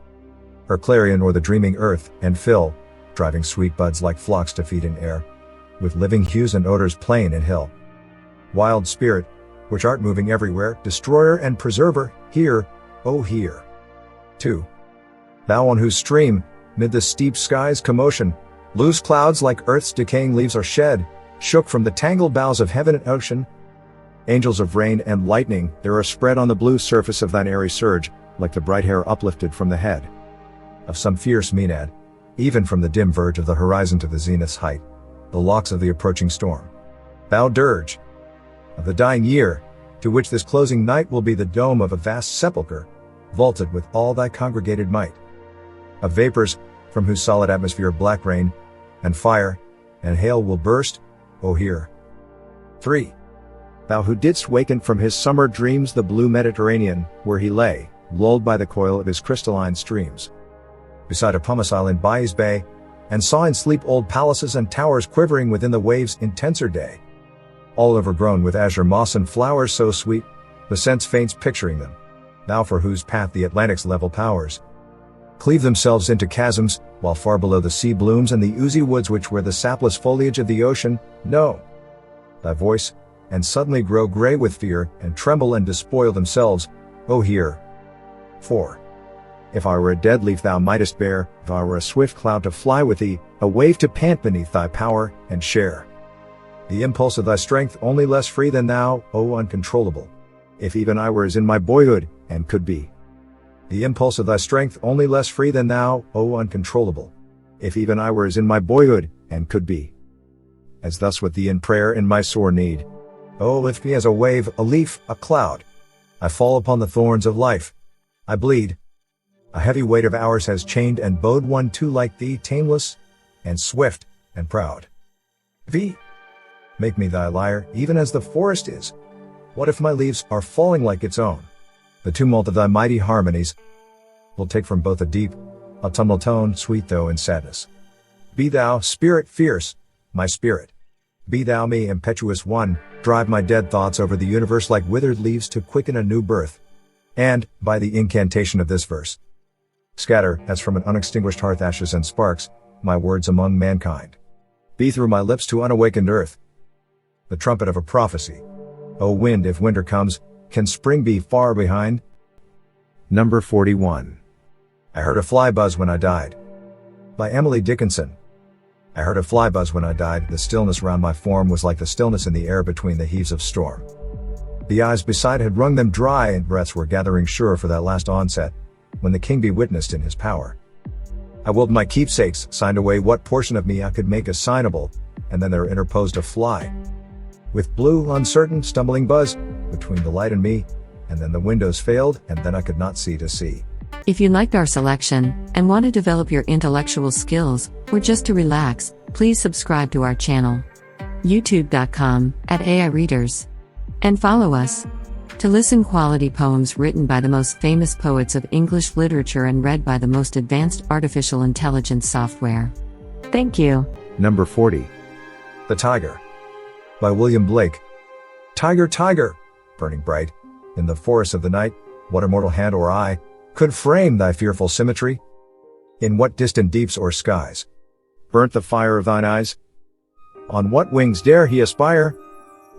her clarion o'er the dreaming earth, and fill, driving sweet buds like flocks to feed in air, with living hues and odors plain and hill. Wild spirit, which art moving everywhere, destroyer and preserver, hear, O hear. 2. Thou on whose stream, mid the steep sky's commotion, loose clouds like earth's decaying leaves are shed, shook from the tangled boughs of heaven and ocean. Angels of rain and lightning, there are spread on the blue surface of thine airy surge, like the bright hair uplifted from the head of some fierce Maenad, even from the dim verge of the horizon to the zenith's height, the locks of the approaching storm. Thou dirge of the dying year, to which this closing night will be the dome of a vast sepulchre, vaulted with all thy congregated might. Of vapors, from whose solid atmosphere black rain, and fire, and hail will burst, O hear. 3. Thou who didst waken from his summer dreams the blue Mediterranean, where he lay, lulled by the coil of his crystalline streams, beside a pumice isle in Bai's Bay, and saw in sleep old palaces and towers quivering within the waves' intenser day, all overgrown with azure moss and flowers so sweet, the sense faints picturing them, thou for whose path the Atlantic's level powers cleave themselves into chasms, while far below the sea blooms and the oozy woods which wear the sapless foliage of the ocean, know thy voice, and suddenly grow gray with fear, and tremble and despoil themselves, O hear. 4. If I were a dead leaf thou mightest bear, if I were a swift cloud to fly with thee, a wave to pant beneath thy power, and share the impulse of thy strength only less free than thou, O uncontrollable. If even I were as in my boyhood, and could be. The impulse of thy strength only less free than thou, O uncontrollable. If even I were as in my boyhood, and could be. As thus with thee in prayer in my sore need. O lift me as a wave, a leaf, a cloud. I fall upon the thorns of life. I bleed. A heavy weight of hours has chained and bowed one too like thee, tameless, and swift, and proud. V. Make me thy lyre, even as the forest is. What if my leaves are falling like its own? The tumult of thy mighty harmonies will take from both a deep, autumnal tone, sweet though in sadness. Be thou, spirit fierce, my spirit. Be thou me, impetuous one, drive my dead thoughts over the universe like withered leaves to quicken a new birth. And, by the incantation of this verse, scatter, as from an unextinguished hearth ashes and sparks, my words among mankind. Be through my lips to unawakened earth the trumpet of a prophecy. O wind, if winter comes, can spring be far behind? Number 41. I heard a fly buzz when I died. By Emily Dickinson. I heard a fly buzz when I died. The stillness round my form was like the stillness in the air between the heaves of storm. The eyes beside had wrung them dry, and breaths were gathering sure for that last onset, when the king be witnessed in his power. I willed my keepsakes, signed away what portion of me I could make assignable, and then there interposed a fly. With blue, uncertain, stumbling buzz, between the light and me, and then the windows failed, and then I could not see to see. If you liked our selection, and want to develop your intellectual skills, or just to relax, please subscribe to our channel. youtube.com/AI Readers. And follow us. To listen quality poems written by the most famous poets of English literature and read by the most advanced artificial intelligence software. Thank you. Number 40. The Tiger. By William Blake. Tiger, tiger, burning bright, in the forest of the night, what immortal hand or eye could frame thy fearful symmetry? In what distant deeps or skies burnt the fire of thine eyes? On what wings dare he aspire?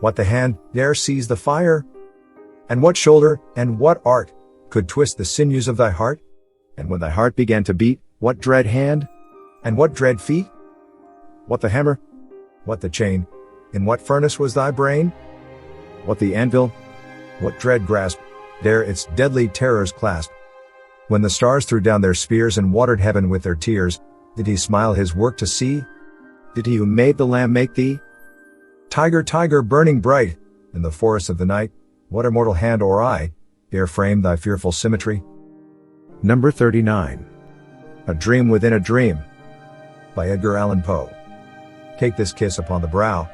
What the hand dare seize the fire? And what shoulder, and what art, could twist the sinews of thy heart? And when thy heart began to beat, what dread hand? And what dread feet? What the hammer? What the chain? In what furnace was thy brain? What the anvil? What dread grasp dare its deadly terrors clasp? When the stars threw down their spears and watered heaven with their tears, did he smile his work to see? Did he who made the lamb make thee? Tiger, tiger, burning bright, in the forest of the night, what immortal hand or eye dare frame thy fearful symmetry? Number 39. A Dream Within a Dream. By Edgar Allan Poe. Take this kiss upon the brow,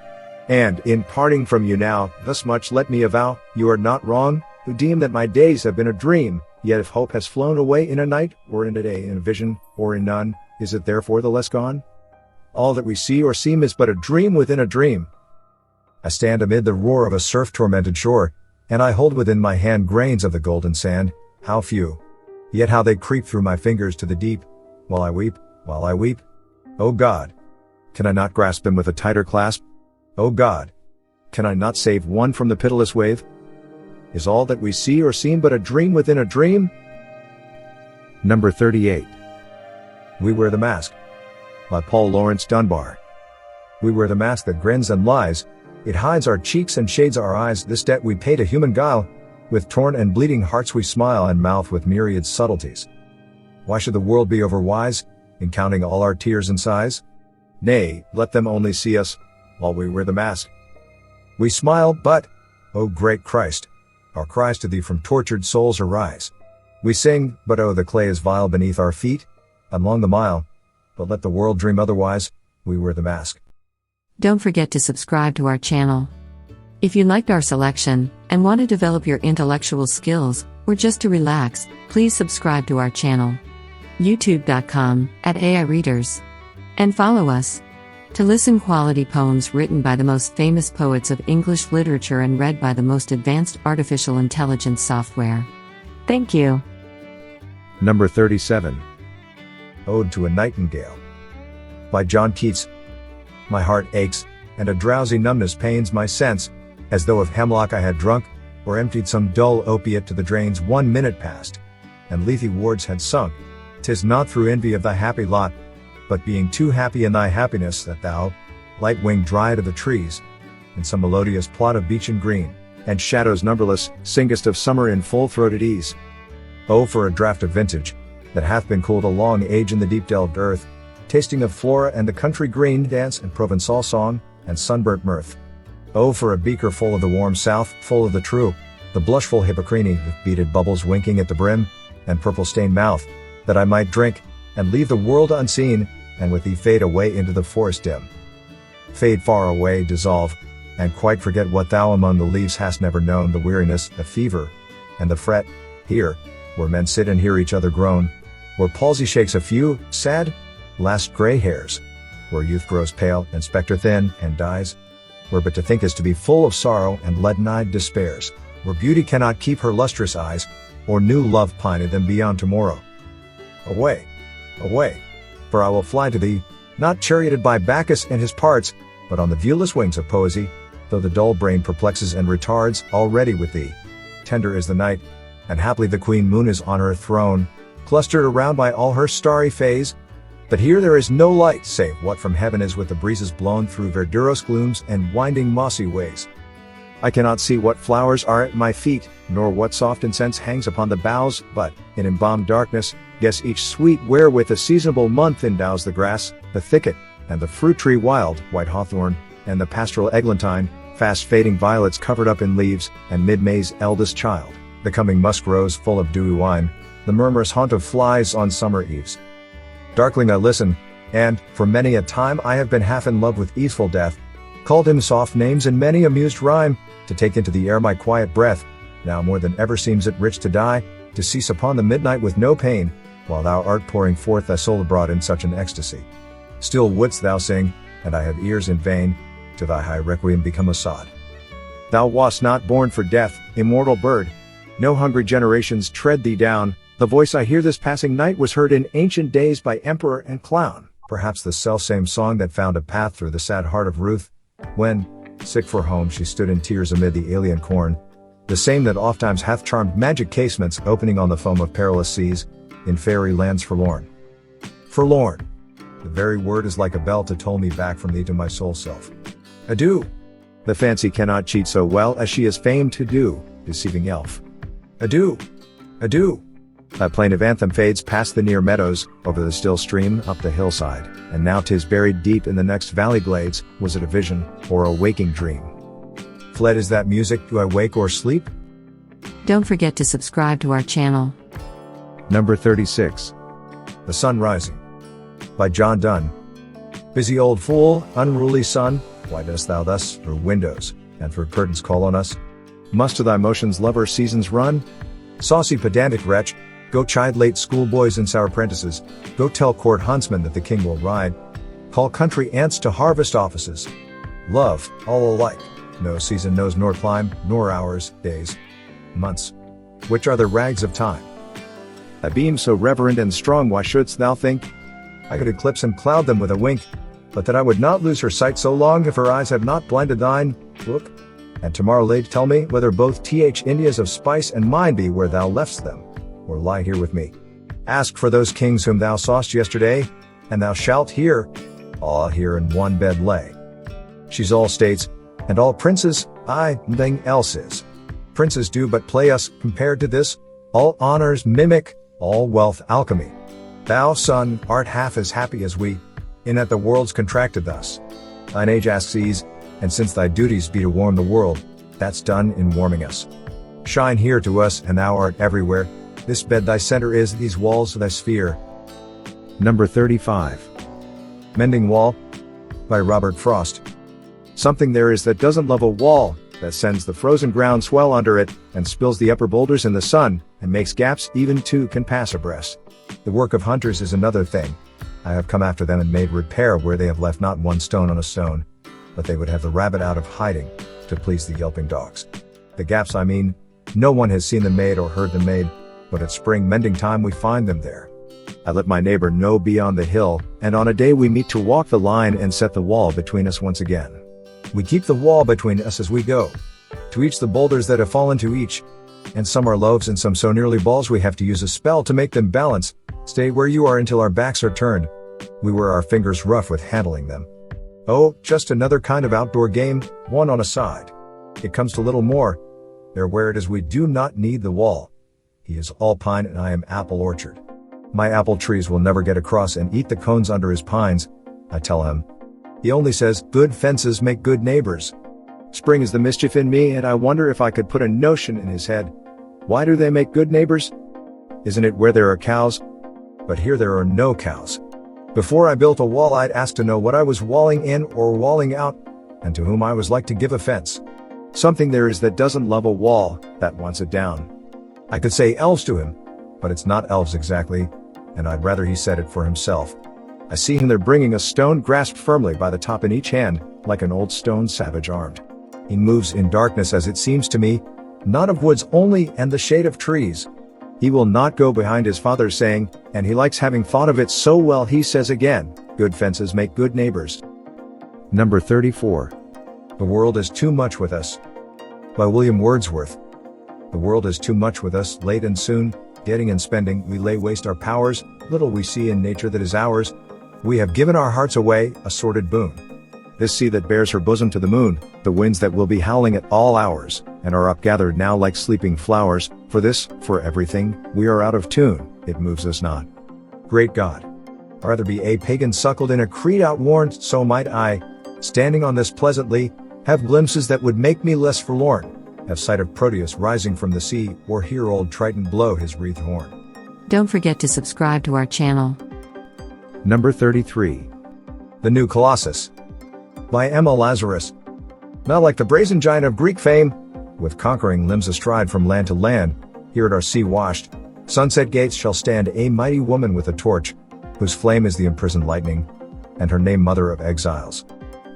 and, in parting from you now, thus much let me avow, you are not wrong, who deem that my days have been a dream, yet if hope has flown away in a night, or in a day in a vision, or in none, is it therefore the less gone? All that we see or seem is but a dream within a dream. I stand amid the roar of a surf-tormented shore, and I hold within my hand grains of the golden sand, how few, yet how they creep through my fingers to the deep, while I weep, while I weep. O God, can I not grasp them with a tighter clasp? O God, can I not save one from the pitiless wave? Is all that we see or seem but a dream within a dream? Number 38. We Wear the Mask. By Paul Laurence Dunbar. We wear the mask that grins and lies. It hides our cheeks and shades our eyes. This debt we pay to human guile. With torn and bleeding hearts we smile and mouth with myriad subtleties. Why should the world be overwise in counting all our tears and sighs? Nay, let them only see us while we wear the mask. We smile, but, O great Christ, our cries to thee from tortured souls arise. We sing, but oh, the clay is vile beneath our feet, and long the mile, but let the world dream otherwise, we wear the mask. Don't forget to subscribe to our channel. If you liked our selection, and want to develop your intellectual skills, or just to relax, please subscribe to our channel. youtube.com/AI Readers. And follow us. To listen quality poems written by the most famous poets of English literature and read by the most advanced artificial intelligence software. Thank you. Number 37. Ode to a Nightingale. By John Keats. My heart aches, and a drowsy numbness pains my sense, as though of hemlock I had drunk, or emptied some dull opiate to the drains 1 minute past, and lethe wards had sunk. 'Tis not through envy of thy happy lot, but being too happy in thy happiness that thou, light-winged dryad of the trees, in some melodious plot of beech and green, and shadows numberless, singest of summer in full-throated ease. Oh, for a draught of vintage, that hath been cooled a long age in the deep-delved earth, tasting of flora and the country green dance and Provençal song, and sunburnt mirth. Oh, for a beaker full of the warm south, full of the true, the blushful Hippocrene with beaded bubbles winking at the brim, and purple-stained mouth, that I might drink, and leave the world unseen, and with thee fade away into the forest dim. Fade far away, dissolve, and quite forget what thou among the leaves hast never known, the weariness, the fever, and the fret, here, where men sit and hear each other groan, where palsy shakes a few, sad, last grey hairs, where youth grows pale and spectre thin and dies, where but to think is to be full of sorrow and leaden-eyed despairs, where beauty cannot keep her lustrous eyes, or new love pine in them beyond tomorrow. Away, away, for I will fly to thee, not charioted by Bacchus and his parts, but on the viewless wings of poesy, though the dull brain perplexes and retards, already with thee. Tender is the night, and haply the queen moon is on her throne, clustered around by all her starry fays, but here there is no light save what from heaven is with the breezes blown through verdurous glooms and winding mossy ways. I cannot see what flowers are at my feet, nor what soft incense hangs upon the boughs, but, in embalmed darkness, guess each sweet wherewith a seasonable month endows the grass, the thicket, and the fruit tree wild, white hawthorn, and the pastoral eglantine, fast fading violets covered up in leaves, and mid-May's eldest child, the coming musk rose full of dewy wine, the murmurous haunt of flies on summer eves. Darkling I listen, and, for many a time I have been half in love with easeful death, called him soft names in many amused rhyme, to take into the air my quiet breath, now more than ever seems it rich to die, to cease upon the midnight with no pain, while thou art pouring forth thy soul abroad in such an ecstasy. Still wouldst thou sing, and I have ears in vain, to thy high requiem become a sod. Thou wast not born for death, immortal bird. No hungry generations tread thee down. The voice I hear this passing night was heard in ancient days by emperor and clown. Perhaps the selfsame song that found a path through the sad heart of Ruth, when, sick for home, she stood in tears amid the alien corn. The same that ofttimes hath charmed magic casements opening on the foam of perilous seas, in fairy lands forlorn. Forlorn. The very word is like a bell to toll me back from thee to my soul self. Adieu! The fancy cannot cheat so well as she is famed to do, deceiving elf. Adieu! Adieu! Thy plaintive anthem fades past the near meadows, over the still stream, up the hillside, and now 'tis buried deep in the next valley glades. Was it a vision, or a waking dream? Fled is that music, do I wake or sleep? Don't forget to subscribe to our channel. Number 36. The Sun Rising. By John Donne. Busy old fool, unruly sun, why dost thou thus through windows and through curtains call on us? Must to thy motions lover seasons run? Saucy pedantic wretch, go chide late schoolboys and sour apprentices, go tell court huntsmen that the king will ride, call country ants to harvest offices. Love, all alike, no season knows nor clime, nor hours, days, months, which are the rags of time. A beam so reverend and strong, why shouldst thou think I could eclipse and cloud them with a wink, but that I would not lose her sight so long if her eyes have not blinded thine? Look, and tomorrow late tell me whether both Indias of spice and mine be where thou left'st them, or lie here with me. Ask for those kings whom thou saw'st yesterday, and thou shalt hear, all here in one bed lay. She's all states, and all princes, aye, nothing else is. Princes do but play us, compared to this, all honors mimic, all wealth alchemy. Thou, son, art half as happy as we, in that the world's contracted thus. Thine age asks ease, and since thy duties be to warm the world, that's done in warming us. Shine here to us, and thou art everywhere. This bed thy center is, these walls thy sphere. Number 35. Mending Wall. By Robert Frost. Something there is that doesn't love a wall, that sends the frozen ground swell under it, and spills the upper boulders in the sun, and makes gaps even two can pass abreast. The work of hunters is another thing. I have come after them and made repair where they have left not one stone on a stone, but they would have the rabbit out of hiding, to please the yelping dogs. The gaps I mean, no one has seen them made or heard them made, but at spring mending time we find them there. I let my neighbor know beyond the hill, and on a day we meet to walk the line and set the wall between us once again. We keep the wall between us as we go, to each the boulders that have fallen to each, and some are loaves and some so nearly balls we have to use a spell to make them balance. Stay where you are until our backs are turned. We wear our fingers rough with handling them. Oh, just another kind of outdoor game, one on a side. It comes to little more. There where it is we do not need the wall. He is all pine and I am apple orchard. My apple trees will never get across and eat the cones under his pines, I tell him. He only says, good fences make good neighbors. Spring is the mischief in me, and I wonder if I could put a notion in his head. Why do they make good neighbors? Isn't it where there are cows? But here there are no cows. Before I built a wall I'd ask to know what I was walling in or walling out, and to whom I was like to give offense. Something there is that doesn't love a wall, that wants it down. I could say elves to him, but it's not elves exactly, and I'd rather he said it for himself. I see him there bringing a stone grasped firmly by the top in each hand, like an old stone savage armed. He moves in darkness as it seems to me, not of woods only and the shade of trees. He will not go behind his father's saying, and he likes having thought of it so well he says again, good fences make good neighbors. Number 34. The World is Too Much with Us. By William Wordsworth. The world is too much with us, late and soon, getting and spending, we lay waste our powers, little we see in nature that is ours. We have given our hearts away, a sordid boon. This sea that bears her bosom to the moon, the winds that will be howling at all hours, and are upgathered now like sleeping flowers, for this, for everything, we are out of tune, it moves us not. Great God! Rather be a pagan suckled in a creed outworn, so might I, standing on this pleasantly, have glimpses that would make me less forlorn, have sight of Proteus rising from the sea, or hear old Triton blow his wreathed horn. Don't forget to subscribe to our channel. Number 33. The New Colossus. By Emma Lazarus. Not like the brazen giant of Greek fame, with conquering limbs astride from land to land, here at our sea-washed, sunset gates shall stand a mighty woman with a torch, whose flame is the imprisoned lightning, and her name Mother of Exiles.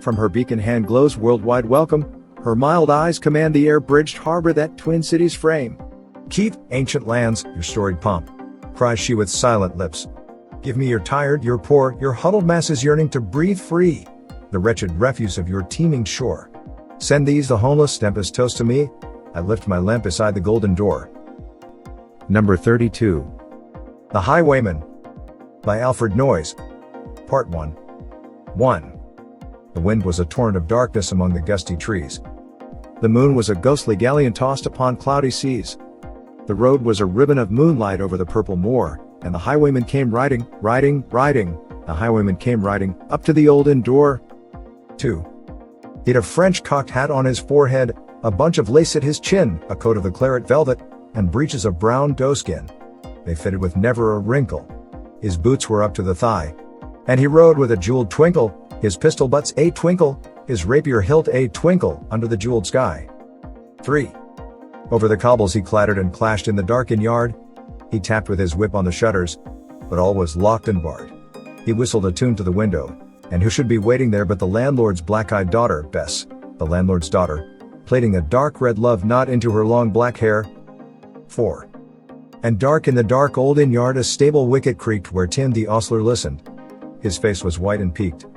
From her beacon hand glows worldwide welcome, her mild eyes command the air-bridged harbor that twin cities frame. Keep, ancient lands, your storied pomp, cries she with silent lips. Give me your tired, your poor, your huddled masses yearning to breathe free, the wretched refuse of your teeming shore. Send these the homeless tempest toast to me, I lift my lamp beside the golden door. Number 32. The Highwayman. By Alfred Noyes. Part 1. 1. The wind was a torrent of darkness among the gusty trees. The moon was a ghostly galleon tossed upon cloudy seas. The road was a ribbon of moonlight over the purple moor, and the highwayman came riding, the highwayman came riding, up to the old inn door. 2. He'd a French cocked hat on his forehead, a bunch of lace at his chin, a coat of the claret velvet, and breeches of brown doeskin. They fitted with never a wrinkle. His boots were up to the thigh. And he rode with a jeweled twinkle, his pistol butts a twinkle, his rapier hilt a twinkle, under the jeweled sky. 3. Over the cobbles he clattered and clashed in the darkened yard. He tapped with his whip on the shutters, but all was locked and barred. He whistled a tune to the window, and who should be waiting there but the landlord's black-eyed daughter, Bess, the landlord's daughter, plaiting a dark red love knot into her long black hair. 4. And dark in the dark old inn yard a stable wicket creaked where Tim the ostler listened. His face was white and peaked.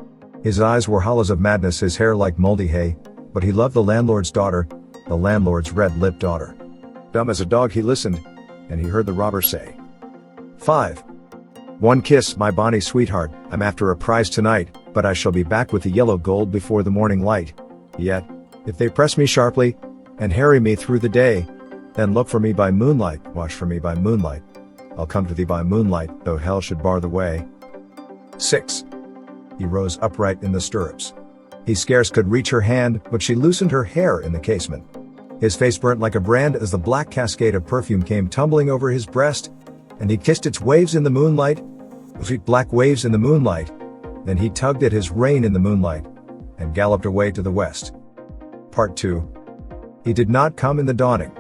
His eyes were hollows of madness, his hair like moldy hay, but he loved the landlord's daughter, the landlord's red-lipped daughter. Dumb as a dog he listened, and he heard the robber say. 5. One kiss, my bonny sweetheart, I'm after a prize tonight, but I shall be back with the yellow gold before the morning light. Yet, if they press me sharply, and harry me through the day, then look for me by moonlight, watch for me by moonlight. I'll come to thee by moonlight, though hell should bar the way. 6. He rose upright in the stirrups. He scarce could reach her hand, but she loosened her hair in the casement. His face burnt like a brand as the black cascade of perfume came tumbling over his breast, and he kissed its waves in the moonlight, sweet black waves in the moonlight. Then he tugged at his rein in the moonlight, and galloped away to the west. Part 2. He did not come in the dawning.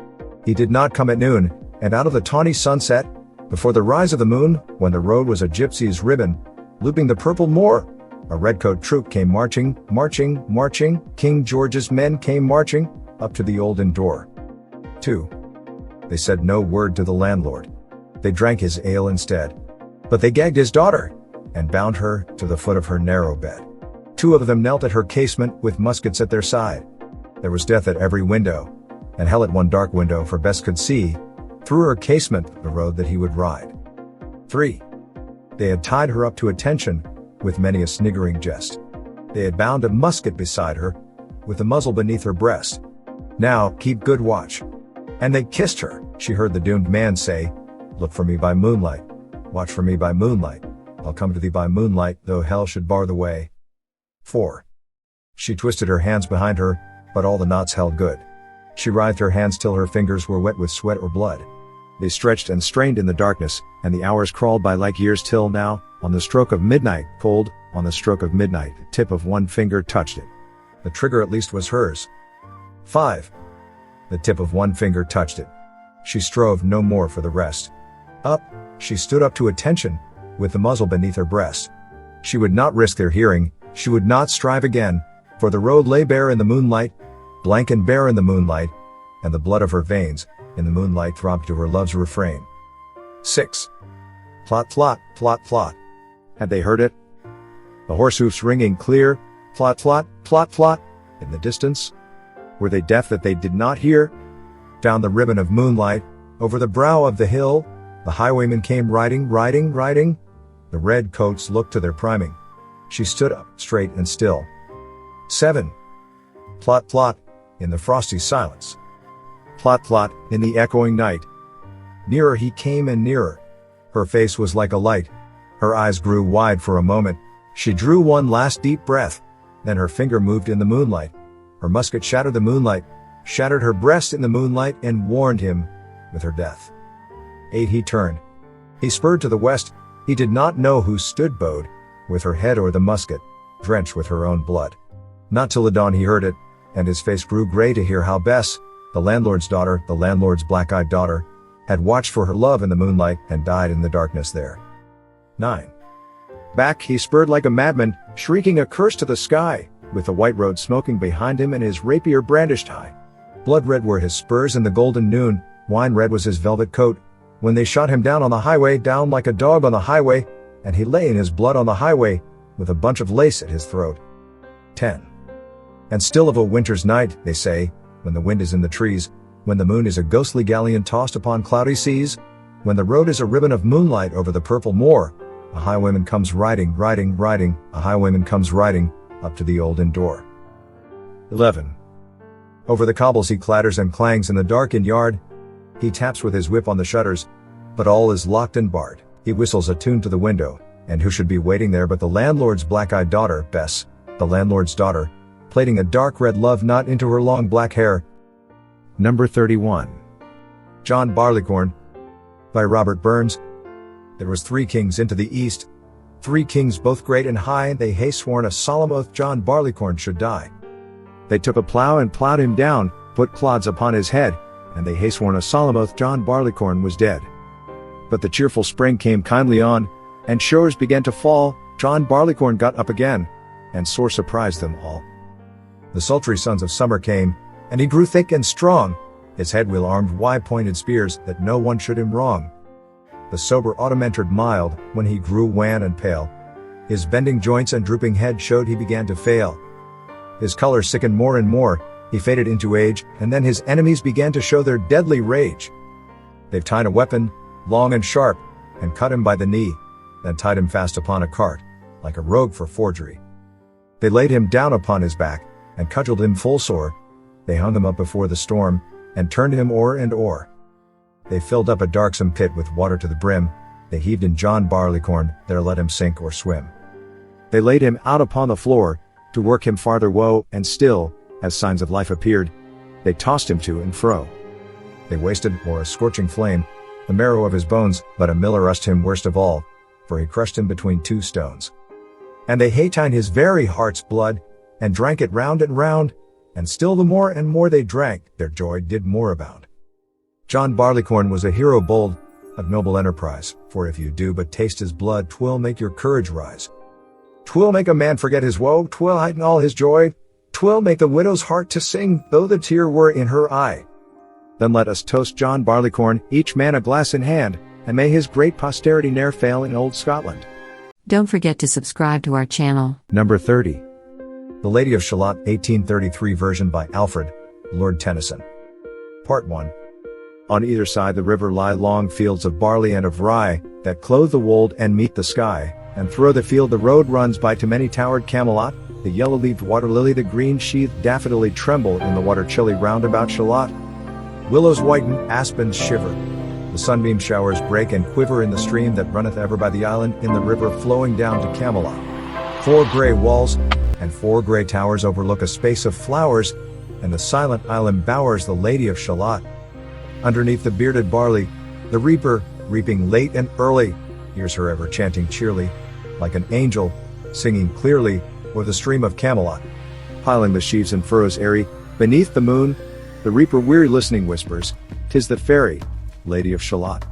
He did not come at noon, and out of the tawny sunset, before the rise of the moon, when the road was a gypsy's ribbon, looping the purple moor, a redcoat troop came marching, King George's men came marching, up to the old inn door. 2. They said no word to the landlord. They drank his ale instead. But they gagged his daughter, and bound her to the foot of her narrow bed. 2 of them knelt at her casement with muskets at their side. There was death at every window, and hell at one dark window, for Bess could see, through her casement, the road that he would ride. 3. They had tied her up to attention, with many a sniggering jest. They had bound a musket beside her, with the muzzle beneath her breast. Now, keep good watch. And they kissed her, she heard the doomed man say, look for me by moonlight, watch for me by moonlight, I'll come to thee by moonlight, though hell should bar the way. 4. She twisted her hands behind her, but all the knots held good. She writhed her hands till her fingers were wet with sweat or blood. They stretched and strained in the darkness, and the hours crawled by like years till now, on the stroke of midnight, cold, on the stroke of midnight, the tip of one finger touched it. The trigger at least was hers. 5. The tip of one finger touched it. She strove no more for the rest. Up, she stood up to attention, with the muzzle beneath her breast. She would not risk their hearing, she would not strive again, for the road lay bare in the moonlight, blank and bare in the moonlight, and the blood of her veins, in the moonlight throbbed to her love's refrain. 6. Plot, plot, plot, plot. Had they heard it? The horse hoofs ringing clear, plot, plot, plot, plot, in the distance? Were they deaf that they did not hear? Down the ribbon of moonlight, over the brow of the hill, the highwaymen came riding. The red coats looked to their priming. She stood up, straight and still. 7. Plot plot, in the frosty silence. Plot plot, in the echoing night. Nearer he came and nearer. Her face was like a light. Her eyes grew wide for a moment. She drew one last deep breath. Then her finger moved in the moonlight. Her musket shattered the moonlight, shattered her breast in the moonlight, and warned him with her death. 8. He turned. He spurred to the west. He did not know who stood bowed, with her head or the musket, drenched with her own blood. Not till the dawn he heard it, and his face grew gray to hear how Bess, the landlord's daughter, the landlord's black-eyed daughter, had watched for her love in the moonlight and died in the darkness there. 9. Back he spurred like a madman, shrieking a curse to the sky, with the white road smoking behind him and his rapier brandished high. Blood red were his spurs in the golden noon, wine red was his velvet coat, when they shot him down on the highway, down like a dog on the highway, and he lay in his blood on the highway, with a bunch of lace at his throat. 10. And still of a winter's night, they say, when the wind is in the trees, when the moon is a ghostly galleon tossed upon cloudy seas, when the road is a ribbon of moonlight over the purple moor, a highwayman comes riding, a highwayman comes riding, up to the old inn door. 11. Over the cobbles he clatters and clangs in the darkened yard. He taps with his whip on the shutters, but all is locked and barred. He whistles a tune to the window, and who should be waiting there but the landlord's black-eyed daughter, Bess, the landlord's daughter, plaiting a dark red love knot into her long black hair. Number 31. John Barleycorn, by Robert Burns. There was 3 kings into the east, 3 kings both great and high, and they hae sworn a solemn oath John Barleycorn should die. They took a plough and ploughed him down, put clods upon his head, and they hae sworn a solemn oath John Barleycorn was dead. But the cheerful spring came kindly on, and showers began to fall. John Barleycorn got up again, and sore surprised them all. The sultry sons of summer came, and he grew thick and strong, his head well armed wide-pointed spears, that no one should him wrong. The sober autumn entered mild, when he grew wan and pale. His bending joints and drooping head showed he began to fail. His color sickened more and more, he faded into age, and then his enemies began to show their deadly rage. They've tied a weapon, long and sharp, and cut him by the knee, then tied him fast upon a cart, like a rogue for forgery. They laid him down upon his back, and cudgeled him full sore. They hung him up before the storm, and turned him o'er and o'er. They filled up a darksome pit with water to the brim. They heaved in John Barleycorn, there let him sink or swim. They laid him out upon the floor, to work him farther woe, and still, as signs of life appeared, they tossed him to and fro. They wasted, o'er a scorching flame, the marrow of his bones, but a miller used him worst of all, for he crushed him between 2 stones. And they hatine his very heart's blood, and drank it round and round, and still the more and more they drank, their joy did more abound. John Barleycorn was a hero bold, of noble enterprise, for if you do but taste his blood, 'twill make your courage rise. 'Twill make a man forget his woe, 'twill heighten all his joy, 'twill make the widow's heart to sing, though the tear were in her eye. Then let us toast John Barleycorn, each man a glass in hand, and may his great posterity ne'er fail in old Scotland. Don't forget to subscribe to our channel. Number 30. The Lady of Shalott, 1833 version by Alfred, Lord Tennyson. Part 1. On either side the river lie long fields of barley and of rye, that clothe the wold and meet the sky, and through the field the road runs by to many towered Camelot, the yellow-leaved water lily, the green-sheathed daffodilly tremble in the water chilly round about Shalott. Willows whiten, aspens shiver. The sunbeam showers break and quiver in the stream that runneth ever by the island, in the river flowing down to Camelot. 4 grey walls, and 4 grey towers overlook a space of flowers, and the silent isle embowers the Lady of Shalott. Underneath the bearded barley, the reaper, reaping late and early, hears her ever chanting cheerly, like an angel, singing clearly, o'er the stream of Camelot. Piling the sheaves and furrows airy, beneath the moon, the reaper weary listening whispers, "'Tis the fairy, Lady of Shalott."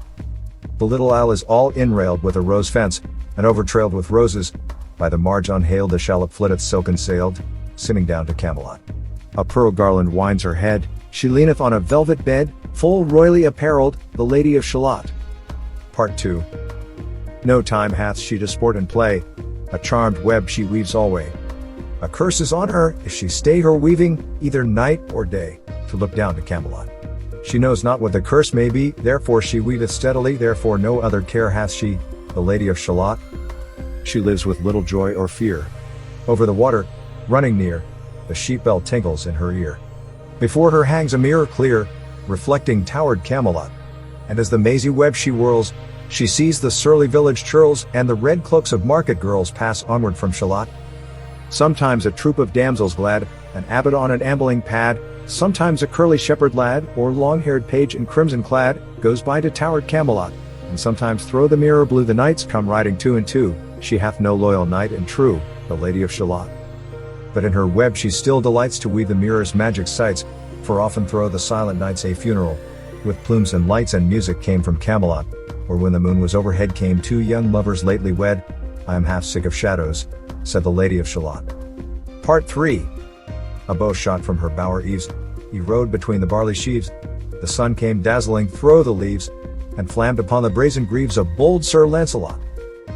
The little isle is all inrailed with a rose fence, and overtrailed with roses. By the marge unhailed the shallop flitteth silken sailed, simming down to Camelot. A pearl garland winds her head, she leaneth on a velvet bed, full royally apparelled, the Lady of Shalott. Part 2. No time hath she to sport and play, a charmed web she weaves alway. A curse is on her, if she stay her weaving, either night or day, to look down to Camelot. She knows not what the curse may be, therefore she weaveth steadily, therefore no other care hath she, the Lady of Shalott. She lives with little joy or fear. Over the water, running near, the sheep bell tinkles in her ear. Before her hangs a mirror clear, reflecting towered Camelot. And as the mazy web she whirls, she sees the surly village churls and the red cloaks of market girls pass onward from Shalott. Sometimes a troop of damsels glad, an abbot on an ambling pad, sometimes a curly shepherd lad, or long-haired page in crimson clad, goes by to towered Camelot. And sometimes through the mirror blue the knights come riding two and two, she hath no loyal knight and true, the Lady of Shalott. But in her web she still delights to weave the mirror's magic sights, for often through the silent nights a funeral, with plumes and lights and music came from Camelot, or when the moon was overhead came two young lovers lately wed. I am half sick of shadows, said the Lady of Shalott. Part 3. A bow shot from her bower eaves, he rode between the barley sheaves, the sun came dazzling through the leaves, and flammed upon the brazen greaves of bold Sir Lancelot.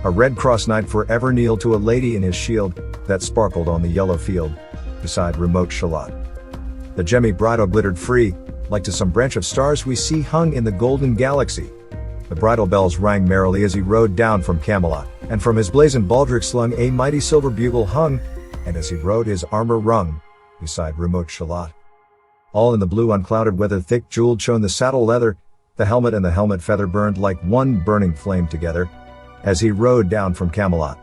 A red cross knight forever kneeled to a lady in his shield, that sparkled on the yellow field, beside remote Shalott. The gemmy bridle glittered free, like to some branch of stars we see hung in the golden galaxy. The bridle bells rang merrily as he rode down from Camelot, and from his blazoned baldric slung a mighty silver bugle hung, and as he rode his armor rung, beside remote Shalott. All in the blue unclouded weather thick jeweled shone the saddle leather, the helmet and the helmet feather burned like one burning flame together, as he rode down from Camelot.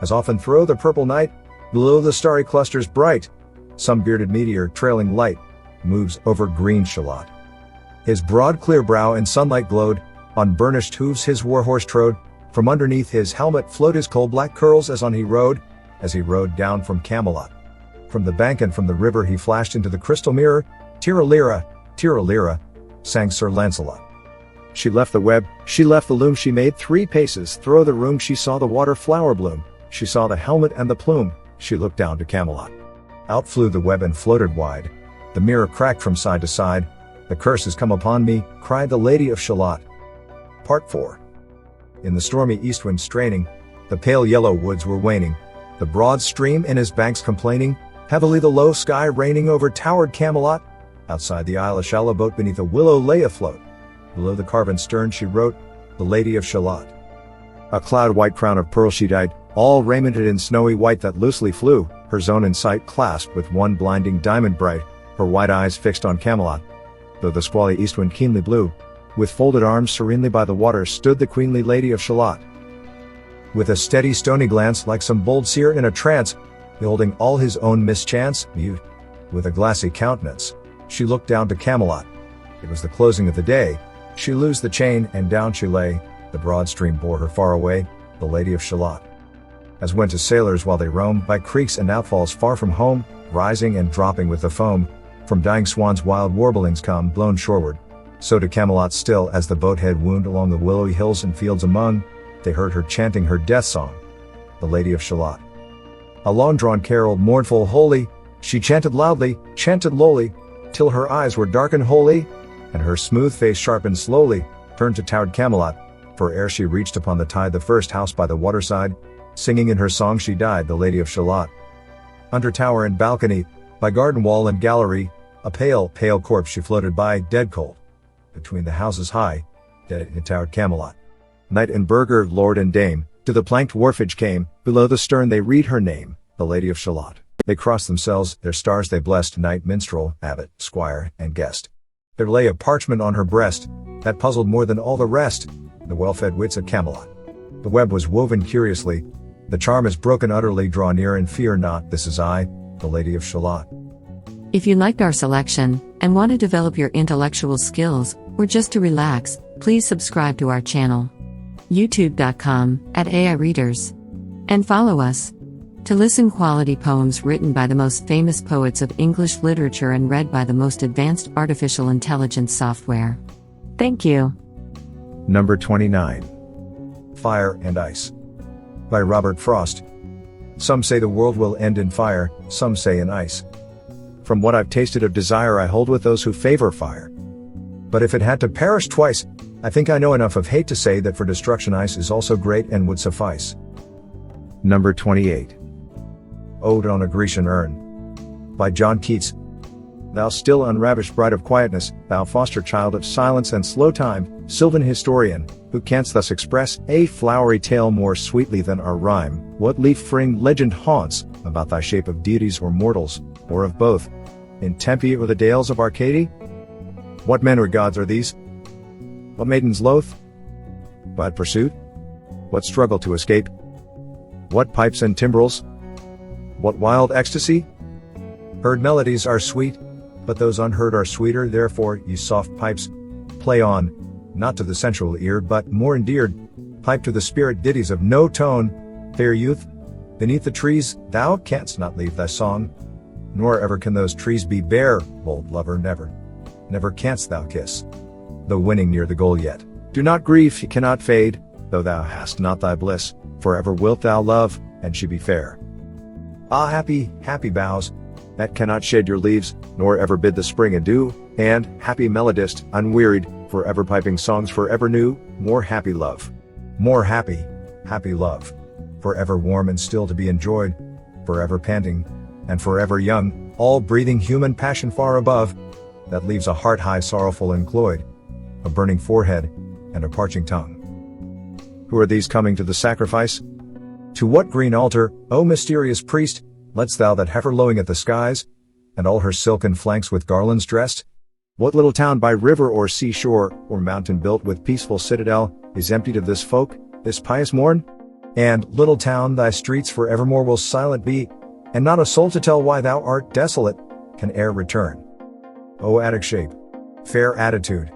As often through the purple night, below the starry clusters bright, some bearded meteor trailing light, moves over green Shalott. His broad clear brow in sunlight glowed, on burnished hooves his warhorse trode, from underneath his helmet flowed his coal-black curls as he rode down from Camelot. From the bank and from the river he flashed into the crystal mirror, Tira-lira, tira-lira, sang Sir Lancelot. She left the web, she left the loom, she made 3 paces through the room, she saw the water flower bloom, she saw the helmet and the plume, she looked down to Camelot. Out flew the web and floated wide, the mirror cracked from side to side, the curse has come upon me, cried the Lady of Shalott. Part 4. In the stormy east wind straining, the pale yellow woods were waning, the broad stream in his banks complaining, heavily the low sky raining over towered Camelot. Outside the isle a shallow boat beneath a willow lay afloat. Below the carven stern she wrote, the Lady of Shalott. A cloud-white crown of pearl she died, all raimented in snowy white that loosely flew, her zone in sight clasped with one blinding diamond bright, her white eyes fixed on Camelot. Though the squally east wind keenly blew, with folded arms serenely by the water stood the queenly Lady of Shalott. With a steady stony glance like some bold seer in a trance, beholding all his own mischance, mute, with a glassy countenance, she looked down to Camelot. It was the closing of the day, she loosed the chain and down she lay, the broad stream bore her far away, the Lady of Shalott. As went to sailors while they roam by creeks and outfalls far from home, rising and dropping with the foam, from dying swans wild warblings come blown shoreward, so to Camelot still as the boat head wound along the willowy hills and fields among, they heard her chanting her death song, the Lady of Shalott. A long-drawn carol, mournful, holy, she chanted loudly, chanted lowly, till her eyes were dark and holy, and her smooth face sharpened slowly, turned to towered Camelot, for ere she reached upon the tide the first house by the waterside, singing in her song she died, the Lady of Shalott. Under tower and balcony, by garden wall and gallery, a pale, pale corpse she floated by, dead cold. Between the houses high, dead in towered Camelot. Knight and burgher, lord and dame, to the planked wharfage came, below the stern they read her name, the Lady of Shalott. They crossed themselves, their stars they blessed, knight, minstrel, abbot, squire, and guest. There lay a parchment on her breast, that puzzled more than all the rest, the well-fed wits of Camelot. The web was woven curiously, the charm is broken utterly, draw near and fear not, this is I, the Lady of Shalott. If you liked our selection, and want to develop your intellectual skills, or just to relax, please subscribe to our channel. youtube.com/AIReaders. And follow us. To listen quality poems written by the most famous poets of English literature and read by the most advanced artificial intelligence software. Thank you. Number 29. Fire and Ice. By Robert Frost. Some say the world will end in fire, some say in ice. From what I've tasted of desire I hold with those who favor fire. But if it had to perish twice, I think I know enough of hate to say that for destruction ice is also great and would suffice. Number 28. Ode on a Grecian Urn. By John Keats. thou still unravished bride of quietness, thou foster child of silence and slow time, sylvan historian, who canst thus express a flowery tale more sweetly than our rhyme, what leaf-fringed legend haunts about thy shape of deities or mortals, or of both, in Tempe or the dales of Arcady? What men or gods are these? What maidens loath? What pursuit? What struggle to escape? What pipes and timbrels? What wild ecstasy? Heard melodies are sweet, but those unheard are sweeter, therefore, ye soft pipes, play on, not to the sensual ear, but, more endeared, pipe to the spirit ditties of no tone. Fair youth, beneath the trees, thou canst not leave thy song, nor ever can those trees be bare, bold lover, never canst thou kiss, though winning near the goal yet. Do not grieve, he cannot fade, though thou hast not thy bliss, forever wilt thou love, and she be fair. Ah, happy, happy boughs, that cannot shed your leaves, nor ever bid the spring adieu, and, happy melodist, unwearied, forever piping songs forever new, more happy love. More happy, happy love. Forever warm and still to be enjoyed, forever panting, and forever young, all breathing human passion far above, that leaves a heart high sorrowful and cloyed, a burning forehead, and a parching tongue. Who are these coming to the sacrifice? To what green altar, O mysterious priest, lett'st thou that heifer lowing at the skies, and all her silken flanks with garlands dressed? What little town by river or seashore, or mountain built with peaceful citadel, is emptied of this folk, this pious morn? And, little town, thy streets forevermore will silent be, and not a soul to tell why thou art desolate, can e'er return. O Attic shape, fair attitude,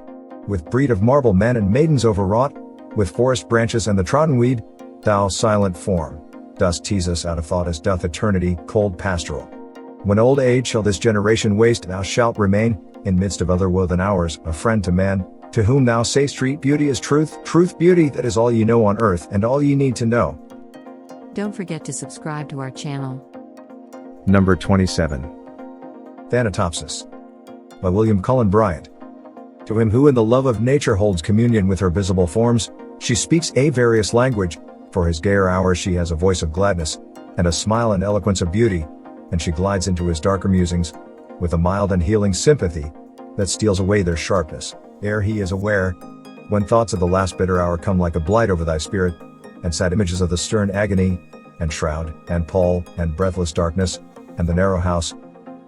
with breed of marble men and maidens overwrought, with forest branches and the trodden weed, thou silent form, dost tease us out of thought as doth eternity, cold pastoral. When old age shall this generation waste, thou shalt remain, in midst of other woe than ours, a friend to man, to whom thou say'st treat beauty as truth, truth beauty, that is all ye know on earth and all ye need to know. Don't forget to subscribe to our channel. Number 27. Thanatopsis. By William Cullen Bryant. To him who in the love of nature holds communion with her visible forms, she speaks a various language, for his gayer hours she has a voice of gladness, and a smile and eloquence of beauty, and she glides into his darker musings, with a mild and healing sympathy, that steals away their sharpness, ere he is aware, when thoughts of the last bitter hour come like a blight over thy spirit, and sad images of the stern agony, and shroud, and pall, and breathless darkness, and the narrow house,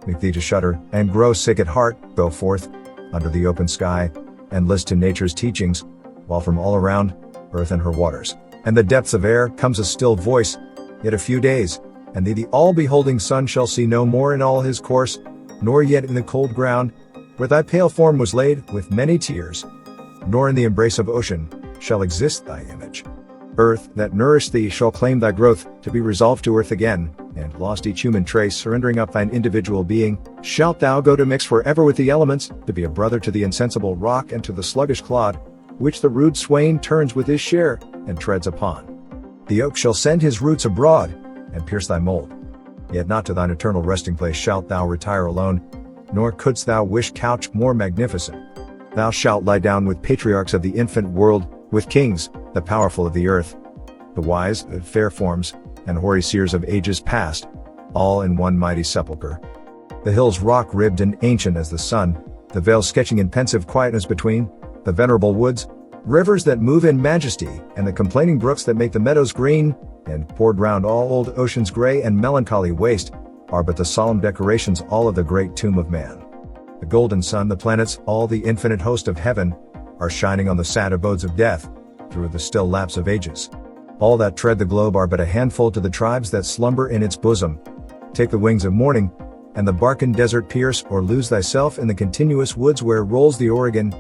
make thee to shudder, and grow sick at heart. Go forth, under the open sky, and list to nature's teachings, while from all around, earth and her waters, and the depths of air, comes a still voice. Yet a few days, and thee the all-beholding sun shall see no more in all his course, nor yet in the cold ground, where thy pale form was laid, with many tears, nor in the embrace of ocean, shall exist thy image. Earth, that nourished thee, shall claim thy growth, to be resolved to earth again, and lost each human trace, surrendering up thine individual being, shalt thou go to mix forever with the elements, to be a brother to the insensible rock and to the sluggish clod, which the rude swain turns with his share, and treads upon. The oak shall send his roots abroad, and pierce thy mold. Yet not to thine eternal resting place shalt thou retire alone, nor couldst thou wish couch more magnificent. Thou shalt lie down with patriarchs of the infant world, with kings, the powerful of the earth, the wise, the fair forms, and hoary seers of ages past, all in one mighty sepulchre. The hills rock-ribbed and ancient as the sun, the vales sketching in pensive quietness between, the venerable woods, rivers that move in majesty, and the complaining brooks that make the meadows green, and poured round all old ocean's gray and melancholy waste, are but the solemn decorations all of the great tomb of man. The golden sun, the planets, all the infinite host of heaven, are shining on the sad abodes of death, through the still lapse of ages. All that tread the globe are but a handful to the tribes that slumber in its bosom. Take the wings of morning, and the Barcan desert pierce, or lose thyself in the continuous woods where rolls the Oregon,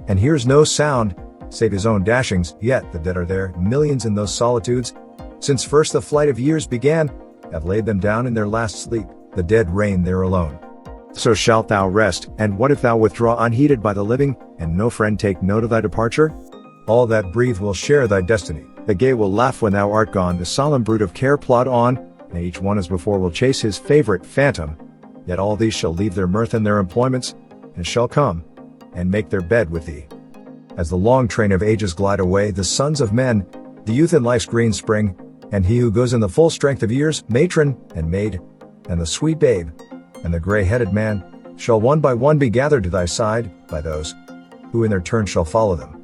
and hears no sound, save his own dashings, yet the dead are there, millions in those solitudes, since first the flight of years began, have laid them down in their last sleep, the dead reign there alone. So shalt thou rest, and what if thou withdraw unheeded by the living, and no friend take note of thy departure? All that breathe will share thy destiny, the gay will laugh when thou art gone, the solemn brood of care plod on, and each one as before will chase his favorite phantom, yet all these shall leave their mirth and their employments, and shall come, and make their bed with thee. As the long train of ages glide away, the sons of men, the youth in life's green spring, and he who goes in the full strength of years, matron and maid, and the sweet babe, and the gray-headed man, shall one by one be gathered to thy side, by those who in their turn shall follow them.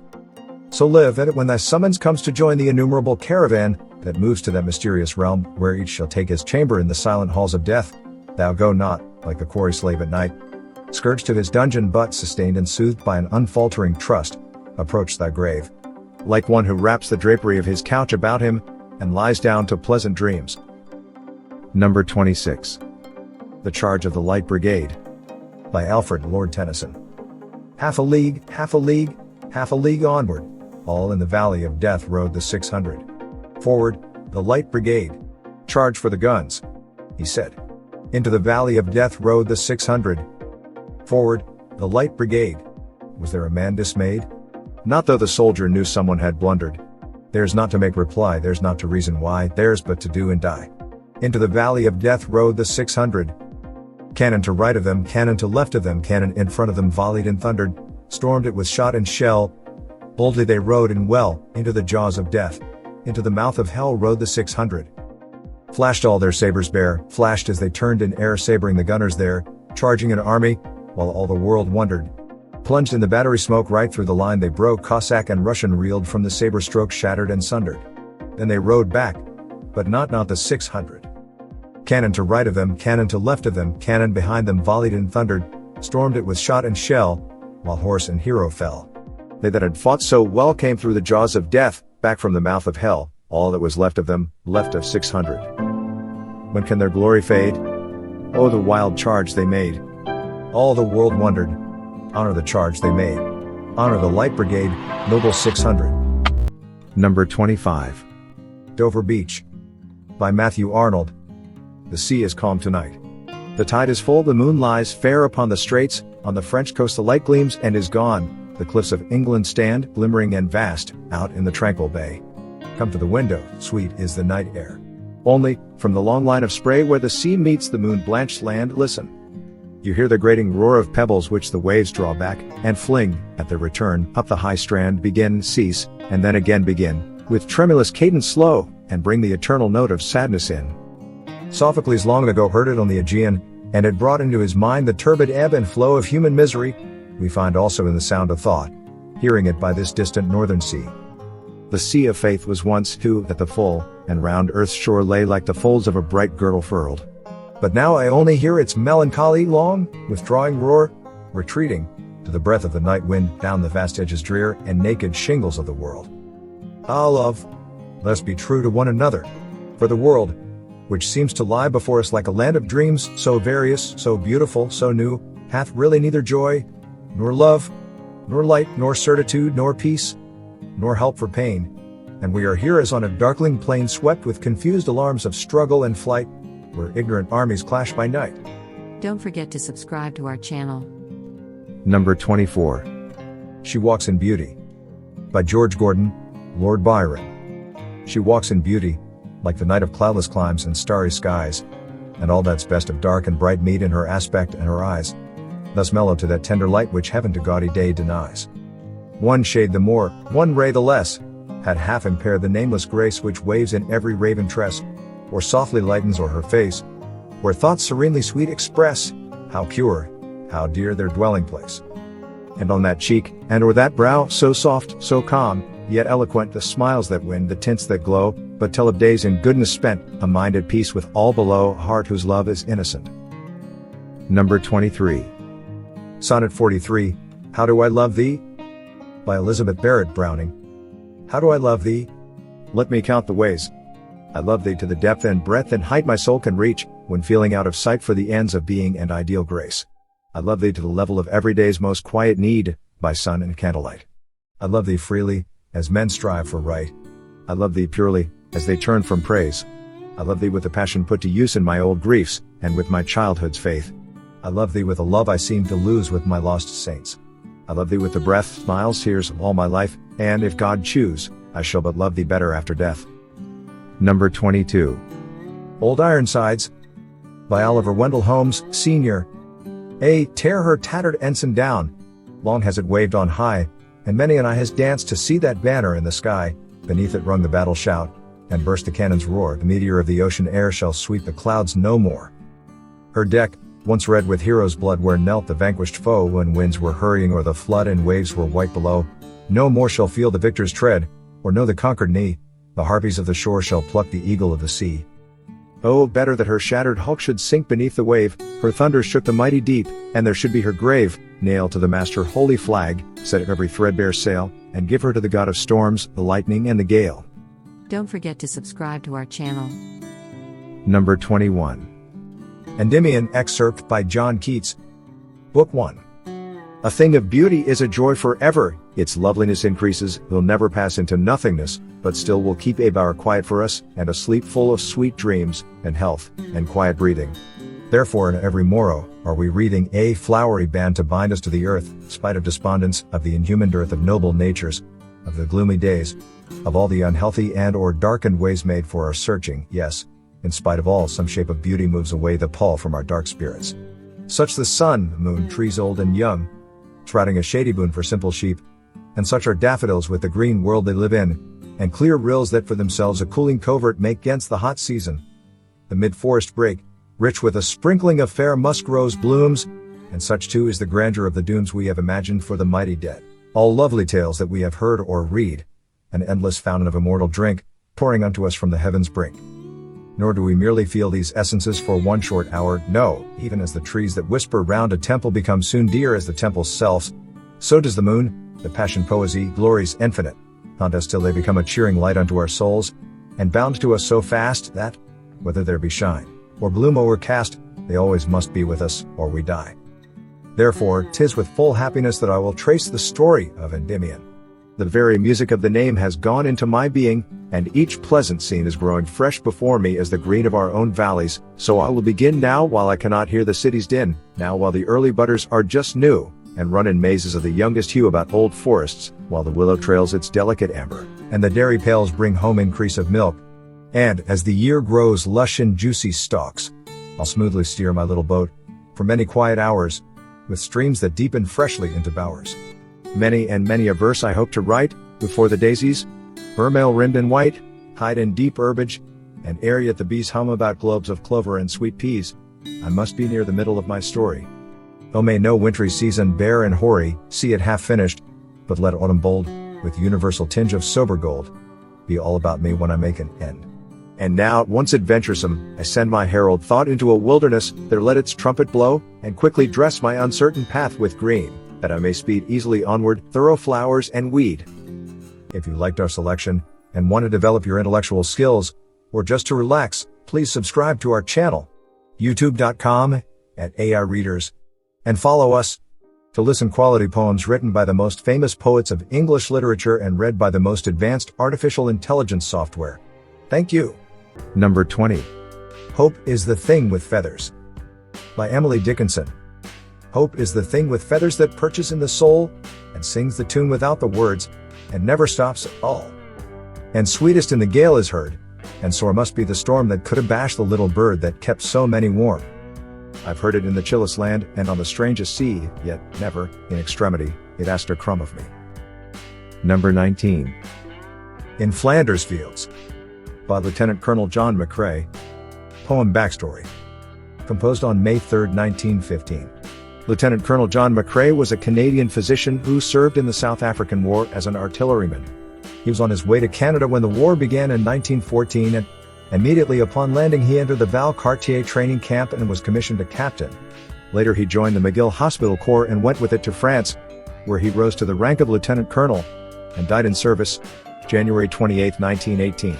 So live at it when thy summons comes to join the innumerable caravan that moves to that mysterious realm, where each shall take his chamber in the silent halls of death. Thou go not, like the quarry slave at night, scourged to his dungeon, but sustained and soothed by an unfaltering trust, approach thy grave, like one who wraps the drapery of his couch about him, and lies down to pleasant dreams. Number 26. The Charge of the Light Brigade, by Alfred Lord Tennyson. Half a league, half a league, half a league onward, all in the valley of death rode the 600. Forward, the Light Brigade. Charge for the guns, he said. Into the valley of death rode the 600. Forward, the Light Brigade. Was there a man dismayed? Not though the soldier knew someone had blundered. Theirs not to make reply, theirs not to reason why, theirs but to do and die. Into the valley of death rode the 600. Cannon to right of them, cannon to left of them, cannon in front of them volleyed and thundered, stormed it with shot and shell. Boldly they rode and well, into the jaws of death, into the mouth of hell rode the 600. Flashed all their sabers bare, flashed as they turned in air, sabering the gunners there, charging an army, while all the world wondered. Plunged in the battery smoke right through the line they broke, Cossack and Russian reeled from the saber stroke, shattered and sundered. Then they rode back, but not the 600. Cannon to right of them, cannon to left of them, cannon behind them volleyed and thundered, stormed it with shot and shell, while horse and hero fell. They that had fought so well came through the jaws of death, back from the mouth of hell, all that was left of them, left of 600. When can their glory fade? Oh, the wild charge they made. All the world wondered. Honor the charge they made. Honor the Light Brigade, noble 600. Number 25. Dover Beach, by Matthew Arnold. The sea is calm tonight. The tide is full, the moon lies fair upon the straits, on the French coast the light gleams and is gone, the cliffs of England stand, glimmering and vast, out in the tranquil bay. Come to the window, sweet is the night air. Only, from the long line of spray where the sea meets the moon-blanched land, listen. You hear the grating roar of pebbles which the waves draw back, and fling, at their return, up the high strand, begin, cease, and then again begin, with tremulous cadence slow, and bring the eternal note of sadness in. Sophocles long ago heard it on the Aegean, and it brought into his mind the turbid ebb and flow of human misery. We find also in the sound of thought, hearing it by this distant northern sea. The sea of faith was once, who, at the full, and round earth's shore lay like the folds of a bright girdle furled. But now I only hear its melancholy long, withdrawing roar, retreating, to the breath of the night wind, down the vast edges drear and naked shingles of the world. Ah, love, let's be true to one another, for the world, which seems to lie before us like a land of dreams, so various, so beautiful, so new, hath really neither joy, nor love, nor light, nor certitude, nor peace, nor help for pain, and we are here as on a darkling plain swept with confused alarms of struggle and flight, where ignorant armies clash by night. Don't forget to subscribe to our channel. Number 24. She Walks in Beauty, by George Gordon, Lord Byron. She walks in beauty, like the night of cloudless climes and starry skies, and all that's best of dark and bright meet in her aspect and her eyes, thus mellow to that tender light which heaven to gaudy day denies. One shade the more, one ray the less, had half impaired the nameless grace which waves in every raven tress, or softly lightens o'er her face, where thoughts serenely sweet express, how pure, how dear their dwelling place. And on that cheek, and o'er that brow, so soft, so calm, yet eloquent, the smiles that win, the tints that glow, but tell of days in goodness spent, a mind at peace with all below, a heart whose love is innocent. Number 23. Sonnet 43, How Do I Love Thee? By Elizabeth Barrett Browning. How do I love thee? Let me count the ways. I love thee to the depth and breadth and height my soul can reach, when feeling out of sight for the ends of being and ideal grace. I love thee to the level of every day's most quiet need, by sun and candlelight. I love thee freely, as men strive for right. I love thee purely, as they turn from praise. I love thee with the passion put to use in my old griefs, and with my childhood's faith. I love thee with a love I seem to lose with my lost saints. I love thee with the breath, smiles, tears of all my life, and if God choose, I shall but love thee better after death. Number 22. Old Ironsides, by Oliver Wendell Holmes, Sr. Tear her tattered ensign down. Long has it waved on high, and many an eye has danced to see that banner in the sky. Beneath it rung the battle shout, and burst the cannon's roar. The meteor of the ocean air shall sweep the clouds no more. Her deck, once red with hero's blood where knelt the vanquished foe when winds were hurrying o'er the flood and waves were white below. No more shall feel the victor's tread, or know the conquered knee. The harpies of the shore shall pluck the eagle of the sea. Oh, better that her shattered hulk should sink beneath the wave, her thunders shook the mighty deep, and there should be her grave. Nail to the mast her holy flag, set every threadbare sail, and give her to the god of storms, the lightning and the gale. Don't forget to subscribe to our channel. Number 21. Endymion, excerpt by John Keats. Book 1. A thing of beauty is a joy forever, its loveliness increases, will never pass into nothingness, but still will keep a bower quiet for us, and a sleep full of sweet dreams, and health, and quiet breathing. Therefore in every morrow are we wreathing a flowery band to bind us to the earth, spite of despondence, of the inhuman dearth of noble natures, of the gloomy days, of all the unhealthy and or darkened ways made for our searching, yes, in spite of all some shape of beauty moves away the pall from our dark spirits. Such the sun, the moon, trees old and young, trotting a shady boon for simple sheep, and such are daffodils with the green world they live in, and clear rills that for themselves a cooling covert make 'gainst the hot season. The mid-forest brake, rich with a sprinkling of fair musk rose blooms, and such too is the grandeur of the dooms we have imagined for the mighty dead. All lovely tales that we have heard or read, an endless fountain of immortal drink, pouring unto us from the heavens' brink. Nor do we merely feel these essences for one short hour, no, even as the trees that whisper round a temple become soon dear as the temple's selves, so does the moon, the passion poesy, glories infinite, haunt us till they become a cheering light unto our souls, and bound to us so fast that, whether there be shine, or bloom o'ercast, they always must be with us, or we die. Therefore, 'tis with full happiness that I will trace the story of Endymion. The very music of the name has gone into my being, and each pleasant scene is growing fresh before me as the green of our own valleys, so I will begin now while I cannot hear the city's din, now while the early budders are just new, and run in mazes of the youngest hue about old forests, while the willow trails its delicate amber, and the dairy pails bring home increase of milk. And, as the year grows lush in juicy stalks, I'll smoothly steer my little boat, for many quiet hours, with streams that deepen freshly into bowers. Many and many a verse I hope to write, before the daisies, vermeil rimmed and white, hide in deep herbage, and ere yet the bees hum about globes of clover and sweet peas, I must be near the middle of my story. Oh, may no wintry season bare and hoary see it half finished, but let autumn bold, with universal tinge of sober gold, be all about me when I make an end. And now, at once adventuresome, I send my herald thought into a wilderness, there let its trumpet blow, and quickly dress my uncertain path with green, that I may speed easily onward, thorough flowers and weed. If you liked our selection, and want to develop your intellectual skills, or just to relax, please subscribe to our channel, youtube.com/AI-readers, and follow us to listen quality poems written by the most famous poets of English literature and read by the most advanced artificial intelligence software. Thank you. Number 20. Hope is the Thing with Feathers. By Emily Dickinson. Hope is the thing with feathers that perches in the soul, and sings the tune without the words, and never stops at all. And sweetest in the gale is heard, and sore must be the storm that could abash the little bird that kept so many warm. I've heard it in the chillest land, and on the strangest sea, yet never, in extremity, it asked a crumb of me. Number 19. In Flanders Fields. By Lieutenant Colonel John McCrae. Poem backstory. Composed on May 3, 1915. Lieutenant Colonel John McCrae was a Canadian physician who served in the South African War as an artilleryman. He was on his way to Canada when the war began in 1914, and immediately upon landing he entered the Valcartier training camp and was commissioned a captain. Later he joined the McGill Hospital Corps and went with it to France, where he rose to the rank of lieutenant colonel, and died in service, January 28, 1918.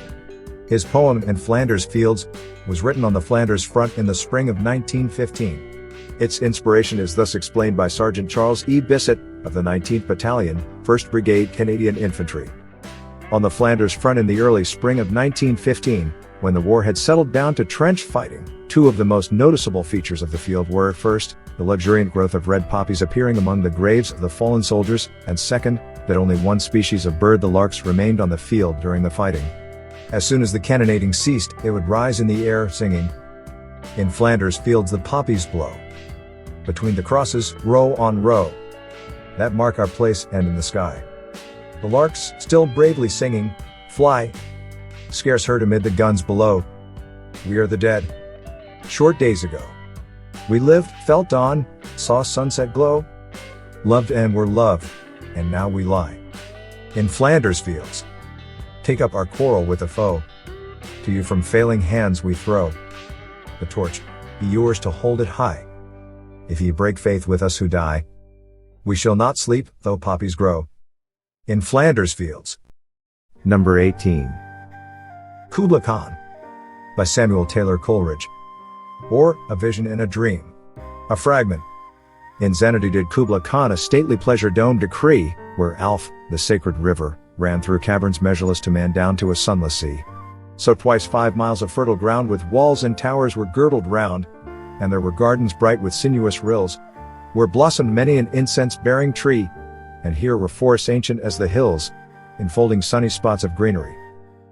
His poem In Flanders Fields was written on the Flanders front in the spring of 1915. Its inspiration is thus explained by Sergeant Charles E. Bissett, of the 19th Battalion, 1st Brigade Canadian Infantry. On the Flanders front in the early spring of 1915, when the war had settled down to trench fighting, two of the most noticeable features of the field were, first, the luxuriant growth of red poppies appearing among the graves of the fallen soldiers, and second, that only one species of bird, the larks, remained on the field during the fighting. As soon as the cannonading ceased, it would rise in the air, singing, "In Flanders fields the poppies blow. Between the crosses, row on row, that mark our place and in the sky. The larks, still bravely singing, fly, scarce heard amid the guns below. We are the dead. Short days ago, We lived, felt dawn, saw sunset glow, loved and were loved, and now we lie in Flanders fields. Take up our quarrel with the foe. To you from failing hands we throw the torch, be yours to hold it high. If ye break faith with us who die, we shall not sleep, though poppies grow in Flanders fields. Number 18. Kubla Khan by Samuel Taylor Coleridge. Or, A Vision in a Dream. A fragment. In Xanadu did Kubla Khan a stately pleasure dome decree, where Alph, the sacred river, ran through caverns measureless to man down to a sunless sea. So twice 5 miles of fertile ground with walls and towers were girdled round, and there were gardens bright with sinuous rills, where blossomed many an incense-bearing tree, and here were forests ancient as the hills, enfolding sunny spots of greenery.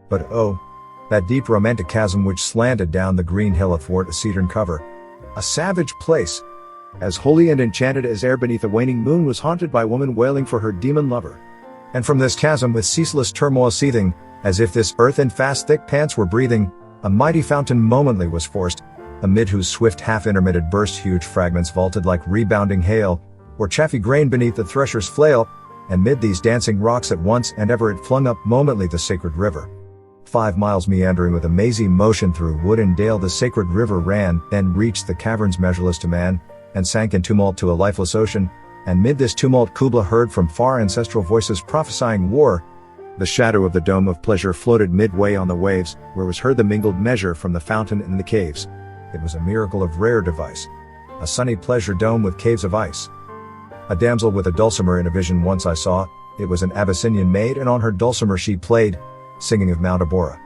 But oh, that deep romantic chasm which slanted down the green hill athwart a cedarn cover. A savage place, as holy and enchanted as ere beneath a waning moon was haunted by woman wailing for her demon lover. And from this chasm with ceaseless turmoil seething, as if this earth in fast thick pants were breathing, a mighty fountain momently was forced, amid whose swift half-intermitted burst huge fragments vaulted like rebounding hail, or chaffy grain beneath the thresher's flail, and mid these dancing rocks at once and ever it flung up momently the sacred river. 5 miles meandering with a mazy motion through wood and dale the sacred river ran, then reached the caverns measureless to man, and sank in tumult to a lifeless ocean, and mid this tumult Kubla heard from far ancestral voices prophesying war. The shadow of the dome of pleasure floated midway on the waves, where was heard the mingled measure from the fountain in the caves. It was a miracle of rare device. A sunny pleasure dome with caves of ice. A damsel with a dulcimer in a vision once I saw, it was an Abyssinian maid and on her dulcimer she played, singing of Mount Abora.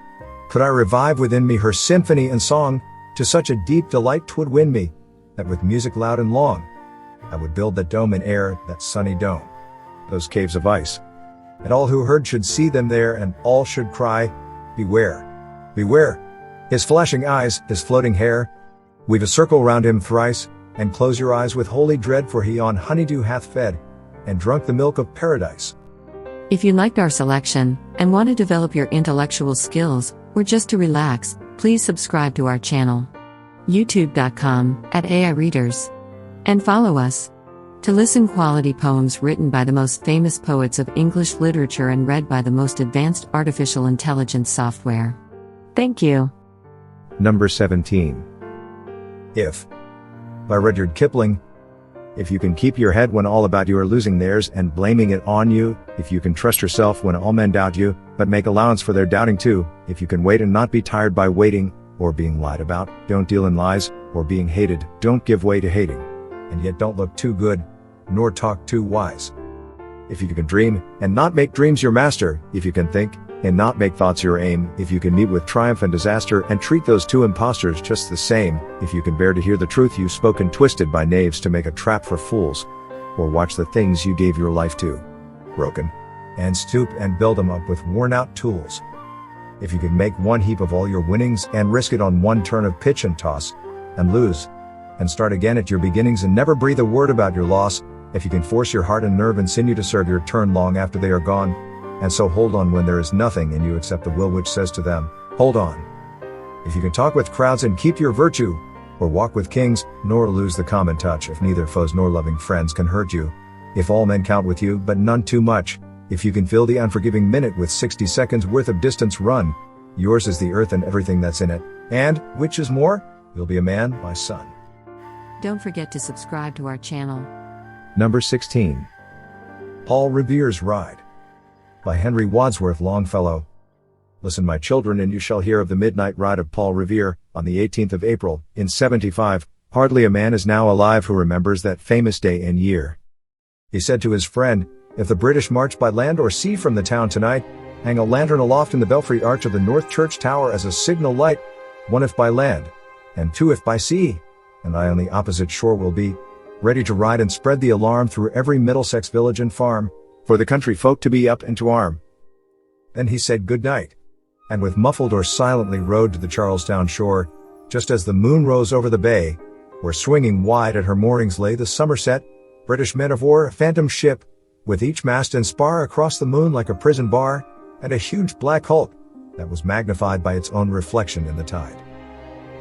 Could I revive within me her symphony and song, to such a deep delight 'twould win me, that with music loud and long, I would build that dome in air, that sunny dome, those caves of ice. And all who heard should see them there and all should cry, beware, beware, his flashing eyes, his floating hair, weave a circle round him thrice, and close your eyes with holy dread for he on honeydew hath fed, and drunk the milk of paradise. If you liked our selection, and want to develop your intellectual skills, or just to relax, please subscribe to our channel. youtube.com/AIReaders. And follow us. To listen quality poems written by the most famous poets of English literature and read by the most advanced artificial intelligence software. Thank you. Number 17. If by Rudyard Kipling. If you can keep your head when all about you are losing theirs and blaming it on you, if you can trust yourself when all men doubt you, but make allowance for their doubting too, if you can wait and not be tired by waiting, or being lied about, don't deal in lies, or being hated, don't give way to hating, and yet don't look too good, nor talk too wise. If you can dream, and not make dreams your master, if you can think, and not make thoughts your aim, if you can meet with triumph and disaster and treat those two impostors just the same, if you can bear to hear the truth you spoke and twisted by knaves to make a trap for fools, or watch the things you gave your life to broken, and stoop and build them up with worn-out tools. If you can make one heap of all your winnings and risk it on one turn of pitch and toss, and lose, and start again at your beginnings and never breathe a word about your loss, if you can force your heart and nerve and sinew to serve your turn long after they are gone, and so hold on when there is nothing in you except the will which says to them, hold on. If you can talk with crowds and keep your virtue, or walk with kings, nor lose the common touch if neither foes nor loving friends can hurt you, if all men count with you but none too much, if you can fill the unforgiving minute with 60 seconds worth of distance run, yours is the earth and everything that's in it, and, which is more, you'll be a man, my son. Don't forget to subscribe to our channel. Number 16. Paul Revere's Ride by Henry Wadsworth Longfellow. Listen, my children, and you shall hear of the midnight ride of Paul Revere, on the 18th of April, in 75. Hardly a man is now alive who remembers that famous day and year. He said to his friend, if the British march by land or sea from the town tonight, hang a lantern aloft in the belfry arch of the North Church Tower as a signal light, one if by land, and two if by sea, and I on the opposite shore will be, ready to ride and spread the alarm through every Middlesex village and farm, for the country folk to be up and to arm. Then he said good night, and with muffled oar silently rowed to the Charlestown shore, just as the moon rose over the bay, where swinging wide at her moorings lay the Somerset, British men of war, a phantom ship, with each mast and spar across the moon like a prison bar, and a huge black hulk, that was magnified by its own reflection in the tide.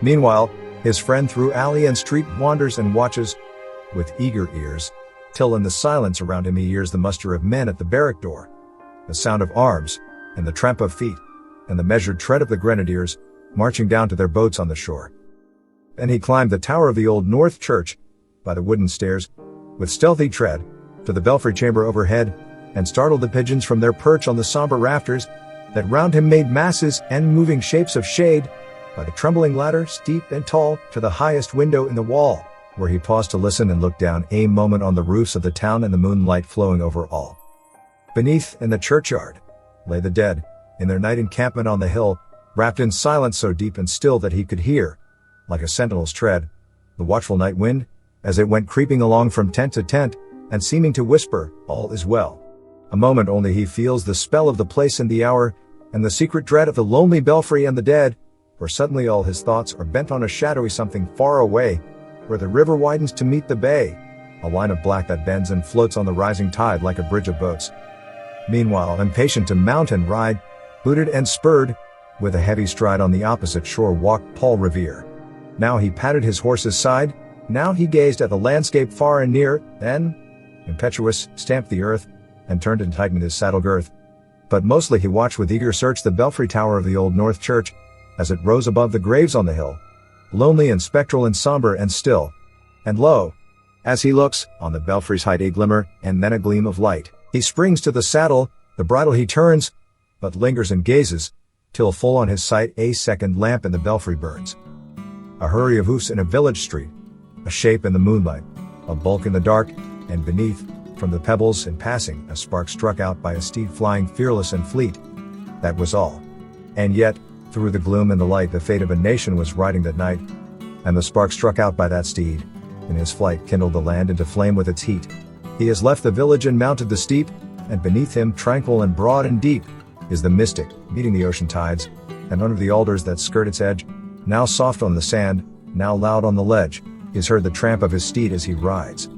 Meanwhile, His friend through alley and street wanders and watches, with eager ears, till in the silence around him he hears the muster of men at the barrack door, the sound of arms, and the tramp of feet, and the measured tread of the grenadiers, marching down to their boats on the shore. Then he climbed the tower of the old North Church, by the wooden stairs, with stealthy tread, to the belfry chamber overhead, and startled the pigeons from their perch on the somber rafters, that round him made masses and moving shapes of shade, by the trembling ladder, steep and tall, to the highest window in the wall, where he paused to listen and look down a moment on the roofs of the town and the moonlight flowing over all. Beneath, in the churchyard, lay the dead, in their night encampment on the hill, wrapped in silence so deep and still that he could hear, like a sentinel's tread, the watchful night wind, as it went creeping along from tent to tent, and seeming to whisper, all is well. A moment only he feels the spell of the place and the hour, and the secret dread of the lonely belfry and the dead, for suddenly all his thoughts are bent on a shadowy something far away, where the river widens to meet the bay, a line of black that bends and floats on the rising tide like a bridge of boats. Meanwhile, impatient to mount and ride, booted and spurred, with a heavy stride on the opposite shore walked Paul Revere. Now he patted his horse's side, now he gazed at the landscape far and near, then, impetuous, stamped the earth, and turned and tightened his saddle girth. But mostly he watched with eager search the belfry tower of the old North Church, as it rose above the graves on the hill, lonely and spectral and somber and still. And lo, as he looks, on the belfry's height a glimmer, and then a gleam of light. He springs to the saddle, the bridle he turns, but lingers and gazes, till full on his sight a second lamp in the belfry burns. A hurry of hoofs in a village street, a shape in the moonlight, a bulk in the dark, and beneath, from the pebbles in passing, a spark struck out by a steed flying fearless and fleet. That was all. And yet, through the gloom and the light, the fate of a nation was riding that night, and the spark struck out by that steed, in his flight kindled the land into flame with its heat. He has left the village and mounted the steep, and beneath him, tranquil and broad and deep, is the mystic, meeting the ocean tides, and under the alders that skirt its edge, now soft on the sand, now loud on the ledge, is heard the tramp of his steed as he rides.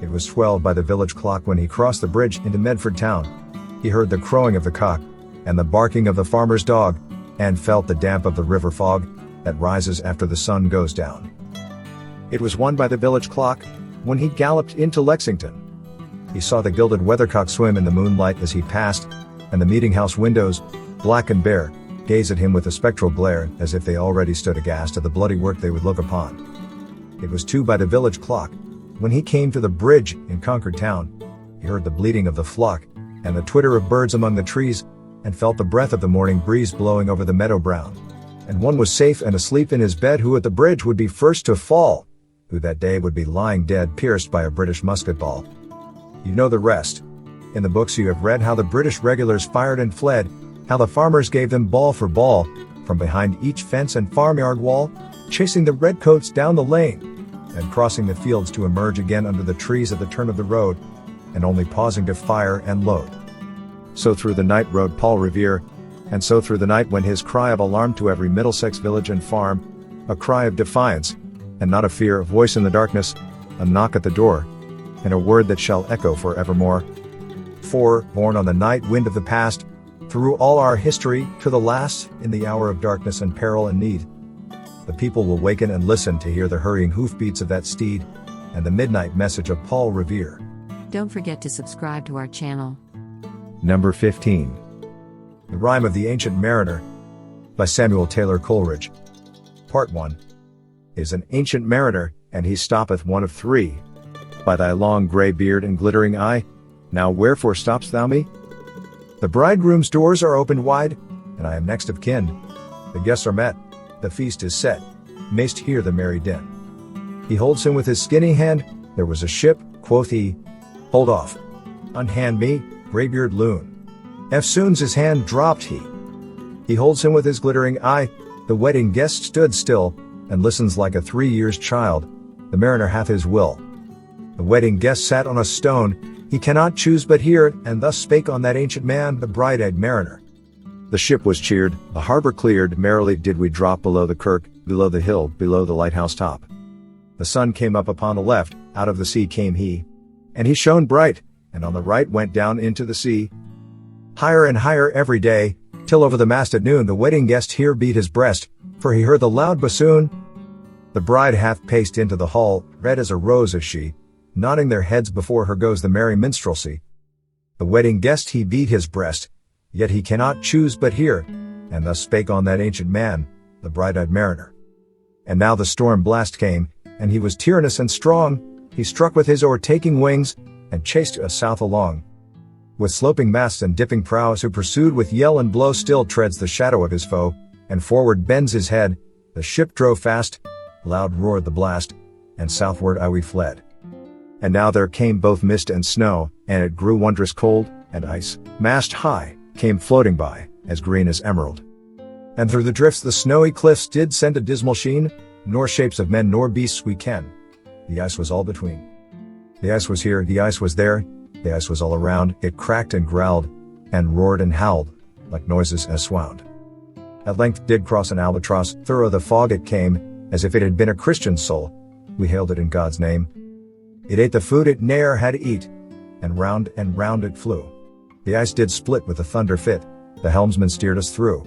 It was 12 by the village clock when he crossed the bridge into Medford town. He heard the crowing of the cock, and the barking of the farmer's dog, and felt the damp of the river fog, that rises after the sun goes down. It was 1 by the village clock, when he galloped into Lexington. He saw the gilded weathercock swim in the moonlight as he passed, and the meeting-house windows, black and bare, gaze at him with a spectral glare, as if they already stood aghast at the bloody work they would look upon. It was 2 by the village clock, when he came to the bridge in Concord town. He heard the bleating of the flock, and the twitter of birds among the trees, and felt the breath of the morning breeze blowing over the meadow brown. And one was safe and asleep in his bed who at the bridge would be first to fall, who that day would be lying dead pierced by a British musket ball. You know the rest. In the books you have read how the British regulars fired and fled, how the farmers gave them ball for ball, from behind each fence and farmyard wall, chasing the redcoats down the lane, and crossing the fields to emerge again under the trees at the turn of the road, and only pausing to fire and load. So through the night rode Paul Revere, and so through the night went his cry of alarm to every Middlesex village and farm, a cry of defiance, and not of fear, a voice in the darkness, a knock at the door, and a word that shall echo for evermore. For, born on the night wind of the past, through all our history, to the last, in the hour of darkness and peril and need, the people will waken and listen to hear the hurrying hoofbeats of that steed, and the midnight message of Paul Revere. Don't forget to subscribe to our channel. Number 15. The Rime of the Ancient Mariner, by Samuel Taylor Coleridge. Part 1. Is an ancient mariner, and he stoppeth one of 3. By thy long grey beard and glittering eye, now wherefore stopp'st thou me? The bridegroom's doors are opened wide, and I am next of kin. The guests are met, the feast is set, mayst hear the merry din. He holds him with his skinny hand, there was a ship, quoth he, hold off, unhand me, greybeard loon. Eftsoons his hand dropped he. He holds him with his glittering eye, the wedding guest stood still, and listens like a 3 years child, the mariner hath his will. The wedding guest sat on a stone, he cannot choose but hear, and thus spake on that ancient man, the bright-eyed mariner. The ship was cheered, the harbor cleared, merrily did we drop below the kirk, below the hill, below the lighthouse top. The sun came up upon the left, out of the sea came he, and he shone bright, and on the right went down into the sea. Higher and higher every day, till over the mast at noon the wedding guest here beat his breast, for he heard the loud bassoon. The bride hath paced into the hall, red as a rose is she, nodding their heads before her goes the merry minstrelsy. The wedding guest he beat his breast, yet he cannot choose but hear, and thus spake on that ancient man, the bright-eyed mariner. And now the storm blast came, and he was tyrannous and strong, he struck with his o'ertaking wings, and chased us south along. With sloping masts and dipping prows who pursued with yell and blow still treads the shadow of his foe, and forward bends his head, the ship drove fast, loud roared the blast, and southward we fled. And now there came both mist and snow, and it grew wondrous cold, and ice, mast high, came floating by, as green as emerald. And through the drifts the snowy cliffs did send a dismal sheen, nor shapes of men nor beasts we ken. The ice was all between. The ice was here, the ice was there, the ice was all around, it cracked and growled, and roared and howled, like noises as swound. At length did cross an albatross, thorough the fog it came, as if it had been a Christian soul, we hailed it in God's name. It ate the food it ne'er had to eat, and round it flew. The ice did split with a thunder fit, the helmsman steered us through.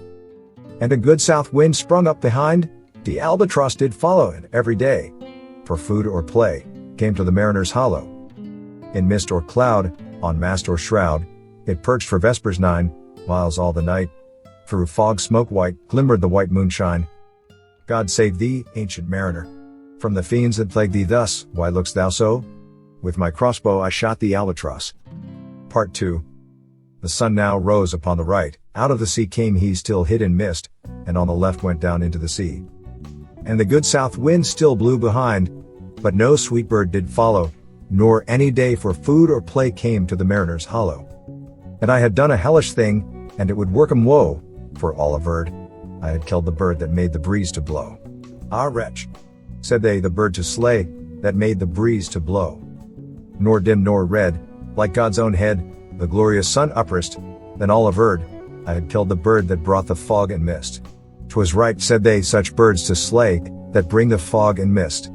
And a good south wind sprung up behind, the albatross did follow it every day, for food or play, came to the mariner's hollow. In mist or cloud, on mast or shroud, it perched for vespers 9, whiles all the night, through fog smoke white, glimmered the white moonshine. God save thee, ancient mariner, from the fiends that plague thee thus. Why look'st thou so? With my crossbow I shot the albatross. Part 2. The sun now rose upon the right, out of the sea came he still hid in mist, and on the left went down into the sea. And the good south wind still blew behind, but no sweet bird did follow, nor any day for food or play came to the mariner's hollow. And I had done a hellish thing, and it would work 'em woe, for all averred, I had killed the bird that made the breeze to blow. Ah wretch, said they, the bird to slay, that made the breeze to blow. Nor dim nor red, like God's own head, the glorious sun uprist, then all averred, I had killed the bird that brought the fog and mist. 'Twas right, said they, such birds to slay, that bring the fog and mist.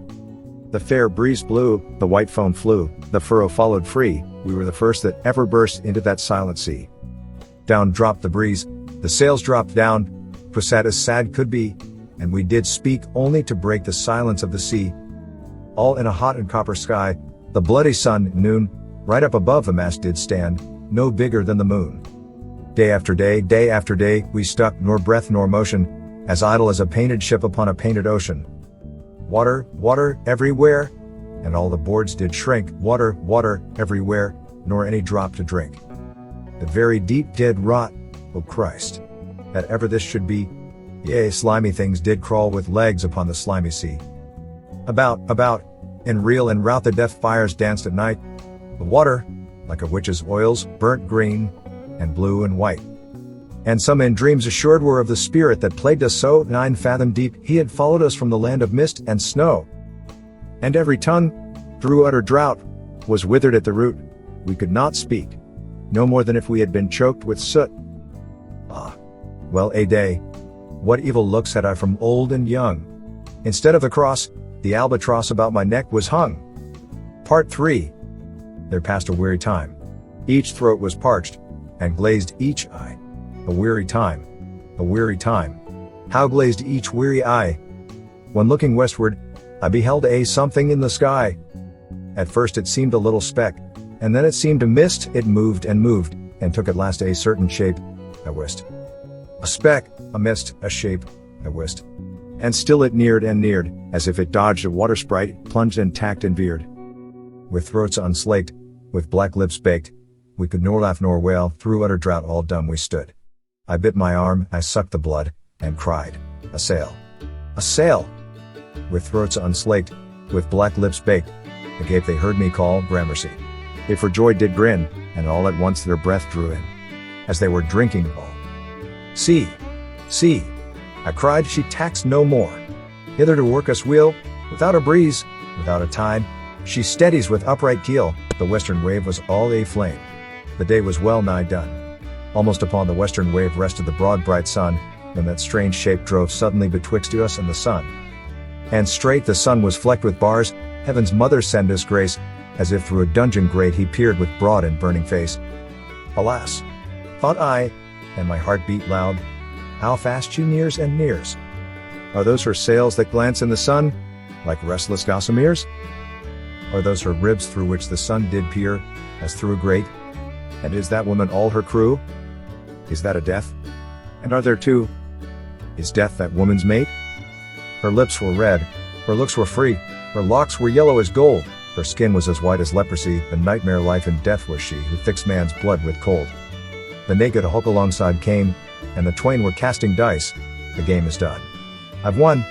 The fair breeze blew, the white foam flew, the furrow followed free, we were the first that ever burst into that silent sea. Down dropped the breeze, the sails dropped down, 'twas sad as sad could be, and we did speak only to break the silence of the sea. All in a hot and copper sky, the bloody sun, noon, right up above the mast did stand, no bigger than the moon. Day after day, we stuck, nor breath nor motion, as idle as a painted ship upon a painted ocean. Water, water, everywhere, and all the boards did shrink, water, water, everywhere, nor any drop to drink. The very deep did rot, O Christ, that ever this should be, yea, slimy things did crawl with legs upon the slimy sea. About, in reel and rout the death fires danced at night, the water, like a witch's oils, burnt green, and blue and white. And some in dreams assured were of the spirit that plagued us so, 9 fathom deep, he had followed us from the land of mist and snow. And every tongue, through utter drought, was withered at the root, we could not speak, no more than if we had been choked with soot. Ah, well a day, what evil looks had I from old and young. Instead of the cross, the albatross about my neck was hung. Part 3. There passed a weary time. Each throat was parched, and glazed each eye. A weary time, a weary time. How glazed each weary eye. When looking westward, I beheld a something in the sky. At first it seemed a little speck, and then it seemed a mist, it moved, and took at last a certain shape, I wist. A speck, a mist, a shape, I wist. And still it neared and neared, as if it dodged a water sprite, plunged and tacked and veered. With throats unslaked, with black lips baked, we could nor laugh nor wail, through utter drought all dumb we stood. I bit my arm, I sucked the blood, and cried, a sail! A sail! With throats unslaked, with black lips baked, agape they heard me call, gramercy. They for joy did grin, and all at once their breath drew in, as they were drinking all. See! See! I cried, she tacks no more. Hither to work us wheel, without a breeze, without a tide, she steadies with upright keel, the western wave was all a flame. The day was well nigh done. Almost upon the western wave rested the broad bright sun, when that strange shape drove suddenly betwixt us and the sun. And straight the sun was flecked with bars, heaven's mother send us grace, as if through a dungeon grate he peered with broad and burning face. Alas! Thought I, and my heart beat loud, how fast she nears and nears. Are those her sails that glance in the sun? like restless gossameres? Are those her ribs through which the sun did peer, as through a grate? And is that woman all her crew? Is that a death? And are there two? Is death that woman's mate? Her lips were red, her looks were free, her locks were yellow as gold, her skin was as white as leprosy, the nightmare life and death was she who fixed man's blood with cold. The naked Hulk alongside came, and the twain were casting dice. The game is done. I've won,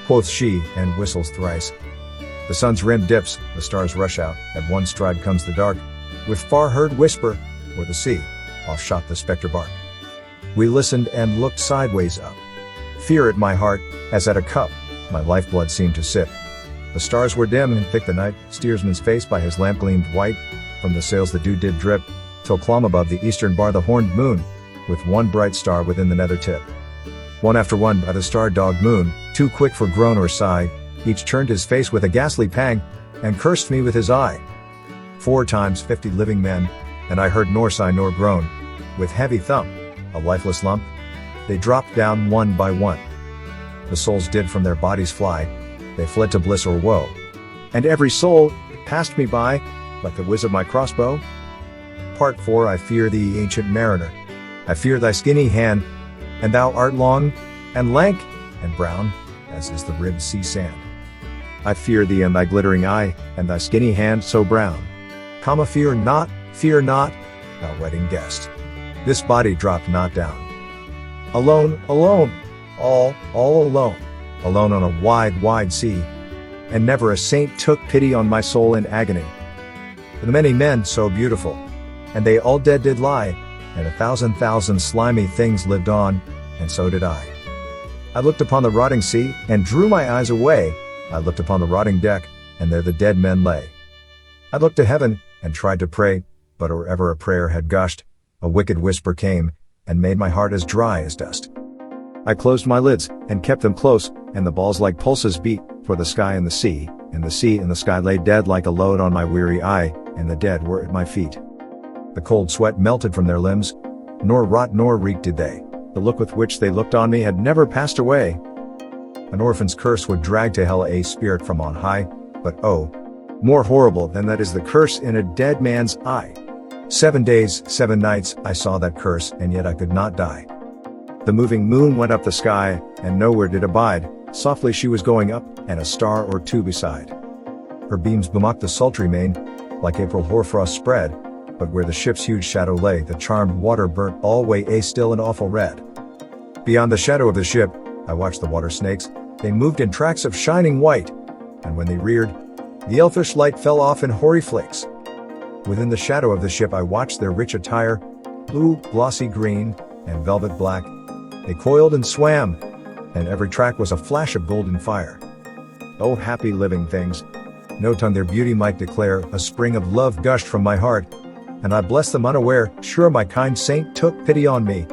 quoth she, and whistles thrice. The sun's rim dips, the stars rush out, at one stride comes the dark, with far-heard whisper, or the sea, off shot the spectre bark. We listened and looked sideways up. Fear at my heart, as at a cup, my lifeblood seemed to sip. The stars were dim and thick the night, steersman's face by his lamp gleamed white, from the sails the dew did drip, till clomb above the eastern bar the horned moon, with one bright star within the nether tip. One after one by the star-dogged moon, too quick for groan or sigh, each turned his face with a ghastly pang, and cursed me with his eye. 4 times 50 living men, and I heard nor sigh nor groan, with heavy thump, a lifeless lump, they dropped down one by one. The souls did from their bodies fly, they fled to bliss or woe, and every soul passed me by, like the whiz of my crossbow. Part 4 I fear thee, ancient mariner, I fear thy skinny hand, and thou art long, and lank, and brown, as is the ribbed sea sand. I fear thee and thy glittering eye, and thy skinny hand so brown. Fear not, thou wedding guest. This body dropped not down. Alone, all alone on a wide sea, and never a saint took pity on my soul in agony. The many men so beautiful, and they all dead did lie, and 1,000,000 slimy things lived on, and so did I. I looked upon the rotting sea, and drew my eyes away, I looked upon the rotting deck, and there the dead men lay. I looked to heaven, and tried to pray, but or ever a prayer had gushed, a wicked whisper came, and made my heart as dry as dust. I closed my lids, and kept them close, and the balls like pulses beat, for the sky and the sea and the sky lay dead like a load on my weary eye, and the dead were at my feet. The cold sweat melted from their limbs, nor rot nor reek did they, the look with which they looked on me had never passed away. An orphan's curse would drag to hell a spirit from on high, but oh, more horrible than that is the curse in a dead man's eye. 7 days, 7 nights, I saw that curse, and yet I could not die. The moving moon went up the sky, and nowhere did abide, softly she was going up, and a star or two beside. Her beams bemocked the sultry main, like April hoarfrost spread, but where the ship's huge shadow lay, the charmed water burnt alway a still and awful red. Beyond the shadow of the ship, I watched the water snakes, they moved in tracks of shining white, and when they reared, the elfish light fell off in hoary flakes. Within the shadow of the ship I watched their rich attire, blue, glossy green, and velvet black. They coiled and swam, and every track was a flash of golden fire. Oh happy living things! No tongue their beauty might declare, a spring of love gushed from my heart, and I blessed them unaware, sure my kind saint took pity on me,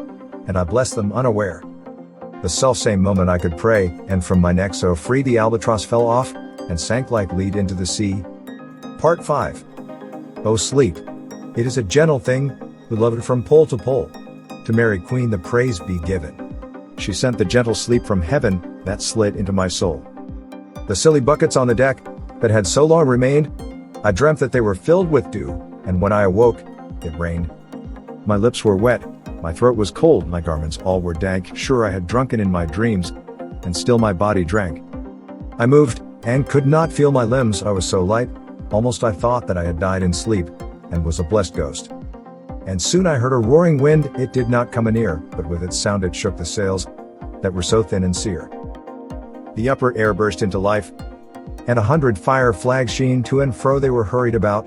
and I blessed them unaware. The selfsame moment I could pray, and from my neck so free the albatross fell off, and sank like lead into the sea. Part 5. O sleep! It is a gentle thing, who loved it from pole to pole. To Mary Queen the praise be given. She sent the gentle sleep from heaven, that slid into my soul. The silly buckets on the deck, that had so long remained, I dreamt that they were filled with dew, and when I awoke, it rained. My lips were wet, my throat was cold, my garments all were dank, sure I had drunken in my dreams, and still my body drank. I moved, and could not feel my limbs, I was so light, almost I thought that I had died in sleep, and was a blessed ghost. And soon I heard a roaring wind, it did not come anear, but with its sound it shook the sails, that were so thin and sere. The upper air burst into life, and 100 fire flags sheen to and fro they were hurried about,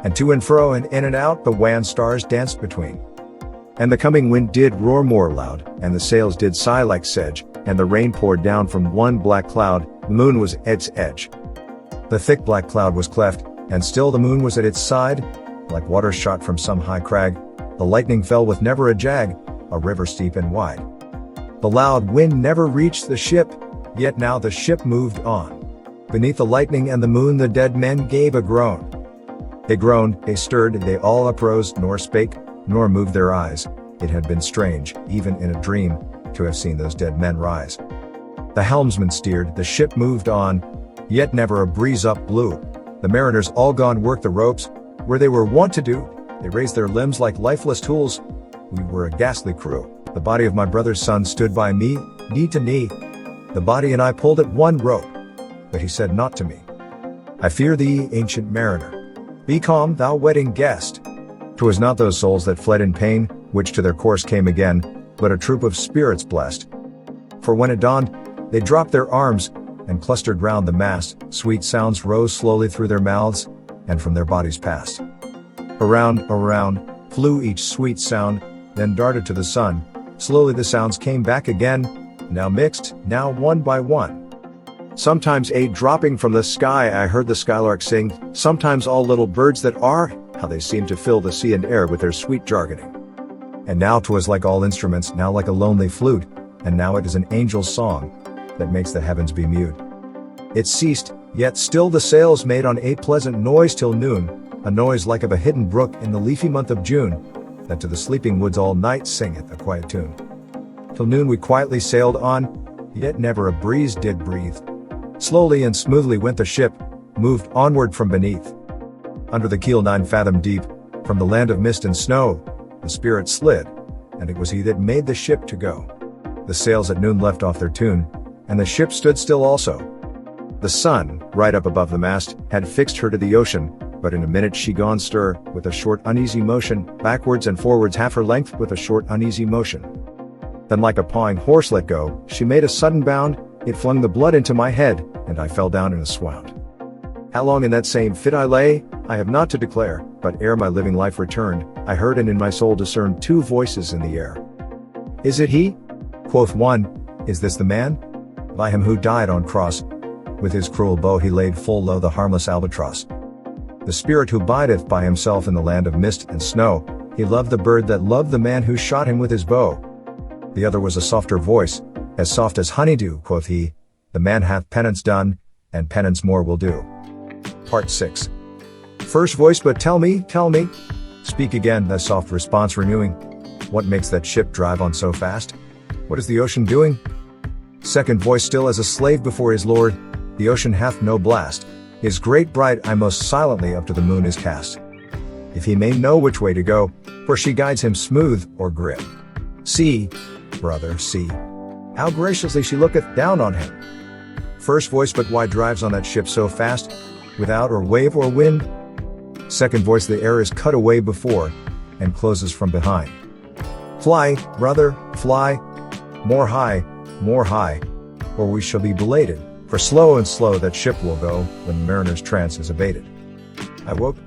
and to and fro and in and out the wan stars danced between. And the coming wind did roar more loud, and the sails did sigh like sedge, and the rain poured down from one black cloud, the moon was at its edge. The thick black cloud was cleft, and still the moon was at its side, like water shot from some high crag, the lightning fell with never a jag, a river steep and wide. The loud wind never reached the ship, yet now the ship moved on. Beneath the lightning and the moon the dead men gave a groan. They groaned, they stirred, they all uprose, nor spake, nor moved their eyes. It had been strange, even in a dream, to have seen those dead men rise. The helmsman steered, the ship moved on, yet never a breeze up blew. The mariners all gone work the ropes, where they were wont to do, they raised their limbs like lifeless tools. We were a ghastly crew. The body of my brother's son stood by me, knee to knee. The body and I pulled at one rope, but he said not to me, I fear thee, ancient mariner. Be calm, thou wedding guest. 'Twas not those souls that fled in pain, which to their course came again, but a troop of spirits blessed. For when it dawned, they dropped their arms, and clustered round the mast, sweet sounds rose slowly through their mouths, and from their bodies passed. Around, around, flew each sweet sound, then darted to the sun. Slowly the sounds came back again, now mixed, now one by one. Sometimes a dropping from the sky I heard the skylark sing, sometimes all little birds that are, how they seem to fill the sea and air with their sweet jargoning. And now 'twas like all instruments, now like a lonely flute, and now it is an angel's song, that makes the heavens be mute. It ceased, yet still the sails made on a pleasant noise till noon, a noise like of a hidden brook in the leafy month of June, that to the sleeping woods all night singeth a quiet tune. Till noon we quietly sailed on, yet never a breeze did breathe. Slowly and smoothly went the ship, moved onward from beneath. Under the keel 9 fathom deep, from the land of mist and snow, the spirit slid, and it was he that made the ship to go. The sails at noon left off their tune, and the ship stood still also. The sun, right up above the mast, had fixed her to the ocean, but in a minute she gone stir, with a short uneasy motion, backwards and forwards half her length with a short uneasy motion. Then like a pawing horse let go, she made a sudden bound, it flung the blood into my head, and I fell down in a swound. How long in that same fit I lay, I have not to declare, but ere my living life returned, I heard and in my soul discerned 2 voices in the air. Is it he? Quoth one, is this the man? By him who died on cross, with his cruel bow he laid full low the harmless albatross. The spirit who bideth by himself in the land of mist and snow, he loved the bird that loved the man who shot him with his bow. The other was a softer voice, as soft as honeydew, quoth he, the man hath penance done, and penance more will do. Part 6. First voice, but tell me, speak again, the soft response renewing, what makes that ship drive on so fast? What is the ocean doing? Second voice, still as a slave before his lord, the ocean hath no blast, his great bright eye most silently up to the moon is cast. If he may know which way to go, for she guides him smooth or grim. See, brother, see, how graciously she looketh down on him. First voice, but why drives on that ship so fast, without or wave or wind? Second voice, the air is cut away before, and closes from behind. Fly, brother, fly, more high, or we shall be belated, for slow and slow that ship will go, when the mariner's trance is abated. I woke,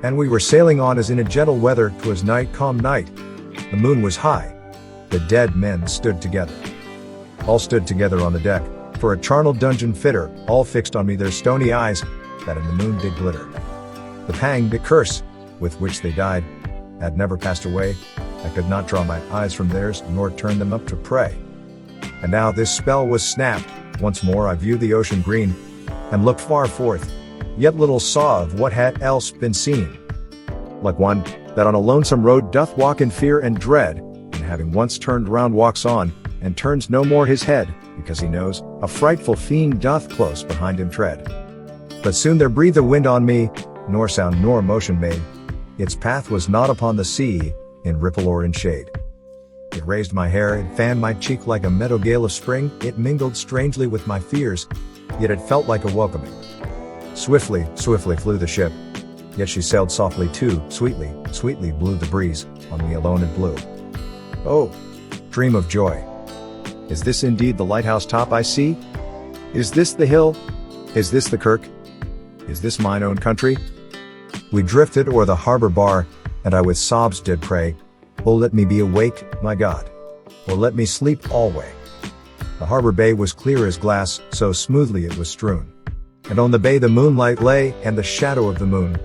and we were sailing on as in a gentle weather, 'twas night, calm night. The moon was high, the dead men stood together. All stood together on the deck, for a charnel dungeon fitter, all fixed on me their stony eyes, that in the moon did glitter. The pang, the curse, with which they died, had never passed away, I could not draw my eyes from theirs, nor turn them up to pray. And now this spell was snapped, once more I viewed the ocean green, and looked far forth, yet little saw of what had else been seen. Like one, that on a lonesome road doth walk in fear and dread, and having once turned round walks on, and turns no more his head, because he knows, a frightful fiend doth close behind him tread. But soon there breathed a wind on me, nor sound nor motion made, its path was not upon the sea, in ripple or in shade. It raised my hair, it fanned my cheek like a meadow gale of spring, it mingled strangely with my fears, yet it felt like a welcoming. Swiftly, swiftly flew the ship, yet she sailed softly too, sweetly, sweetly blew the breeze, on me alone it blew. Oh, dream of joy! Is this indeed the lighthouse top I see? Is this the hill? Is this the kirk? Is this mine own country? We drifted o'er the harbor bar, and I with sobs did pray, oh let me be awake, my God, or let me sleep alway. The harbor bay was clear as glass, so smoothly it was strewn. And on the bay the moonlight lay, and the shadow of the moon.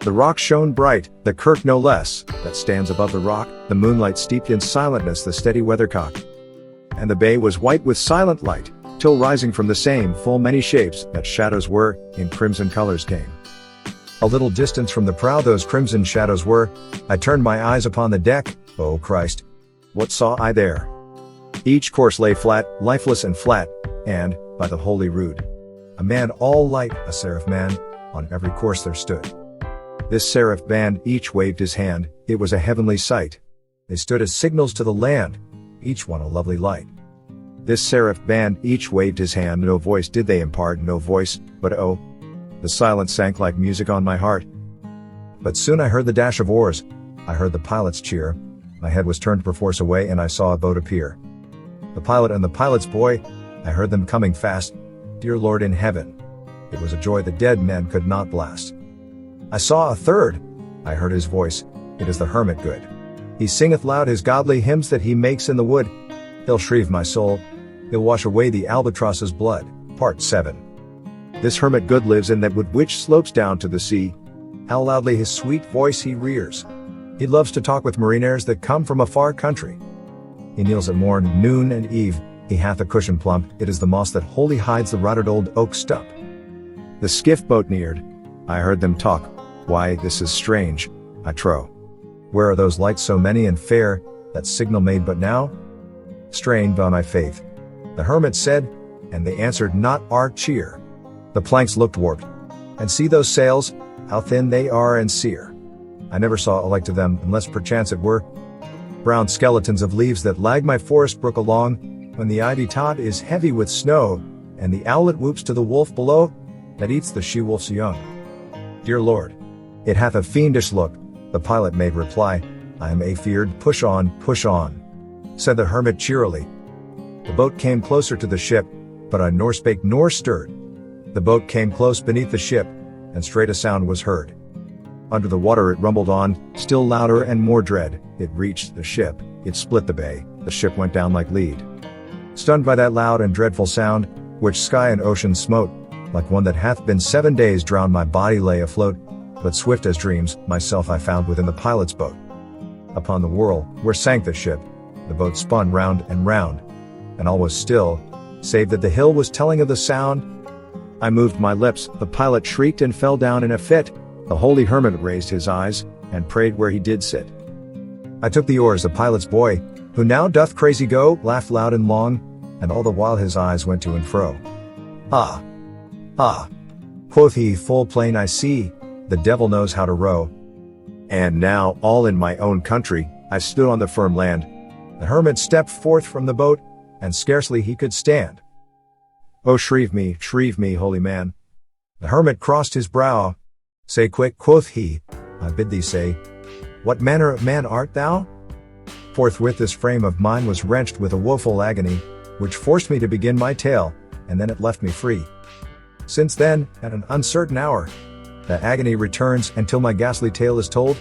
The rock shone bright, the kirk no less, that stands above the rock, the moonlight steeped in silentness the steady weathercock. And the bay was white with silent light, till rising from the same full many shapes that shadows were, in crimson colors came. A little distance from the prow those crimson shadows were, I turned my eyes upon the deck, oh Christ! What saw I there? Each corse lay flat, lifeless and flat, and, by the holy rood, a man all light, a seraph man, on every course there stood. This seraph band each waved his hand, it was a heavenly sight. They stood as signals to the land, each one a lovely light. This seraph band each waved his hand, no voice did they impart, no voice, but oh, the silence sank like music on my heart. But soon I heard the dash of oars, I heard the pilot's cheer, my head was turned perforce away and I saw a boat appear. The pilot and the pilot's boy, I heard them coming fast, dear Lord in heaven. It was a joy the dead men could not blast. I saw a third, I heard his voice, it is the hermit good. He singeth loud his godly hymns that he makes in the wood. He'll shrieve my soul, he'll wash away the albatross's blood. Part 7. This hermit good lives in that wood which slopes down to the sea. How loudly his sweet voice he rears. He loves to talk with mariners that come from a far country. He kneels at morn, noon, and eve, he hath a cushion plump, it is the moss that wholly hides the rotted old oak stump. The skiff boat neared, I heard them talk, why this is strange, I trow. Where are those lights so many and fair, that signal made but now? Strained by my faith, the hermit said, and they answered not our cheer. The planks looked warped, and see those sails, how thin they are and sere. I never saw a like to them, unless perchance it were brown skeletons of leaves that lag my forest brook along, when the ivy tot is heavy with snow, and the owlet whoops to the wolf below, that eats the she-wolf's young. Dear Lord, it hath a fiendish look, the pilot made reply, I am afeard, push on, said the hermit cheerily. The boat came closer to the ship, but I nor spake nor stirred. The boat came close beneath the ship, and straight a sound was heard. Under the water it rumbled on, still louder and more dread, it reached the ship, it split the bay, the ship went down like lead. Stunned by that loud and dreadful sound, which sky and ocean smote, like one that hath been 7 days drowned my body lay afloat, but swift as dreams, myself I found within the pilot's boat. Upon the whirl, where sank the ship, the boat spun round and round, and all was still, save that the hill was telling of the sound. I moved my lips, the pilot shrieked and fell down in a fit, the holy hermit raised his eyes, and prayed where he did sit. I took the oars, the pilot's boy, who now doth crazy go, laughed loud and long, and all the while his eyes went to and fro. Ah! Ah! Quoth he, full plain I see, the devil knows how to row. And now, all in my own country, I stood on the firm land. The hermit stepped forth from the boat, and scarcely he could stand. Oh shrieve me, holy man. The hermit crossed his brow. Say quick, quoth he, I bid thee say, what manner of man art thou? Forthwith this frame of mine was wrenched with a woeful agony, which forced me to begin my tale, and then it left me free. Since then, at an uncertain hour, that agony returns, and till my ghastly tale is told,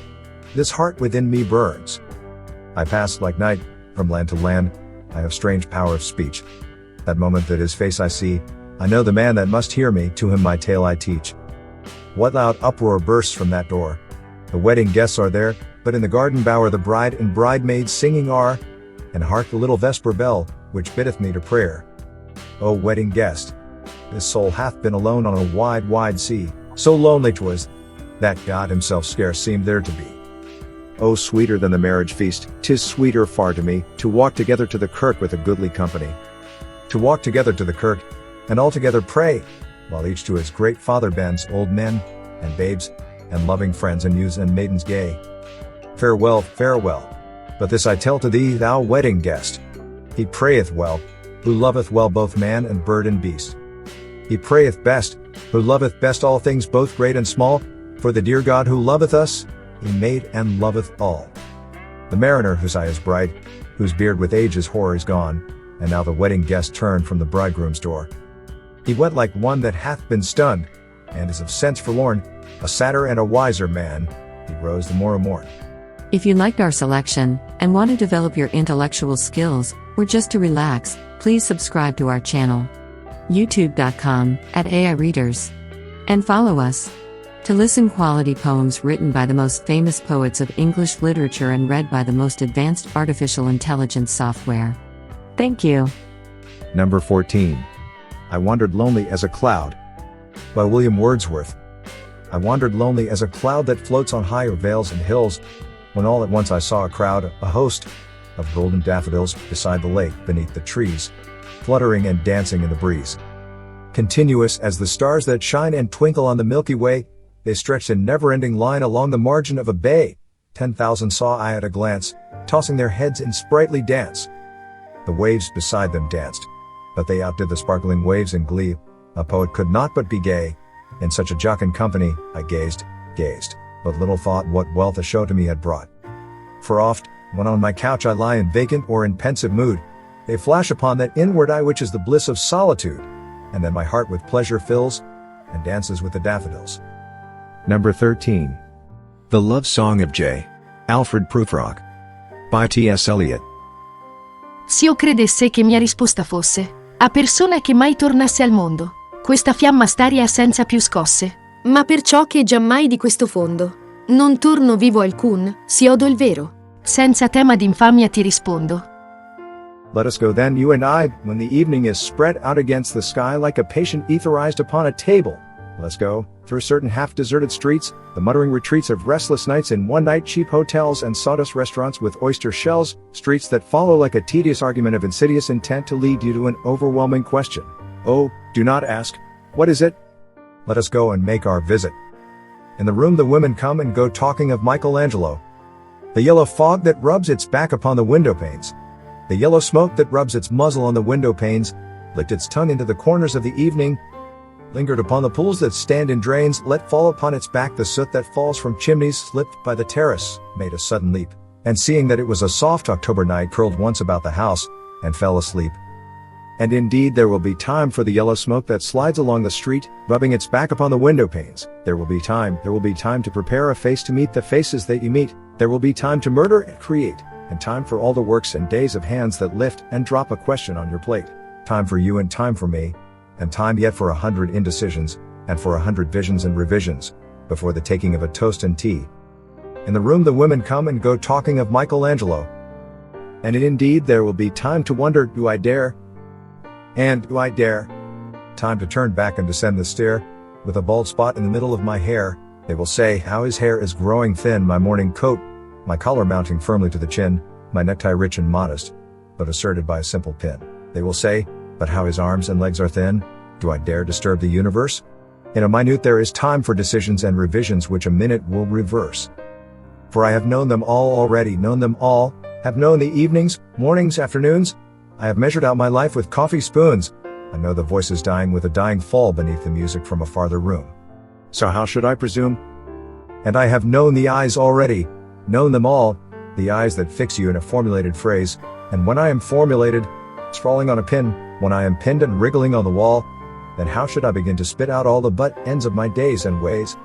this heart within me burns. I pass like night, from land to land, I have strange power of speech. That moment that his face I see, I know the man that must hear me, to him my tale I teach. What loud uproar bursts from that door! The wedding guests are there, but in the garden bower the bride and bridesmaids singing are, and hark the little vesper bell, which biddeth me to prayer. O wedding guest! This soul hath been alone on a wide, wide sea, so lonely 'twas, that God himself scarce seemed there to be. Oh sweeter than the marriage feast, 'tis sweeter far to me, to walk together to the kirk with a goodly company. To walk together to the kirk, and all together pray, while each to his great Father bends, old men, and babes, and loving friends and youths and maidens gay. Farewell, farewell. But this I tell to thee, thou wedding guest. He prayeth well, who loveth well both man and bird and beast. He prayeth best, who loveth best all things both great and small, for the dear God who loveth us, he made and loveth all. The mariner whose eye is bright, whose beard with age is hoar is gone, and now the wedding guest turned from the bridegroom's door. He went like one that hath been stunned, and is of sense forlorn, a sadder and a wiser man, he rose the more and more. If you liked our selection, and want to develop your intellectual skills, or just to relax, please subscribe to our channel. youtube.com/AI-readers. And follow us. To listen quality poems written by the most famous poets of English literature and read by the most advanced artificial intelligence software. Thank you. Number 14. I Wandered Lonely as a Cloud. By William Wordsworth. I wandered lonely as a cloud that floats on higher vales and hills, when all at once I saw a crowd, a host, of golden daffodils, beside the lake, beneath the trees. fluttering and dancing in the breeze. Continuous as the stars that shine and twinkle on the Milky Way, they stretched in never-ending line along the margin of a bay. 10,000 saw I at a glance, tossing their heads in sprightly dance. The waves beside them danced, but they outdid the sparkling waves in glee. A poet could not but be gay. In such a jocund company, I gazed, but little thought what wealth a show to me had brought. For oft, when on my couch I lie in vacant or in pensive mood, they flash upon that inward eye which is the bliss of solitude, and then my heart with pleasure fills, and dances with the daffodils. Number 13. The Love Song of J. Alfred Prufrock. By T.S. Eliot. S'io credesse che mia risposta fosse a persona che mai tornasse al mondo, questa fiamma staria senza più scosse. Ma perciò che giammai di questo fondo non torno vivo alcun, si odo il vero. Senza tema d'infamia ti rispondo. Let us go then, you and I, when the evening is spread out against the sky like a patient etherized upon a table. Let's go, through certain half-deserted streets, the muttering retreats of restless nights in one-night cheap hotels and sawdust restaurants with oyster shells, streets that follow like a tedious argument of insidious intent to lead you to an overwhelming question. Oh, do not ask, what is it? Let us go and make our visit. In the room the women come and go talking of Michelangelo. The yellow fog that rubs its back upon the window panes. The yellow smoke that rubs its muzzle on the window panes, licked its tongue into the corners of the evening, lingered upon the pools that stand in drains, let fall upon its back the soot that falls from chimneys, slipped by the terrace, made a sudden leap, and seeing that it was a soft October night curled once about the house, and fell asleep. And indeed there will be time for the yellow smoke that slides along the street, rubbing its back upon the window panes. There will be time to prepare a face to meet the faces that you meet. There will be time to murder and create, and time for all the works and days of hands that lift and drop a question on your plate. Time for you and time for me, and time yet for 100 indecisions, and for 100 visions and revisions, before the taking of a toast and tea. In the room the women come and go talking of Michelangelo. And indeed there will be time to wonder, do I dare? And do I dare? Time to turn back and descend the stair, with a bald spot in the middle of my hair. They will say, how his hair is growing thin, my morning coat, my collar mounting firmly to the chin, my necktie rich and modest, but asserted by a simple pin. They will say, but how his arms and legs are thin, do I dare disturb the universe? In a minute there is time for decisions and revisions which a minute will reverse. For I have known them all already, known them all, have known the evenings, mornings, afternoons. I have measured out my life with coffee spoons. I know the voices dying with a dying fall beneath the music from a farther room. So how should I presume? And I have known the eyes already, known them all, the eyes that fix you in a formulated phrase, and when I am formulated, scrawling on a pin, when I am pinned and wriggling on the wall, then how should I begin to spit out all the butt ends of my days and ways?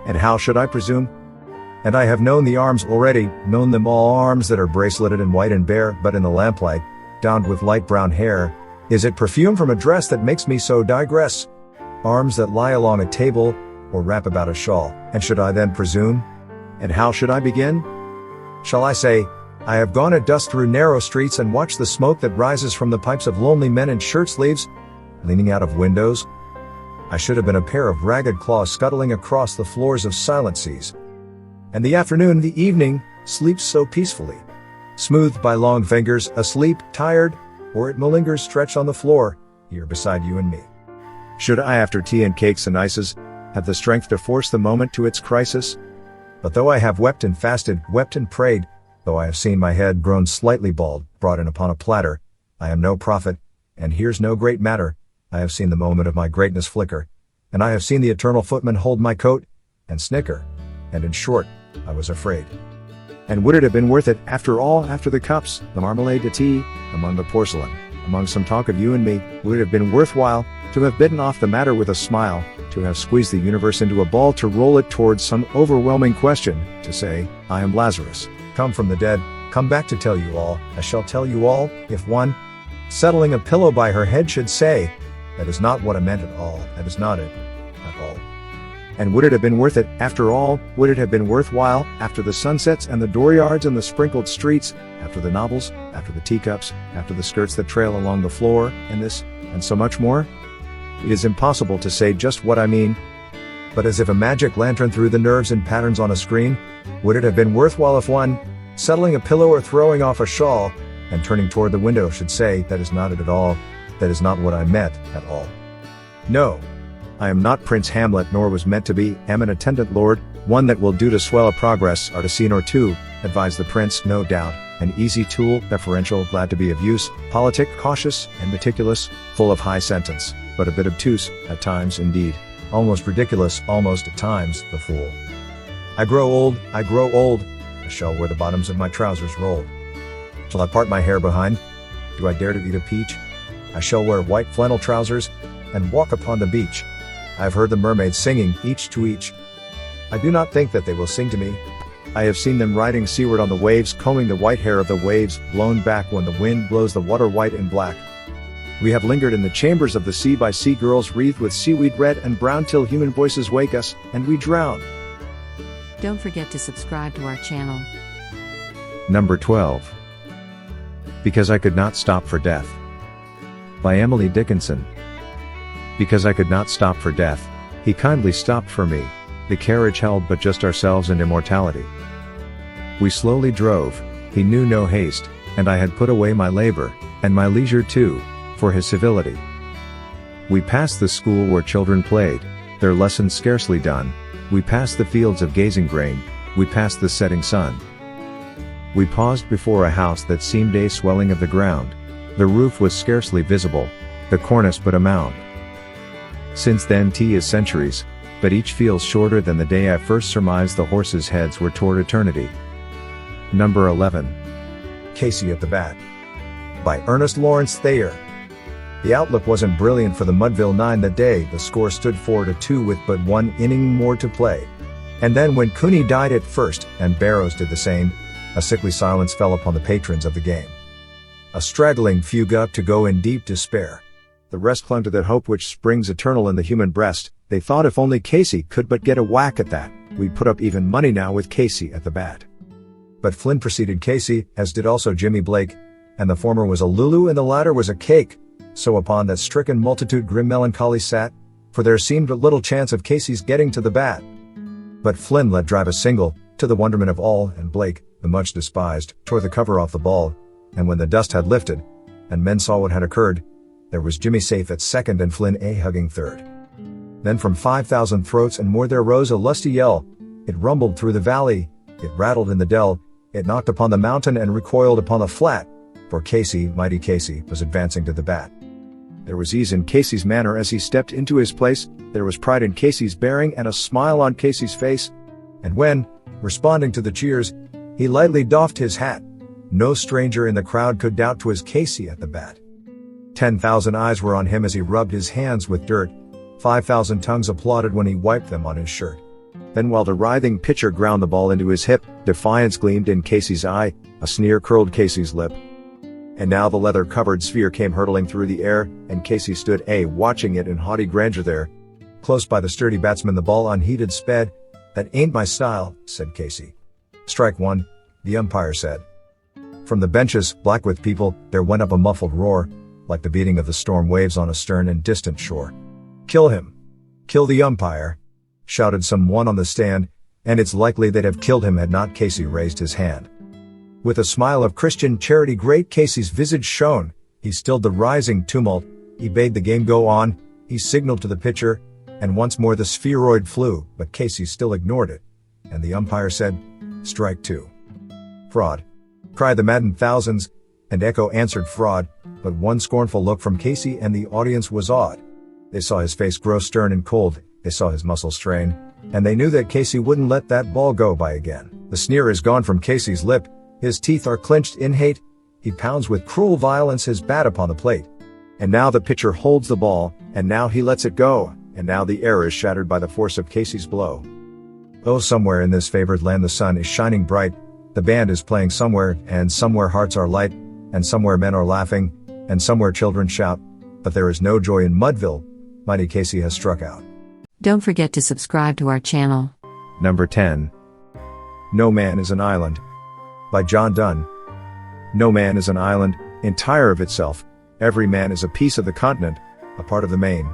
And how should I presume? And I have known the arms already, known them all, arms that are braceleted and white and bare, but in the lamplight, downed with light brown hair. Is it perfume from a dress that makes me so digress? Arms that lie along a table, or wrap about a shawl, and should I then presume? And how should I begin? Shall I say, I have gone at dusk through narrow streets and watched the smoke that rises from the pipes of lonely men in shirt sleeves, leaning out of windows? I should have been a pair of ragged claws scuttling across the floors of silent seas. And the afternoon, the evening, sleeps so peacefully, smoothed by long fingers, asleep, tired, or it malingers stretched on the floor, here beside you and me. Should I, after tea and cakes and ices, have the strength to force the moment to its crisis? But though I have wept and fasted, wept and prayed, though I have seen my head grown slightly bald, brought in upon a platter, I am no prophet, and here's no great matter. I have seen the moment of my greatness flicker, and I have seen the eternal footman hold my coat, and snicker, and in short, I was afraid. And would it have been worth it, after all, after the cups, the marmalade, the tea, among the porcelain, among some talk of you and me, would it have been worthwhile, to have bitten off the matter with a smile, to have squeezed the universe into a ball, to roll it towards some overwhelming question, to say, I am Lazarus, come from the dead, come back to tell you all, I shall tell you all, if one, settling a pillow by her head should say, that is not what I meant at all, that is not it, at all. And would it have been worth it, after all, would it have been worthwhile, after the sunsets and the dooryards and the sprinkled streets, after the novels, after the teacups, after the skirts that trail along the floor, and this, and so much more? It is impossible to say just what I mean, but as if a magic lantern threw the nerves and patterns on a screen, would it have been worthwhile if one, settling a pillow or throwing off a shawl, and turning toward the window should say, that is not it at all, that is not what I meant, at all. No. I am not Prince Hamlet, nor was meant to be, am an attendant lord, one that will do to swell a progress, or to scene or two, advised the prince, no doubt, an easy tool, deferential, glad to be of use, politic, cautious, and meticulous, full of high sentence, but a bit obtuse, at times indeed, almost ridiculous, almost at times, the fool. I grow old, I shall wear the bottoms of my trousers rolled. Shall I part my hair behind? Do I dare to eat a peach? I shall wear white flannel trousers, and walk upon the beach. I have heard the mermaids singing, each to each. I do not think that they will sing to me. I have seen them riding seaward on the waves, combing the white hair of the waves, blown back when the wind blows the water white and black. We have lingered in the chambers of the sea by sea girls wreathed with seaweed red and brown till human voices wake us, and we drown. Don't forget to subscribe to our channel. Number 12. Because I Could Not Stop for Death. By Emily Dickinson. Because I could not stop for death, he kindly stopped for me. The carriage held but just ourselves and immortality. We slowly drove, he knew no haste, and I had put away my labor, and my leisure too, for his civility. We passed the school where children played, their lessons scarcely done. We passed the fields of gazing grain, we passed the setting sun. We paused before a house that seemed a swelling of the ground. The roof was scarcely visible, the cornice but a mound. Since then tea is centuries, but each feels shorter than the day I first surmised the horses' heads were toward eternity. Number 11. Casey at the Bat. By Ernest Lawrence Thayer. The outlook wasn't brilliant for the Mudville Nine that day. The score stood 4-2 with but one inning more to play. And then when Cooney died at first, and Barrows did the same, a sickly silence fell upon the patrons of the game. A straggling few got up to go in deep despair. The rest clung to that hope which springs eternal in the human breast. They thought if only Casey could but get a whack at that, we'd put up even money now with Casey at the bat. But Flynn preceded Casey, as did also Jimmy Blake, and the former was a Lulu and the latter was a cake. So upon that stricken multitude grim melancholy sat, for there seemed little chance of Casey's getting to the bat. But Flynn let drive a single, to the wonderment of all, and Blake, the much despised, tore the cover off the ball, and when the dust had lifted, and men saw what had occurred, there was Jimmy safe at second and Flynn hugging third. Then from 5,000 throats and more there rose a lusty yell. It rumbled through the valley, it rattled in the dell, it knocked upon the mountain and recoiled upon the flat, for Casey, mighty Casey, was advancing to the bat. There was ease in Casey's manner as he stepped into his place, there was pride in Casey's bearing and a smile on Casey's face, and when, responding to the cheers, he lightly doffed his hat, no stranger in the crowd could doubt 'twas Casey at the bat. 10,000 eyes were on him as he rubbed his hands with dirt. 5,000 tongues applauded when he wiped them on his shirt. Then while the writhing pitcher ground the ball into his hip, defiance gleamed in Casey's eye, a sneer curled Casey's lip. And now the leather-covered sphere came hurtling through the air, and Casey stood watching it in haughty grandeur there. Close by the sturdy batsman the ball unheeded sped. That ain't my style, said Casey. Strike one, the umpire said. From the benches, black with people, there went up a muffled roar, like the beating of the storm waves on a stern and distant shore. Kill him! Kill the umpire! Shouted someone on the stand, and it's likely they'd have killed him had not Casey raised his hand. With a smile of Christian charity great Casey's visage shone, he stilled the rising tumult, he bade the game go on, he signaled to the pitcher, and once more the spheroid flew, but Casey still ignored it, and the umpire said, strike two. Fraud! Cried the maddened thousands, and echo answered fraud, but one scornful look from Casey and the audience was awed. They saw his face grow stern and cold, they saw his muscles strain, and they knew that Casey wouldn't let that ball go by again. The sneer is gone from Casey's lip, his teeth are clenched in hate, he pounds with cruel violence his bat upon the plate. And now the pitcher holds the ball, and now he lets it go, and now the air is shattered by the force of Casey's blow. Oh, somewhere in this favored land the sun is shining bright, the band is playing somewhere, and somewhere hearts are light, and somewhere men are laughing, and somewhere children shout, but there is no joy in Mudville, mighty Casey has struck out. Don't forget to subscribe to our channel. Number 10. No Man is an Island. By John Donne. No man is an island, entire of itself, every man is a piece of the continent, a part of the main.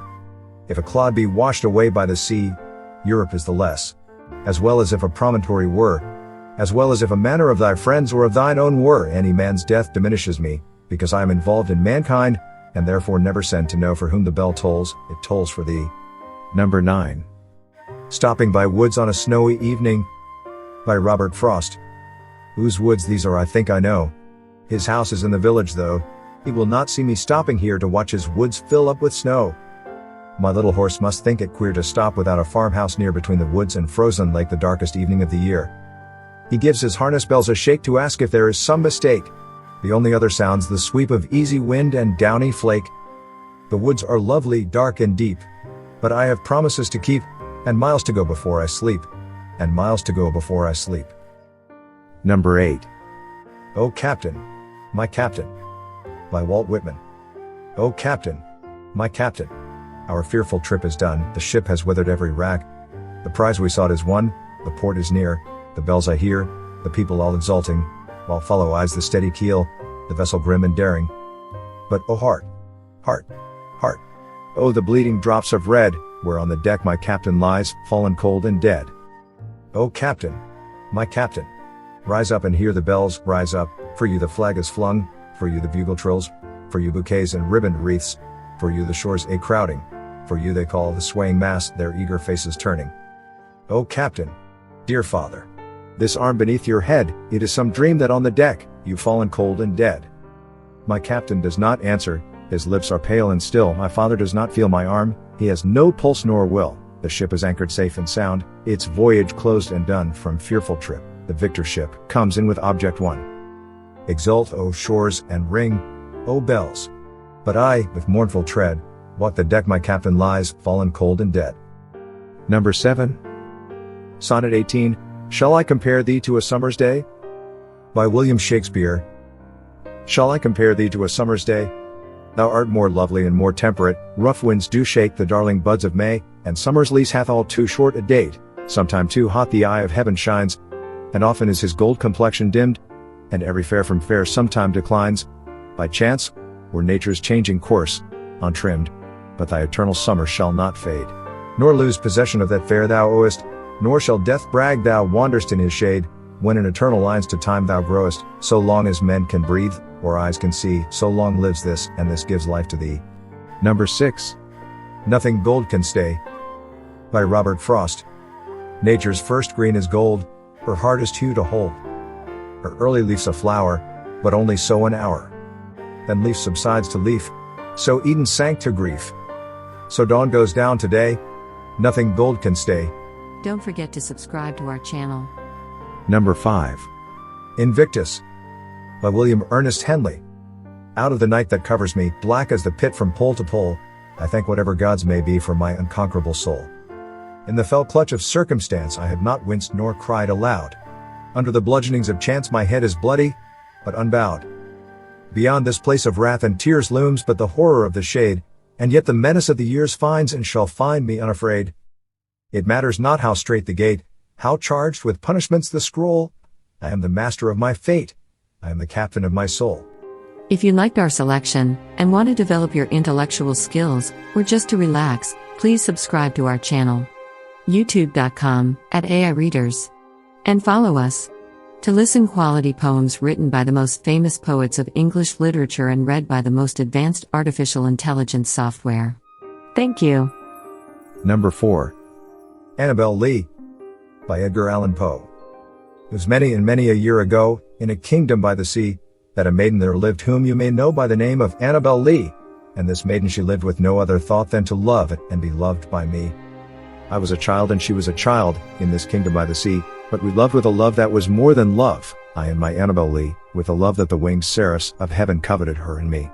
If a clod be washed away by the sea, Europe is the less. As well as if a promontory were, as well as if a manor of thy friends or of thine own were, any man's death diminishes me, because I am involved in mankind, and therefore never send to know for whom the bell tolls, it tolls for thee. Number 9. Stopping by woods on a snowy evening, by Robert Frost. Whose woods these are I think I know. His house is in the village though, he will not see me stopping here to watch his woods fill up with snow. My little horse must think it queer to stop without a farmhouse near between the woods and frozen lake the darkest evening of the year. He gives his harness bells a shake to ask if there is some mistake. The only other sounds the sweep of easy wind and downy flake. The woods are lovely, dark and deep, but I have promises to keep, and miles to go before I sleep, and miles to go before I sleep. Number 8. O Captain, my Captain, by Walt Whitman. O Captain, my Captain, our fearful trip is done, the ship has weathered every rack. The prize we sought is won, the port is near, the bells I hear, the people all exulting, while follow eyes the steady keel, the vessel grim and daring. But oh heart, heart, heart, oh the bleeding drops of red, where on the deck my captain lies, fallen cold and dead. O Captain, my Captain, rise up and hear the bells, rise up, for you the flag is flung, for you the bugle trills, for you bouquets and ribboned wreaths, for you the shores a crowding, for you they call the swaying mass, their eager faces turning. O Captain, dear father, this arm beneath your head, it is some dream that on the deck, you've fallen cold and dead. My captain does not answer, his lips are pale and still, my father does not feel my arm, he has no pulse nor will, the ship is anchored safe and sound, its voyage closed and done from fearful trip, the victor ship comes in with object won. Exult, O shores, and ring, O bells. But I, with mournful tread, walk the deck my captain lies, fallen cold and dead. Number 7. Sonnet 18, Shall I compare thee to a summer's day? By William Shakespeare. Shall I compare thee to a summer's day? Thou art more lovely and more temperate, rough winds do shake the darling buds of May, and summer's lease hath all too short a date, sometime too hot the eye of heaven shines, and often is his gold complexion dimmed, and every fair from fair sometime declines, by chance, or nature's changing course, untrimmed, but thy eternal summer shall not fade, nor lose possession of that fair thou owest, nor shall death brag thou wanderest in his shade, when in eternal lines to time thou growest, so long as men can breathe, or eyes can see, so long lives this, and this gives life to thee. Number 6. Nothing gold can stay, by Robert Frost. Nature's first green is gold, her hardest hue to hold. Her early leaf's a flower, but only so an hour. Then leaf subsides to leaf, so Eden sank to grief. So dawn goes down today, nothing gold can stay. Don't forget to subscribe to our channel. Number 5. Invictus, by William Ernest Henley. Out of the night that covers me, black as the pit from pole to pole, I thank whatever gods may be for my unconquerable soul. In the fell clutch of circumstance I have not winced nor cried aloud. Under the bludgeonings of chance my head is bloody, but unbowed. Beyond this place of wrath and tears looms but the horror of the shade, and yet the menace of the years finds and shall find me unafraid. It matters not how strait the gate, how charged with punishments the scroll, I am the master of my fate, I am the captain of my soul. If you liked our selection and want to develop your intellectual skills, or just to relax, please subscribe to our channel. youtube.com/AI Readers. And follow us. To listen quality poems written by the most famous poets of English literature and read by the most advanced artificial intelligence software. Thank you. Number 4. Annabel Lee, by Edgar Allan Poe. It was many and many a year ago, in a kingdom by the sea, that a maiden there lived whom you may know by the name of Annabel Lee, and this maiden she lived with no other thought than to love and be loved by me. I was a child and she was a child, in this kingdom by the sea, but we loved with a love that was more than love, I and my Annabel Lee, with a love that the winged seraphs of heaven coveted her and me.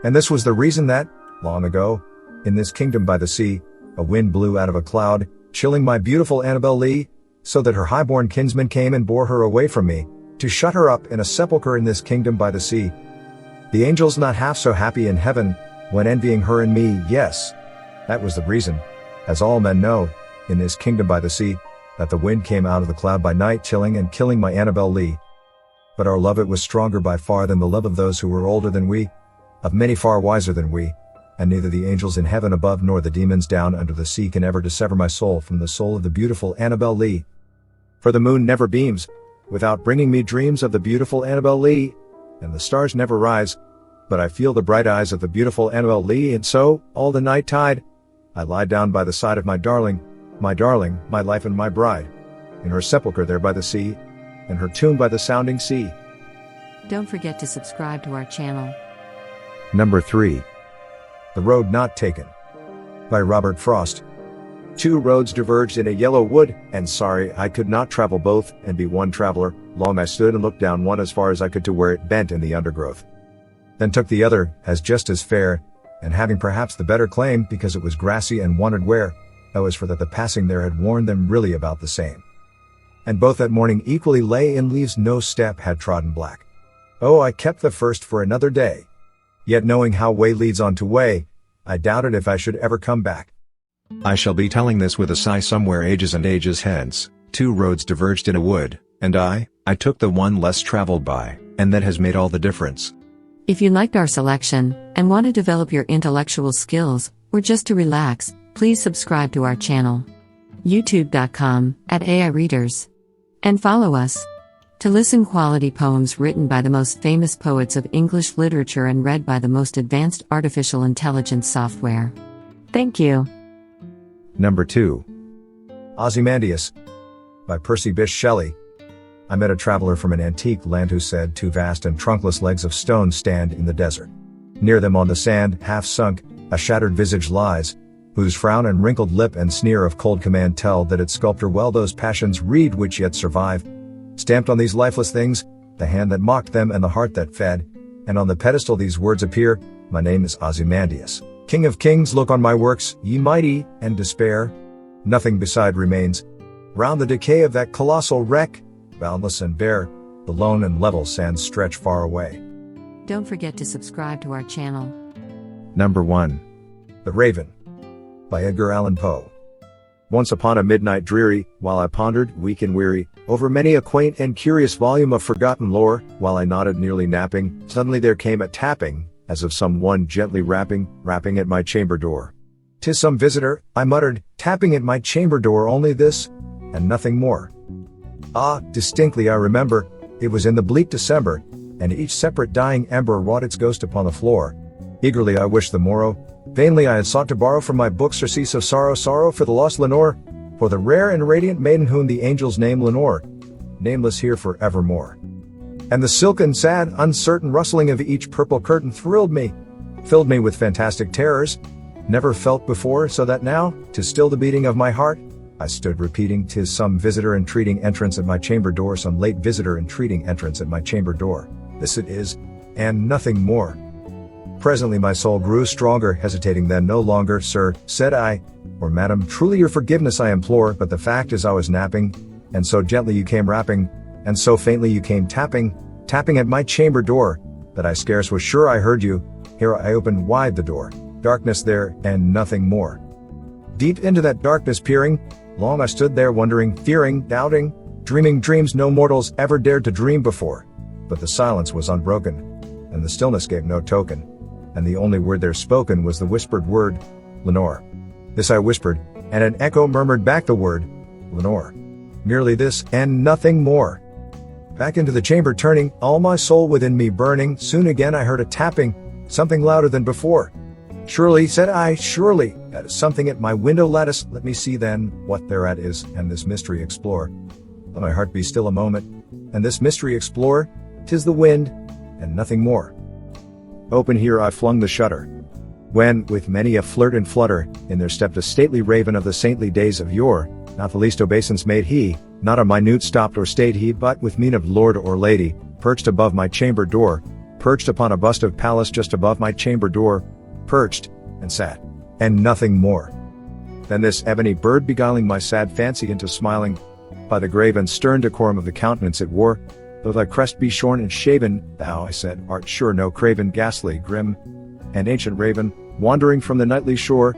And this was the reason that, long ago, in this kingdom by the sea, a wind blew out of a cloud, chilling my beautiful Annabel Lee, so that her highborn kinsmen came and bore her away from me, to shut her up in a sepulchre in this kingdom by the sea. The angels not half so happy in heaven, when envying her and me, yes, that was the reason, as all men know, in this kingdom by the sea, that the wind came out of the cloud by night chilling and killing my Annabel Lee. But our love it was stronger by far than the love of those who were older than we, of many far wiser than we, and neither the angels in heaven above nor the demons down under the sea can ever dissever my soul from the soul of the beautiful Annabel Lee. For the moon never beams, without bringing me dreams of the beautiful Annabel Lee, and the stars never rise, but I feel the bright eyes of the beautiful Annabel Lee, and so, all the night tide, I lie down by the side of my darling, my life and my bride, in her sepulchre there by the sea, in her tomb by the sounding sea. Don't forget to subscribe to our channel. Number 3. The Road Not Taken. By Robert Frost. Two roads diverged in a yellow wood, and sorry I could not travel both, and be one traveler. Long I stood and looked down one as far as I could to where it bent in the undergrowth. Then took the other, as just as fair, and having perhaps the better claim, because it was grassy and wanted wear, though as for that the passing there had worn them really about the same. And both that morning equally lay in leaves, no step had trodden black. Oh, I kept the first for another day. Yet knowing how way leads on to way, I doubted if I should ever come back. I shall be telling this with a sigh somewhere ages and ages hence. Two roads diverged in a wood, and I took the one less traveled by, and that has made all the difference. If you liked our selection, and want to develop your intellectual skills, or just to relax, please subscribe to our channel. youtube.com/AI-readers. And follow us. To listen quality poems written by the most famous poets of English literature and read by the most advanced artificial intelligence software. Thank you. Number 2. Ozymandias. By Percy Bysshe Shelley. I met a traveler from an antique land who said, two vast and trunkless legs of stone stand in the desert. Near them on the sand, half sunk, a shattered visage lies, whose frown and wrinkled lip and sneer of cold command tell that its sculptor well those passions read which yet survive. Stamped on these lifeless things, the hand that mocked them and the heart that fed, and on the pedestal these words appear, my name is Ozymandias. King of kings, look on my works, ye mighty, and despair. Nothing beside remains. Round the decay of that colossal wreck, boundless and bare, the lone and level sands stretch far away. Don't forget to subscribe to our channel. Number 1. The Raven. By Edgar Allan Poe. Once upon a midnight dreary, while I pondered, weak and weary, over many a quaint and curious volume of forgotten lore, while I nodded nearly napping, suddenly there came a tapping, as of some one gently rapping at my chamber door. "'Tis some visitor," I muttered, "tapping at my chamber door, only this, and nothing more." Ah, distinctly I remember, it was in the bleak December, and each separate dying ember wrought its ghost upon the floor. Eagerly I wished the morrow, vainly I had sought to borrow from my book surcease of sorrow for the lost Lenore, for the rare and radiant maiden whom the angels name Lenore, nameless here for evermore. And the silken, sad, uncertain rustling of each purple curtain thrilled me, filled me with fantastic terrors, never felt before, so that now, to still the beating of my heart, I stood repeating, "'Tis some visitor entreating entrance at my chamber door, some late visitor entreating entrance at my chamber door. This it is, and nothing more." Presently my soul grew stronger, hesitating then no longer. "Sir," said I, "or madam, truly your forgiveness I implore, but the fact is I was napping, and so gently you came rapping, and so faintly you came tapping at my chamber door, that I scarce was sure I heard you. Here I opened wide the door, darkness there, and nothing more. Deep into that darkness peering, long I stood there wondering, fearing, doubting, dreaming dreams no mortals ever dared to dream before. But the silence was unbroken, and the stillness gave no token, and the only word there spoken was the whispered word, Lenore. This I whispered, and an echo murmured back the word, Lenore. Merely this, and nothing more. Back into the chamber turning, all my soul within me burning, soon again I heard a tapping, something louder than before. "Surely," said I, "surely, that is something at my window lattice. Let me see then, what thereat is, and this mystery explore. Let my heart be still a moment, and this mystery explore. 'Tis the wind, and nothing more." Open here I flung the shutter, when, with many a flirt and flutter, in there stepped a stately raven of the saintly days of yore. Not the least obeisance made he, not a minute stopped or stayed he, but with mien of lord or lady, perched above my chamber door, perched upon a bust of Pallas just above my chamber door, perched, and sat, and nothing more. Then this ebony bird beguiling my sad fancy into smiling, by the grave and stern decorum of the countenance it wore, though thy crest be shorn and shaven, thou, I said, art sure no craven, ghastly, grim, and ancient raven, wandering from the nightly shore.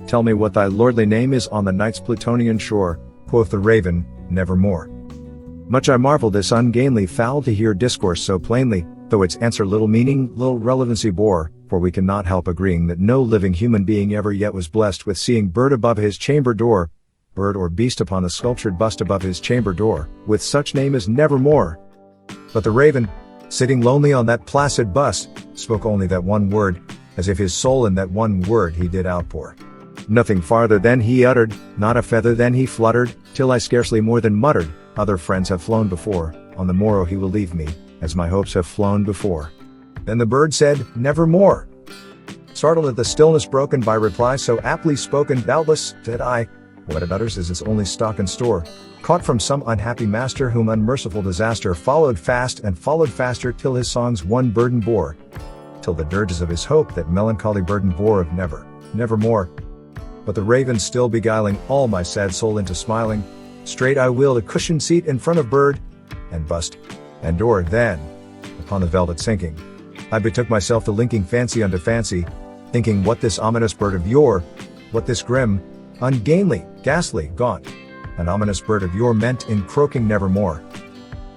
Tell me what thy lordly name is on the night's Plutonian shore. Quoth the raven, nevermore. Much I marveled this ungainly fowl to hear discourse so plainly, though its answer little meaning, little relevancy bore, for we cannot help agreeing that no living human being ever yet was blessed with seeing bird above his chamber door, bird or beast upon the sculptured bust above his chamber door, with such name as nevermore. But the raven, sitting lonely on that placid bus, spoke only that one word, as if his soul in that one word he did outpour. Nothing farther than he uttered, not a feather than he fluttered, till I scarcely more than muttered, other friends have flown before, on the morrow he will leave me, as my hopes have flown before. Then the bird said, nevermore. Startled at the stillness broken by reply so aptly spoken, doubtless, said I, what it utters is its only stock and store, caught from some unhappy master whom unmerciful disaster followed fast and followed faster till his songs one burden bore, till the dirges of his hope that melancholy burden bore of never, nevermore. But the raven still beguiling all my sad soul into smiling, straight I willed a cushioned seat in front of bird, and bust, and door, then, upon the velvet sinking, I betook myself to linking fancy unto fancy, thinking what this ominous bird of yore, what this grim, ungainly, ghastly, gaunt, an ominous bird of yore meant in croaking nevermore.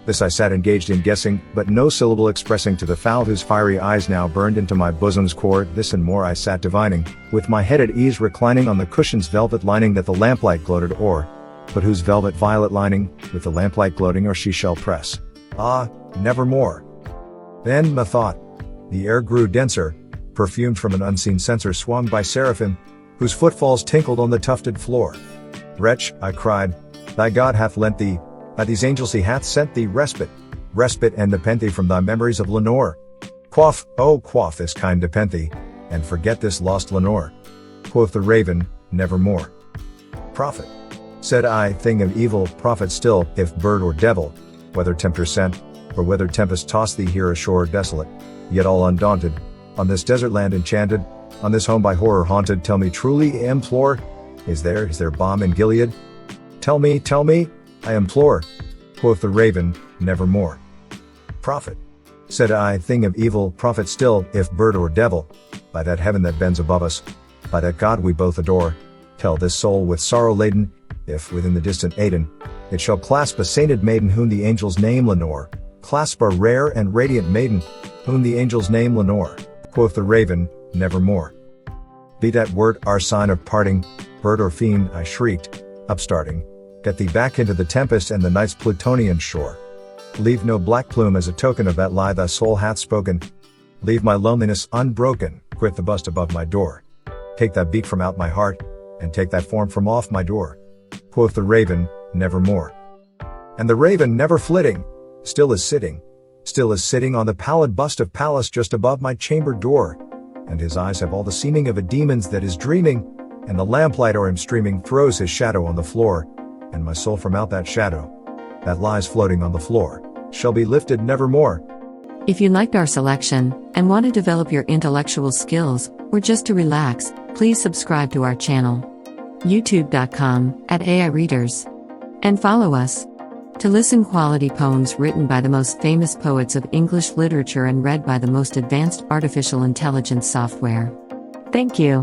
This I sat engaged in guessing, but no syllable expressing to the fowl whose fiery eyes now burned into my bosom's core. This and more I sat divining, with my head at ease reclining on the cushion's velvet lining that the lamplight gloated o'er, but whose velvet violet lining, with the lamplight gloating o'er she shall press. Ah, nevermore. Then, methought, the air grew denser, perfumed from an unseen censer swung by seraphim, whose footfalls tinkled on the tufted floor. Wretch, I cried, thy God hath lent thee, by these angels he hath sent thee respite and nepenthe from thy memories of Lenore. Quaff, oh quaff this kind nepenthe, and forget this lost Lenore. Quoth the raven, nevermore. Prophet, said I, thing of evil, prophet still, if bird or devil, whether tempter sent, or whether tempest tossed thee here ashore desolate, yet all undaunted, on this desert land enchanted, on this home by horror haunted, tell me truly, I implore, is there balm in Gilead? Tell me, I implore. Quoth the raven, nevermore. Prophet, said I, thing of evil, prophet still, if bird or devil, by that heaven that bends above us, by that God we both adore, tell this soul with sorrow laden, if within the distant Aidenn, it shall clasp a sainted maiden whom the angels name Lenore, clasp a rare and radiant maiden, whom the angels name Lenore. Quoth the raven, nevermore. Be that word our sign of parting, bird or fiend, I shrieked, upstarting, get thee back into the tempest and the night's Plutonian shore. Leave no black plume as a token of that lie thy soul hath spoken. Leave my loneliness unbroken, quit the bust above my door. Take that beat from out my heart, and take that form from off my door. Quoth the raven, nevermore. And the raven never flitting, still is sitting on the pallid bust of Pallas just above my chamber door, and his eyes have all the seeming of a demon's that is dreaming, and the lamplight o'er him streaming throws his shadow on the floor, and my soul from out that shadow, that lies floating on the floor, shall be lifted nevermore. If you liked our selection, and want to develop your intellectual skills, or just to relax, please subscribe to our channel, youtube.com/AIReaders, and follow us to listen quality poems written by the most famous poets of English literature and read by the most advanced artificial intelligence software. Thank you.